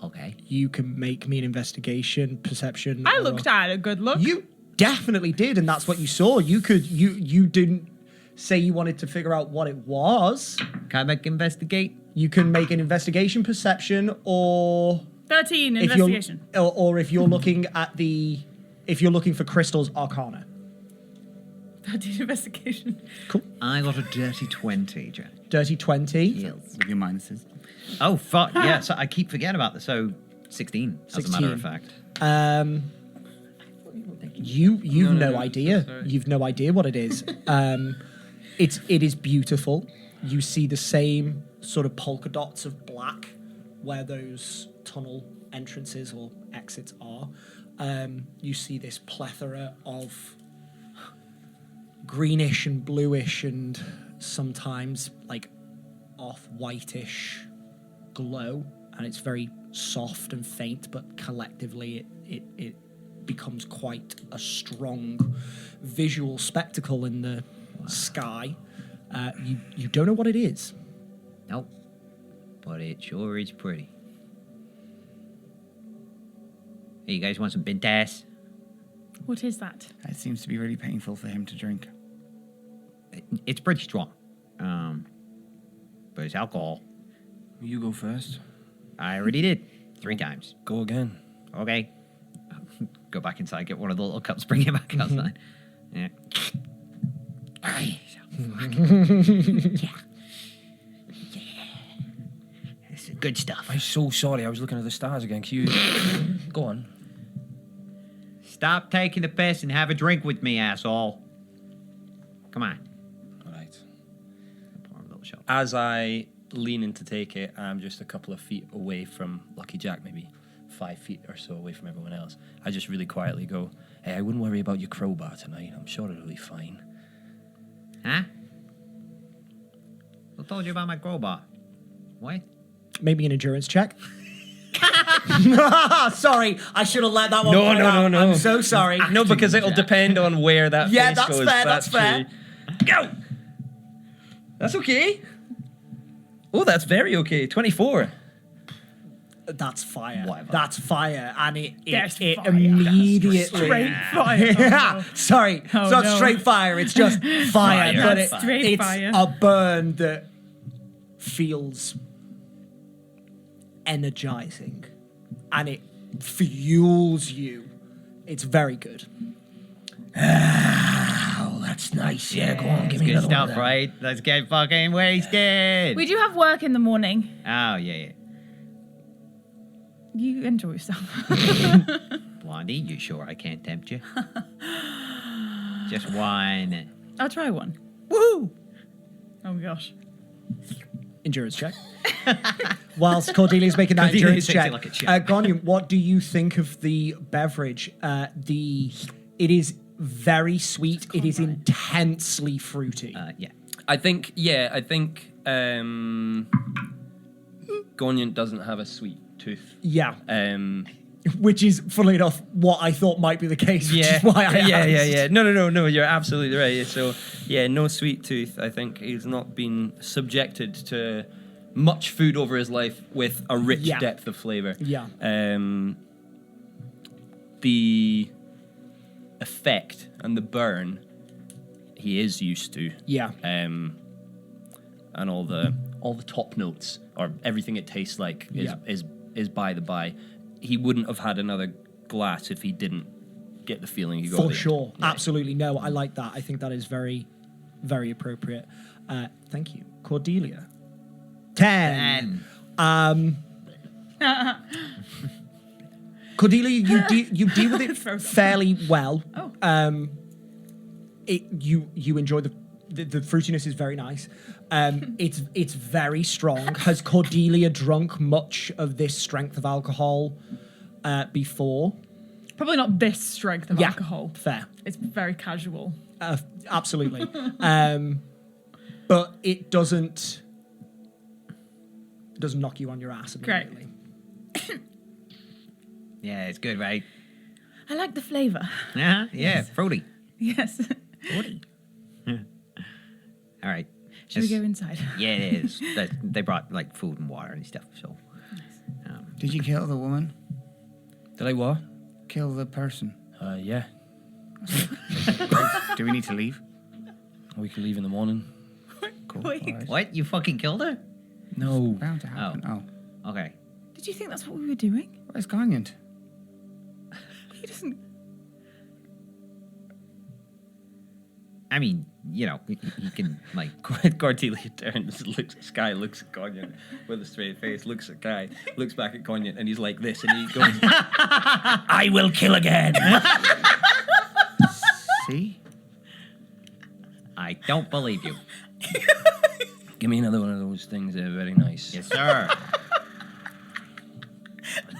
Okay. You can make me an investigation, perception. I looked at a good look. You definitely did, and that's what you saw. You didn't say you wanted to figure out what it was. Can I make investigate? You can make an investigation, perception, or 13 if investigation. or if you're looking at if you're looking for crystals, Arcana. 13 investigation. Cool. I got a dirty 20, Jack. Dirty 20. Yes. With your minuses. Oh, fuck. Yeah, so I keep forgetting about this. So, 16, as a matter 16. of fact. You've no idea. Sorry. You've no idea what it is. It is beautiful. You see the same sort of polka dots of black where those tunnel entrances or exits are. You see this plethora of greenish and bluish and sometimes like off-whitish glow, and it's very soft and faint, but collectively it becomes quite a strong visual spectacle in the sky. You don't know what it is. Nope. But it sure is pretty. Hey, you guys want some bintas? What is that? It seems to be really painful for him to drink. It's pretty strong. But it's alcohol. You go first. I already did. 3 times. Go again. Okay. Go back inside, get one of the little cups, bring it back outside. Yeah. Aye. Yeah. This is good stuff. I'm so sorry. I was looking at the stars again. Can you go on? Stop taking the piss and have a drink with me, asshole. Come on. All right. Pour him a little shot. As I lean in to take it, I'm just a couple of feet away from Lucky Jack, maybe 5 feet or so away from everyone else. I just really quietly go, hey, I wouldn't worry about your crowbar tonight. I'm sure it'll be fine. Huh? Who told you about my crowbar? What? Maybe an endurance check. Sorry, I should have let that one. No. I'm so sorry. No, because it'll depend on where that Yeah, face that's goes. fair, that's fair. Go! That's okay. Oh, that's very okay. 24. That's fire. Whatever. That's fire, and That's it fire. immediately. Straight fire. Yeah, Oh, no. sorry, it's Oh, not no. straight fire. It's just fire, Fire. but That's straight it's fire. a burn that feels energizing, and it fuels you. It's very good. Oh, that's nice. Yeah, go on. Give me Good another one of stuff, them. right? Let's get fucking wasted. We do have work in the morning. Oh, yeah. You enjoy yourself. Blondie, you sure I can't tempt you? Just one. I'll try one. Woohoo! Oh my gosh. Endurance check. Whilst Cordelia's making that Cordelia endurance takes it check, like a champ. Goniant, what do you think of the beverage? It is very sweet. It is intensely fruity. Yeah. I think Goniant doesn't have a sweet tooth. Yeah. Um, Which is, funnily enough, what I thought might be the case, which yeah, is why I asked. yeah. No. You're absolutely right. So, yeah, no sweet tooth. I think he's not been subjected to much food over his life with a rich Yeah. depth of flavor. Yeah. The effect and the burn he is used to. Yeah. And all the top notes or everything it tastes like is by the by. He wouldn't have had another glass if he didn't get the feeling he got. For at the sure. end. Yeah. Absolutely. No, I like that. I think that is very, very appropriate. Thank you. Cordelia. 10. Cordelia, you deal with it fairly well. Oh. You enjoy the fruitiness is very nice. It's very strong. Has Cordelia drunk much of this strength of alcohol before? Probably not this strength of Yeah, alcohol. fair. It's very casual. Absolutely. But it doesn't knock you on your ass immediately. Yeah, it's good, right? I like the flavour. Yeah, fruity. Yes. Fruity. All right. Should we go inside? Yeah, it is. They brought like food and water and stuff. So, Did you kill the woman? Did I what? Kill the person? Yeah. Do we need to leave? We can leave in the morning. Cool. Wait. All right. what? You fucking killed her? No. Bound to happen. Oh. Okay. Did you think that's what we were doing? Where's Goniant? He doesn't. I mean, you know, he can like. Cordelia turns, Sky looks at Goniant with a straight face, looks at Guy, looks back at Goniant, and he's like this, and he goes, I will kill again. See? I don't believe you. Give me another one of those things. They're very nice. Yes, sir.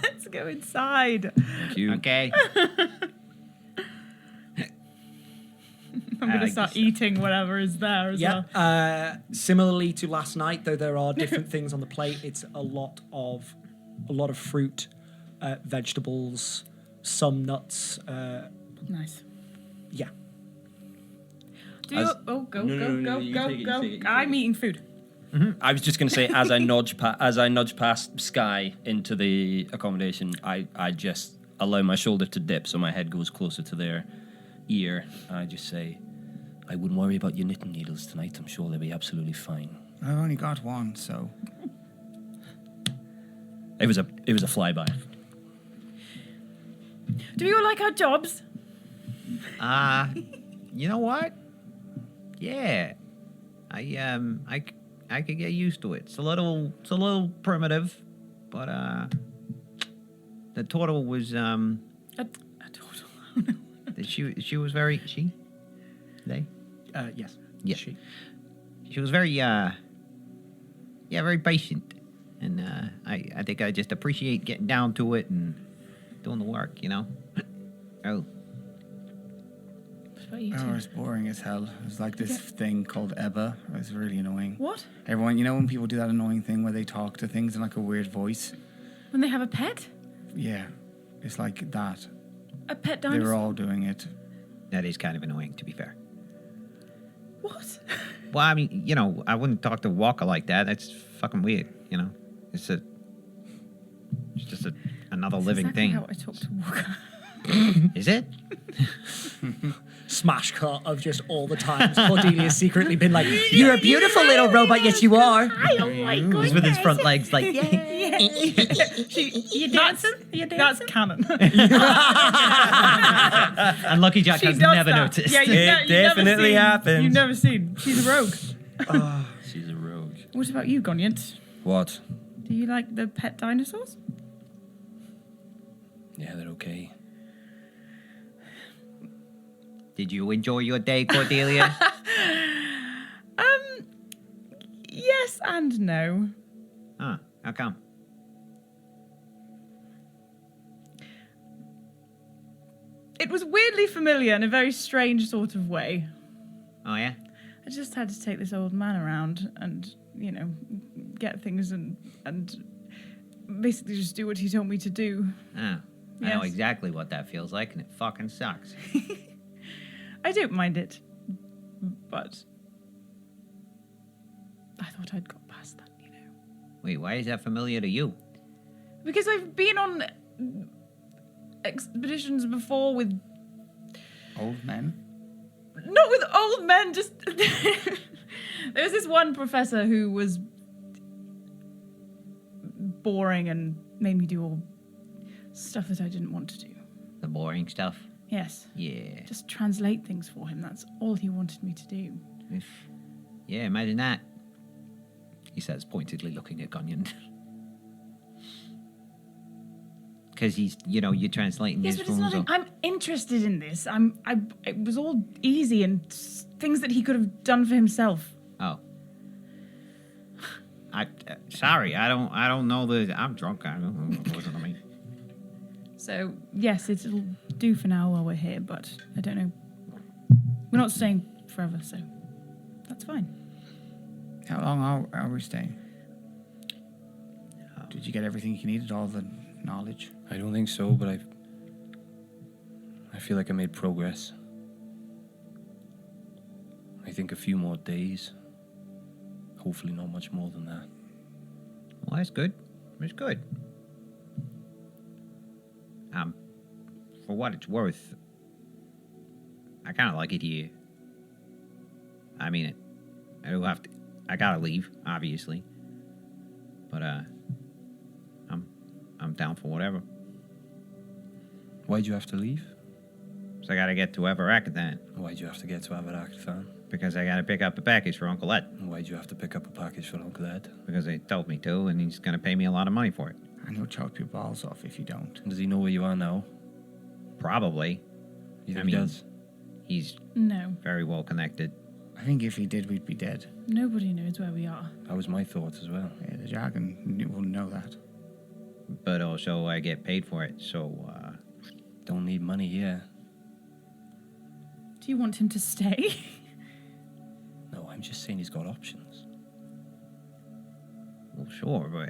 Let's go inside. Thank you. Okay. I'm going to start eating whatever is there as well. Yeah. Similarly to last night, though there are different things on the plate. It's a lot of fruit, vegetables, some nuts. Nice. Yeah. Do you, As- go. No, you take it, you take it. I'm eating food. I was just going to say, as I nudge past Sky into the accommodation, I just allow my shoulder to dip so my head goes closer to their ear. And I just say, I wouldn't worry about your knitting needles tonight. I'm sure they'll be absolutely fine. I've only got one, so. It was a flyby. Do you like our jobs? You know what? Yeah. I could get used to it. It's a little primitive, but the turtle was A total. she was very they Yes. Yeah. She. she was very very patient, and I think I just appreciate getting down to it and doing the work, you know. Oh. What about you Oh, two? it's boring as hell. It's like this thing called Ebba. It's really annoying. What? Everyone, you know when people do that annoying thing where they talk to things in like a weird voice? When they have a pet? Yeah. It's like that. A pet They dinosaur? were all doing it. That is kind of annoying, to be fair. What? Well, I mean, you know, I wouldn't talk to Walker like that. That's fucking weird, you know. It's just another living Exactly thing. how I talk to Walker. Is it? Smash cut of just all the times Cordelia's secretly been like, you're a beautiful little robot, yes you are. I don't like He's with his front legs like, You dancing? That's canon. and Lucky Jack She has does never that. noticed. Yeah, It you've never definitely seen- happens. You've never seen. She's a rogue. She's a rogue. What about you, Goniant? What? Do you like the pet dinosaurs? Yeah, they're okay. Did you enjoy your day, Cordelia? Yes and no. Huh, how come? It was weirdly familiar in a very strange sort of way. Oh, yeah? I just had to take this old man around and, you know, get things and basically just do what he told me to do. Ah, I know Yes. exactly what that feels like, and it fucking sucks. I don't mind it, but I thought I'd got past that, you know. Wait, why is that familiar to you? Because I've been on expeditions before with, Old men. not with old men, just there was this one professor who was boring and made me do all stuff that I didn't want to do. The boring stuff? Yes. Yeah. Just translate things for him. That's all he wanted me to do. Yeah, imagine that. He says, pointedly looking at Goniant. Because he's, you're translating Yes, his but it's nothing. I'm interested in this. It was all easy and things that he could have done for himself. Oh. Sorry, I don't know I'm drunk. I don't know what I mean. So, yes, it'll do for now while we're here, but I don't know. We're not staying forever, so that's fine. How long are we staying? Did you get everything you needed, all the knowledge? I don't think so, but I feel like I made progress. I think a few more days. Hopefully not much more than that. Well, that's good. It's good. For what it's worth, I kind of like it here. I mean it. I gotta leave, obviously. But, I'm down for whatever. Why'd you have to leave? So I gotta get to Everacathan, Why'd you have to get to Everacathan? because I gotta pick up a package for Uncle Ed. Why'd you have to pick up a package for Uncle Ed? Because they told me to, and he's gonna pay me a lot of money for it. And he'll chop your balls off if you don't. Does he know where you are now? Probably. You I think he mean- does? He's No, very well connected. I think if he did, we'd be dead. nobody knows where we are. That was my thought as well. Yeah, the jargon wouldn't know that. But also, I get paid for it, so, Don't need money here. Do you want him to stay? No, I'm just saying he's got options. well, sure, but,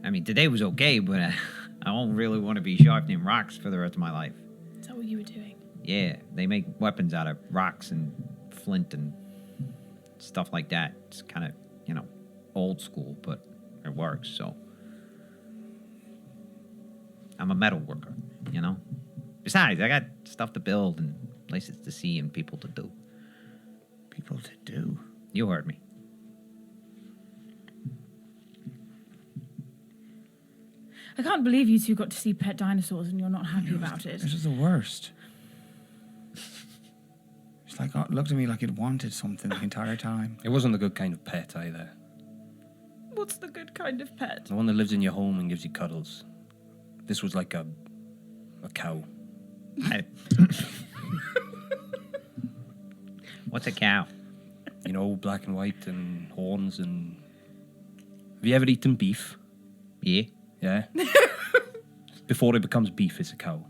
I mean, today was okay, but I don't really want to be sharpening rocks for the rest of my life. Is that what you were doing? Yeah, they make weapons out of rocks and flint and stuff like that. It's kind of, old school, but it works, so. I'm a metal worker, Besides, I got stuff to build and places to see and people to do. People to do. You heard me. I can't believe you two got to see pet dinosaurs and you're not happy about it. This is the worst. It's like, it looked at me like it wanted something the entire time. It wasn't the good kind of pet either. What's the good kind of pet? The one that lives in your home and gives you cuddles. This was like a cow. What's a cow? Black and white and horns and... Have you ever eaten beef? Yeah. Yeah? Before it becomes beef, it's a cow.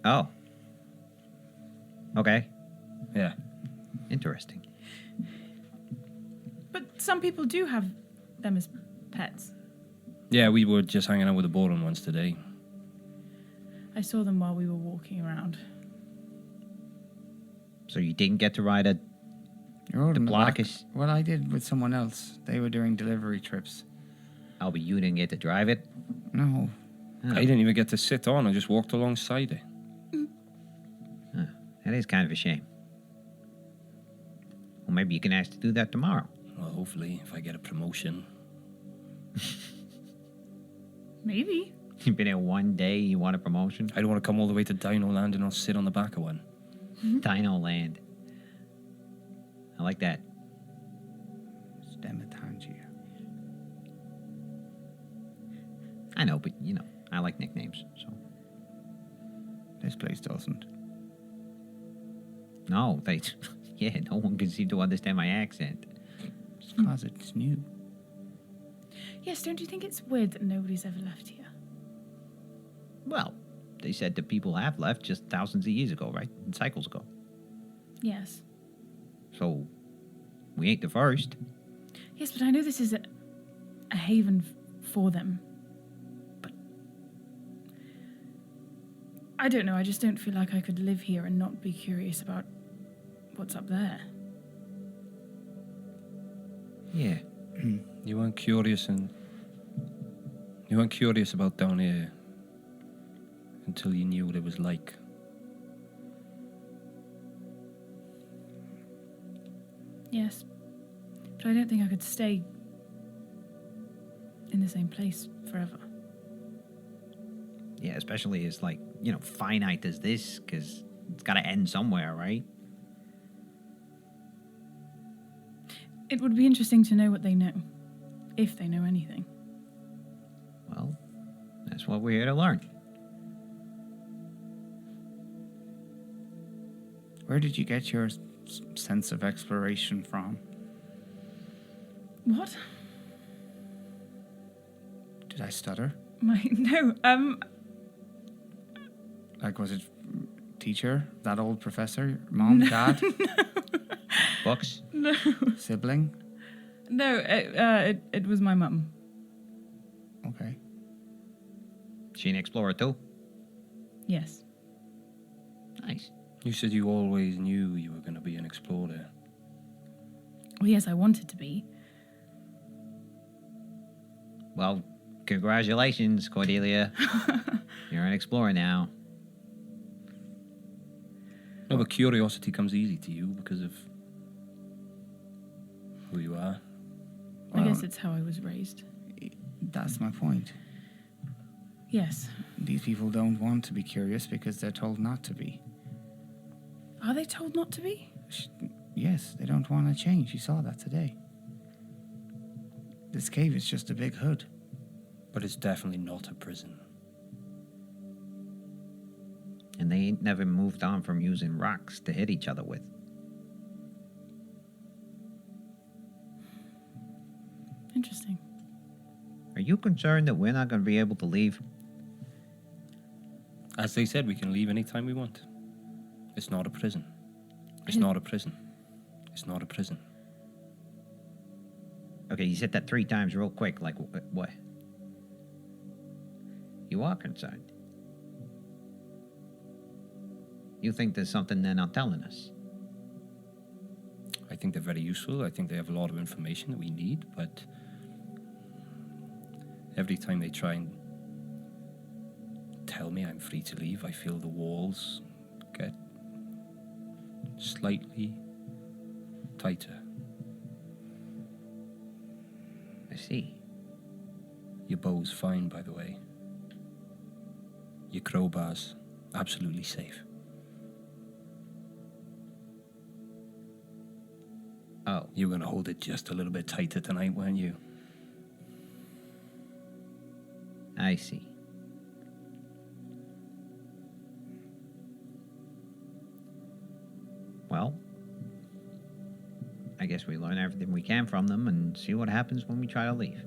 Oh. Okay. Yeah. Interesting. But some people do have them as pets. Yeah, we were just hanging out with the boring ones today. I saw them while we were walking around. So you didn't get to ride a You're old in the back. Diplodocus? Well, I did with someone else. They were doing delivery trips. Oh, but you didn't get to drive it? No. I didn't even get to sit on. I just walked alongside it. Huh. That is kind of a shame. Well, maybe you can ask to do that tomorrow. Well, hopefully, if I get a promotion. Maybe. You've been here one day, you want a promotion? I don't want to come all the way to Dino Land and not sit on the back of one. Dino Land. I like that. Stemetangia. I know, but, I like nicknames, so. This place doesn't. No, yeah, no one can seem to understand my accent. It's because it's new. Yes, don't you think it's weird that nobody's ever left here? Well, they said that people have left just thousands of years ago, right? And cycles ago. Yes. So, we ain't the first. Yes, but I know this is a haven for them. But I don't know, I just don't feel like I could live here and not be curious about what's up there. Yeah. You weren't curious about down here until you knew what it was like. Yes. But I don't think I could stay in the same place forever. Yeah, especially as, like, finite as this, because it's got to end somewhere, right? It would be interesting to know what they know. If they know anything. Well, that's what we're here to learn. Where did you get your sense of exploration from? What? Did I stutter? No, Like, was it teacher? That old professor? Mom? Dad? Books? Sibling? no, it was my mum. Okay. She an explorer too? Yes. Nice. You said you always knew you were going to be an explorer. Well, yes, I wanted to be. Well, congratulations, Cordelia. You're an explorer now. No, but curiosity comes easy to you because of who you are. I Well, guess it's how I was raised. that's my point. Yes. These people don't want to be curious because they're told not to be. Are they told not to be? Yes, they don't want to change. You saw that today. This cave is just a big hood. But it's definitely not a prison. And they ain't never moved on from using rocks to hit each other with. Interesting. Are you concerned that we're not going to be able to leave? As they said, we can leave anytime we want. It's not a prison. It's not a prison. It's not a prison. Okay, you said that 3 times real quick. Like, what? You are concerned. You think there's something they're not telling us? I think they're very useful. I think they have a lot of information that we need, but every time they try and tell me I'm free to leave, I feel the walls get slightly tighter. I see. Your bow's fine, by the way. Your crowbar's absolutely safe. Oh, You were going to hold it just a little bit tighter tonight, weren't you? I see. Well, I guess we learn everything we can from them and see what happens when we try to leave.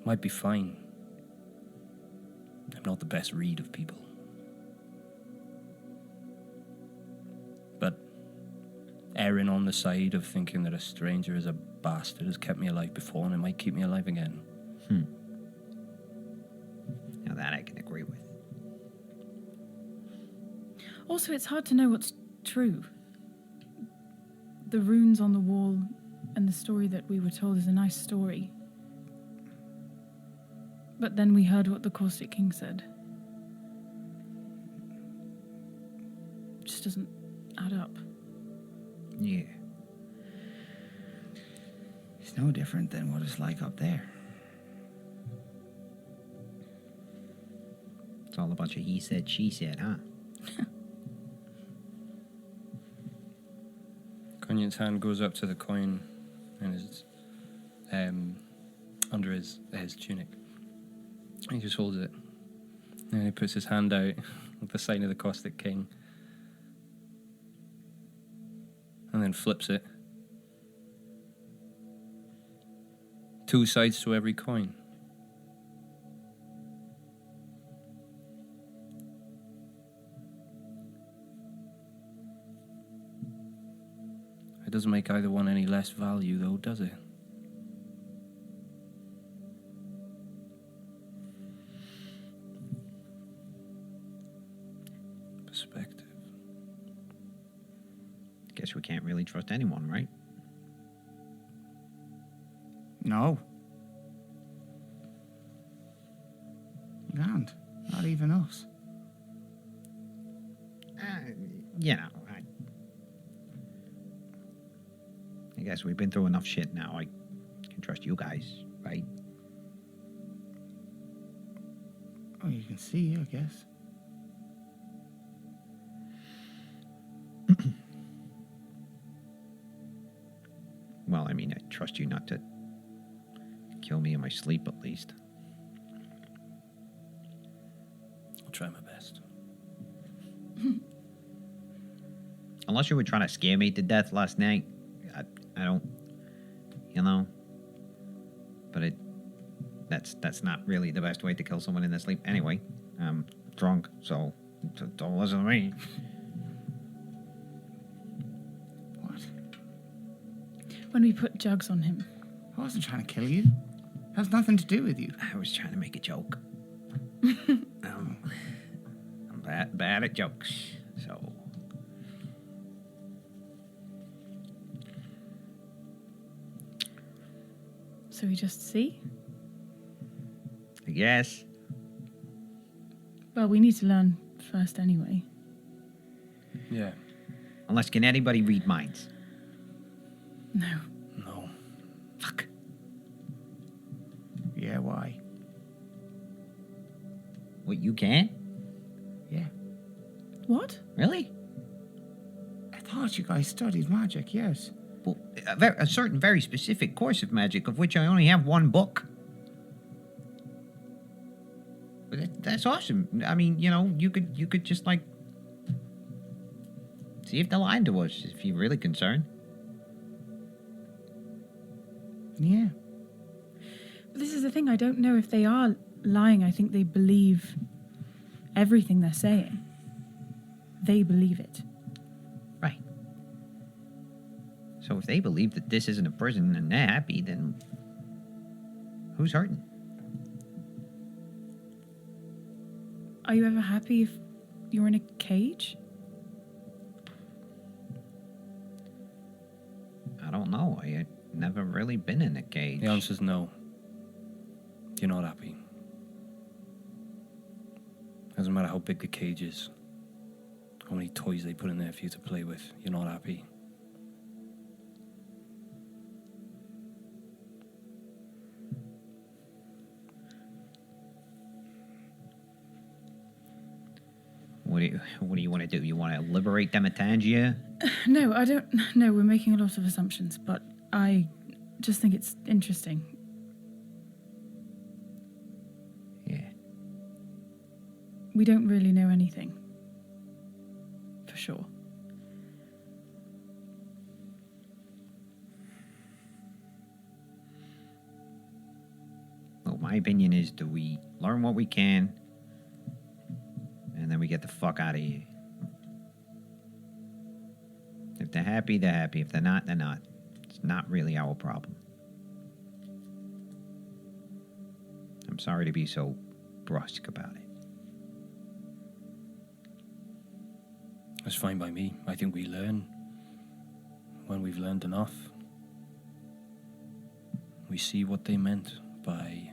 Might be fine. I'm not the best read of people. But erring on the side of thinking that a stranger is a bastard has kept me alive before, and it might keep me alive again. Now that I can agree with. Also, it's hard to know what's true. The runes on the wall and the story that we were told is a nice story. But then we heard what the Caustic King said. It just doesn't add up. Yeah. It's no different than what it's like up there. It's all a bunch of he said, she said, huh? Goniant's hand goes up to the coin and is under his tunic. He just holds it. And he puts his hand out with the sign of the Caustic King. And then flips it. 2 sides to every coin. It doesn't make either one any less value, though, does it? Perspective. Guess we can't really trust anyone, right? No. You can't. Not even us. You know, I guess we've been through enough shit now. I can trust you guys, right? Oh, you can see, I guess. Well, I mean, I trust you not to kill me in my sleep, at least. I'll try my best. Unless you were trying to scare me to death last night, I don't, you know. But that's not really the best way to kill someone in their sleep. Anyway, I'm drunk, so don't listen to me. What? When we put jugs on him. I wasn't trying to kill you. It has nothing to do with you. I was trying to make a joke. I'm bad at jokes, so. So we just see? I guess. Well, we need to learn first anyway. Yeah. Unless, can anybody read minds? No. No. Fuck. Yeah, why? What, you can? Yeah. What? Really? I thought you guys studied magic, yes. Well, a certain very specific course of magic, of which I only have one book. But that's awesome. I mean, you know, you could just like see if they're lying to us if you're really concerned. Yeah. But this is the thing, I don't know if they are lying. I think they believe everything they're saying. They believe it. Right. So if they believe that this isn't a prison and they're happy, then who's hurting? Are you ever happy if you're in a cage? I don't know. I had never really been in a cage. The answer's no. You're not happy. Doesn't matter how big the cage is, how many toys they put in there for you to play with, you're not happy. What do you want to do? You want to liberate them at Tangier? No, I don't. No, we're making a lot of assumptions, but I just think it's interesting. Yeah. We don't really know anything. For sure. Well, my opinion is, do we learn what we can, and then we get the fuck out of here. If they're happy, they're happy. If they're not, they're not. It's not really our problem. I'm sorry to be so brusque about it. That's fine by me. I think we learn when we've learned enough. We see what they meant by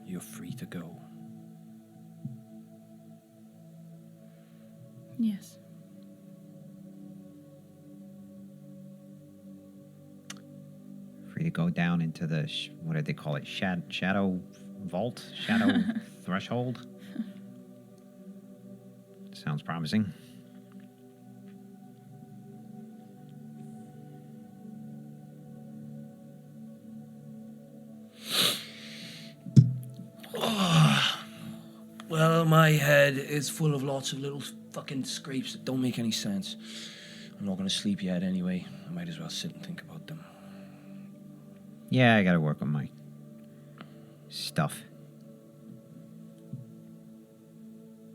"you're free to go." Yes. Free to go down into the, what do they call it? Shadow vault? Shadow threshold? Sounds promising. Well, my head is full of lots of little fucking scrapes that don't make any sense. I'm not going to sleep yet anyway. I might as well sit and think about them. Yeah, I gotta work on my stuff.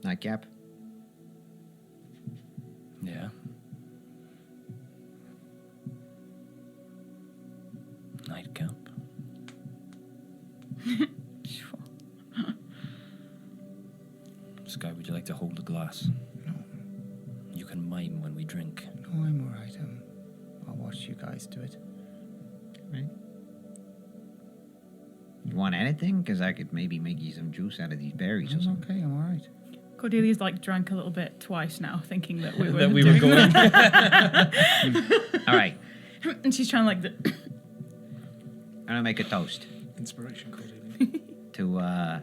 Nightcap? Yeah. Sky, would you like to hold a glass? No. You can mime when we drink. No, I'm alright. I'll watch you guys do it. Right. You want anything? Because I could maybe make you some juice out of these berries or I'm something. okay, I'm alright. Cordelia's like drank a little bit twice now, thinking that we were That we were doing going. All right. and she's trying like I'm gonna make a toast Inspiration, Cordelia. to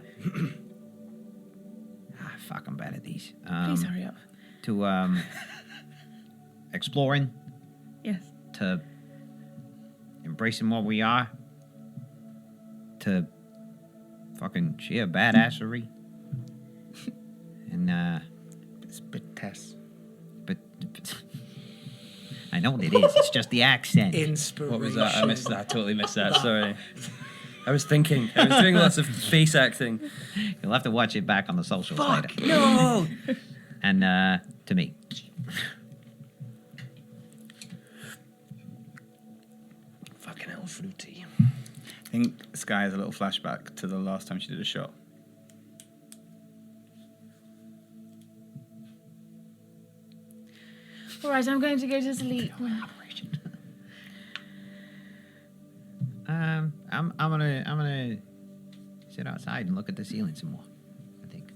fuck, I'm bad at these. please hurry up. To exploring, Yes. to embracing what we are, to fucking sheer badassery. And It's a bit Tess. but I know what it is. It's just the accent. Inspiration. What was that? I missed that. I totally missed that. Sorry. I was thinking. I was doing lots of face acting. You'll have to watch it back on the socials Fuck! later. No! And to me. Fucking hell, fruity. I think Sky has a little flashback to the last time she did a shot. All right, I'm going to go to sleep. I'm gonna sit outside and look at the ceiling some more. I think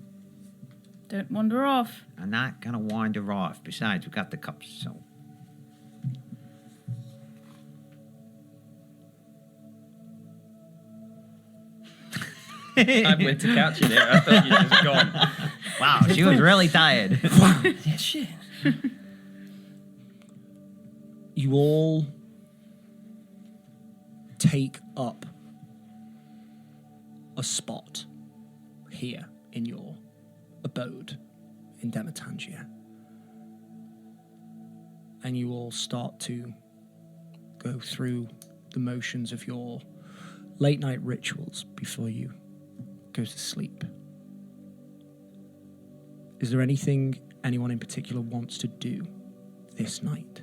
Don't wander off. I'm not gonna wander off. Besides, we got the cups, so. I went to catch you there. I thought you were just gone. Wow, she was really tired. Yeah, shit. You all take up a spot here in your abode in Dematangia. And you all start to go through the motions of your late night rituals before you go to sleep. Is there anything anyone in particular wants to do this night?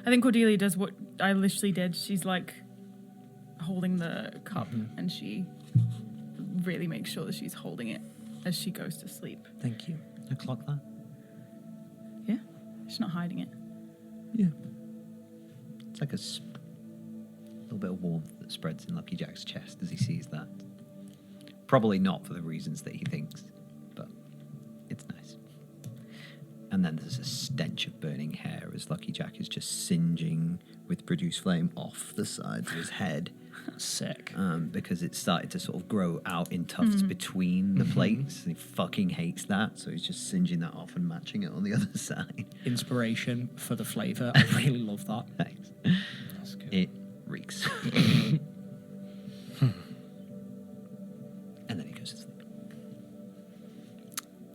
I think Cordelia does what I literally did. She's like holding the cup and she really makes sure that she's holding it as she goes to sleep. Thank you. I clock that. Yeah? She's not hiding it. Yeah. It's like a little bit of warmth that spreads in Lucky Jack's chest as he sees that. Probably not for the reasons that he thinks, but it's nice. And then there's a stench of burning hair as Lucky Jack is just singeing with Produce Flame off the sides of his head. Sick. Because it started to sort of grow out in tufts between the plates. He fucking hates that, so he's just singeing that off and matching it on the other side. Inspiration for the flavour. I really love that. Thanks. That's good. It reeks. And then he goes to sleep.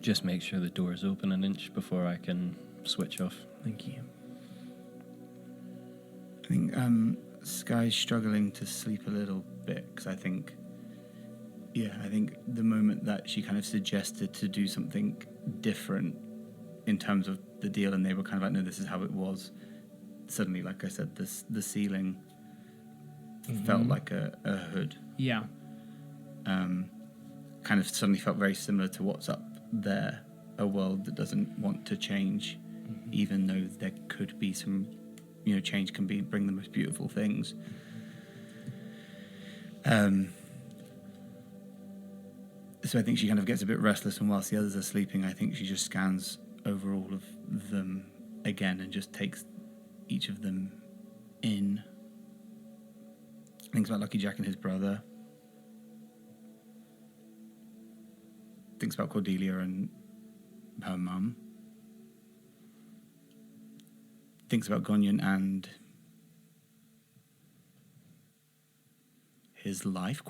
Just make sure the door's open an inch before I can switch off. Thank you. I think Sky's struggling to sleep a little bit because I think the moment that she kind of suggested to do something different in terms of the deal, and they were kind of like, no, this is how it was. Suddenly, like I said, the ceiling felt like a hood. Yeah. Kind of suddenly felt very similar to what's up there, a world that doesn't want to change, even though there could be some, change can bring the most beautiful things. So I think she kind of gets a bit restless, and whilst the others are sleeping, I think she just scans over all of them again and just takes each of them in. Thinks about Lucky Jack and his brother. Thinks about Cordelia and her mum. Thinks about Goniant and his life, ?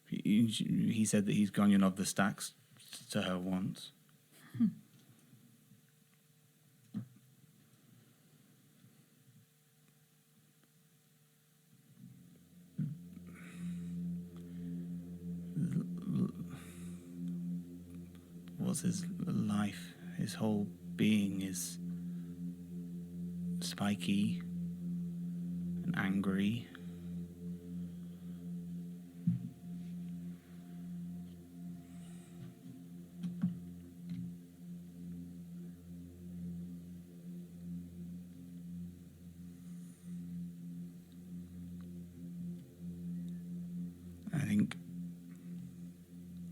He said that he's Goniant of the stacks to her once. Was his life, his whole being is spiky and angry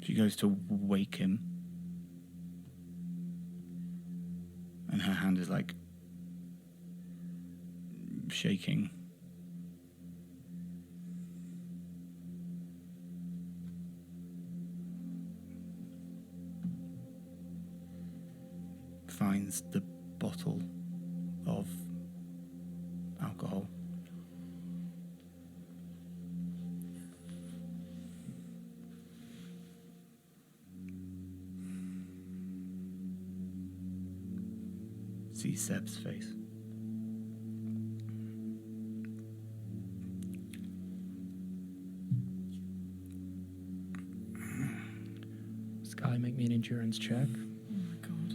She goes to wake him, and her hand is like shaking. Finds the bottle of alcohol. See Seb's face. Sky, make me an endurance check. Oh my god.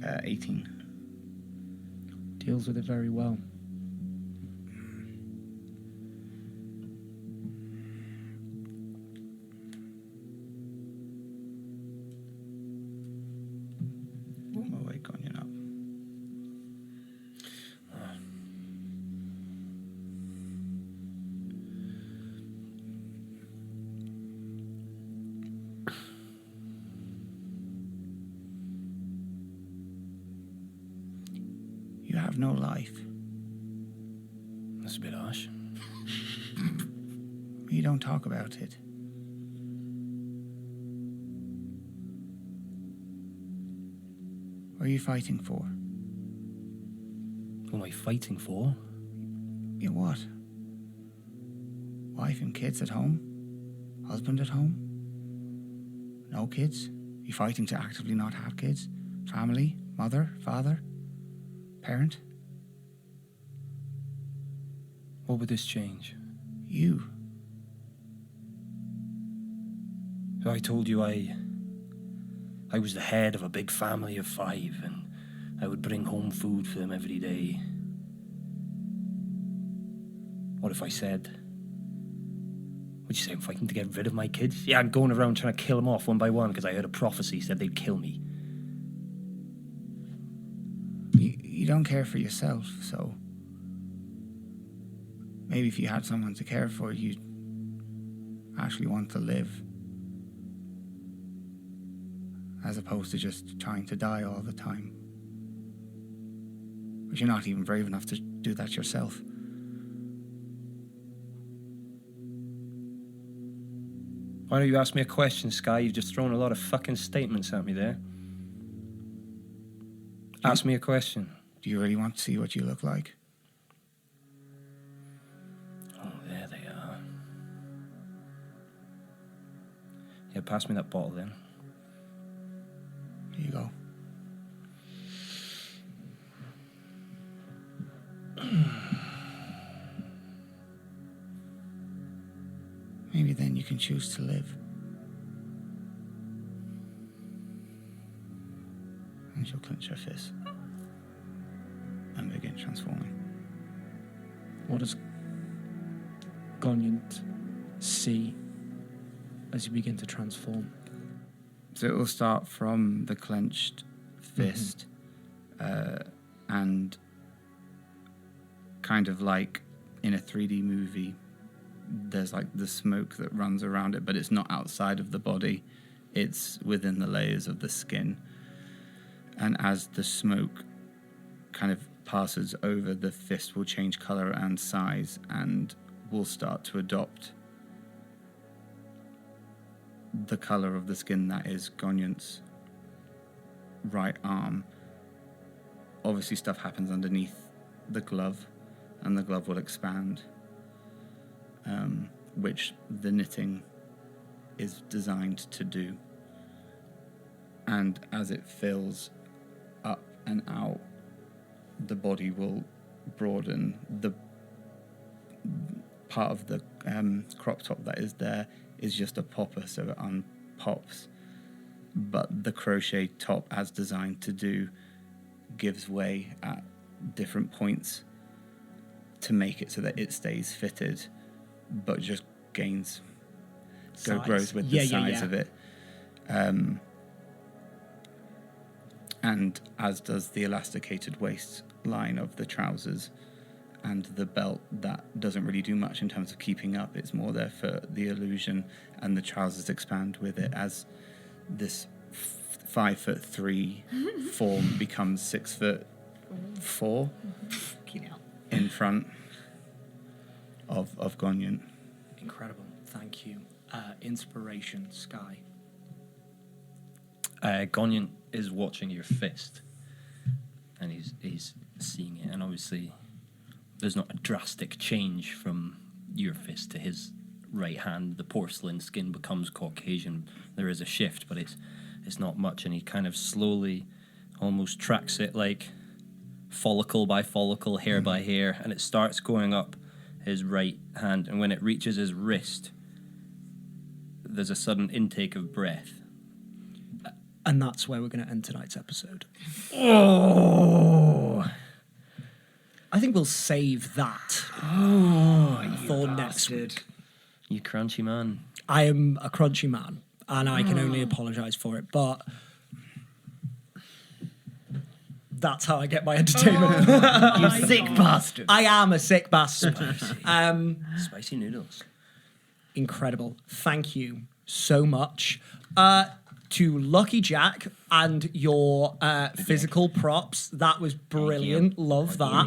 Uh, 18. Deals with it very well. Oh wait, Goniant up. You have no life. That's a bit harsh. You don't talk about it. What are you fighting for? Who am I fighting for? You what? Wife and kids at home? Husband at home? No kids? You fighting to actively not have kids? Family? Mother? Father? Parent? What would this change? You. So I told you I was the head of a big family of 5, and I would bring home food for them every day. What if I said, would you say I'm fighting to get rid of my kids? Yeah, I'm going around trying to kill them off one by one because I heard a prophecy said they'd kill me. You don't care for yourself, so maybe if you had someone to care for, you'd actually want to live, as opposed to just trying to die all the time. But you're not even brave enough to do that yourself. Why don't you ask me a question, Sky? You've just thrown a lot of fucking statements at me there. Ask me a question. Do you really want to see what you look like? Oh, there they are. Yeah, pass me that bottle then. Here you go. Maybe then you can choose to live. And she'll clench her fist and begin transforming. What does Goniant see as you begin to transform? So it will start from the clenched fist, and kind of like in a 3D movie, there's like the smoke that runs around it, but it's not outside of the body, it's within the layers of the skin. And as the smoke kind of passes over, the fist will change color and size and will start to adopt the color of the skin that is Goniant's right arm. Obviously stuff happens underneath the glove, and the glove will expand, which the knitting is designed to do. And as it fills up and out, the body will broaden. The part of the crop top that is there is just a popper, so it unpops. But the crochet top, as designed to do, gives way at different points to make it so that it stays fitted, but just grows with the size of it. And as does the elasticated waistline of the trousers and the belt that doesn't really do much in terms of keeping up. It's more there for the illusion, and the trousers expand with it as this 5'3" form becomes 6'4" in front of Goniant. Incredible. Thank you. Inspiration, Sky. Goniant is watching your fist, and he's seeing it, and obviously there's not a drastic change from your fist to his right hand. The porcelain skin becomes Caucasian. There is a shift, but it's not much, and he kind of slowly almost tracks it like follicle by follicle, hair by hair, and it starts going up his right hand, and when it reaches his wrist, there's a sudden intake of breath. And that's where we're going to end tonight's episode. Oh! I think we'll save that for next week. You crunchy man. I am a crunchy man, and I can only apologise for it, but that's how I get my entertainment. You sick bastard. I am a sick bastard. Spicy noodles. Incredible. Thank you so much. To Lucky Jack and your physical props. That was brilliant. Love that.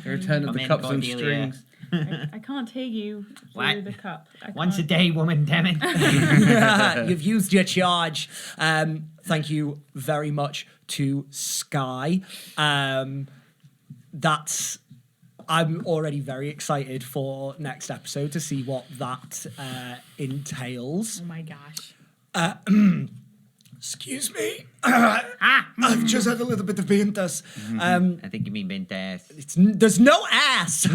The return of the cups and strings. I can't hear you through What? the cup. Once a day, woman, damn it. You've used your charge. Thank you very much to Sky. I'm already very excited for next episode to see what that entails. Oh my gosh. Excuse me. I've just had a little bit of Ventus. I think you mean Bentas. There's no ass.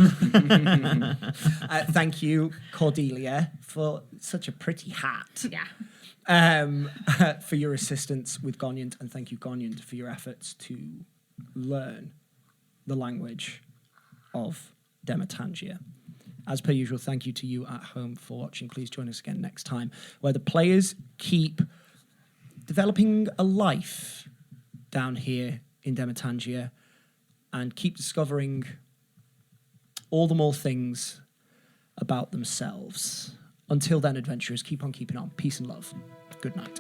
Thank you, Cordelia, for such a pretty hat. Yeah. For your assistance with Goniant, and thank you, Goniant, for your efforts to learn the language of Dematangia. As per usual, thank you to you at home for watching. Please join us again next time, where the players keep developing a life down here in Dematangia and keep discovering all the more things about themselves. Until then, adventurers, keep on keeping on. Peace and love. Good night.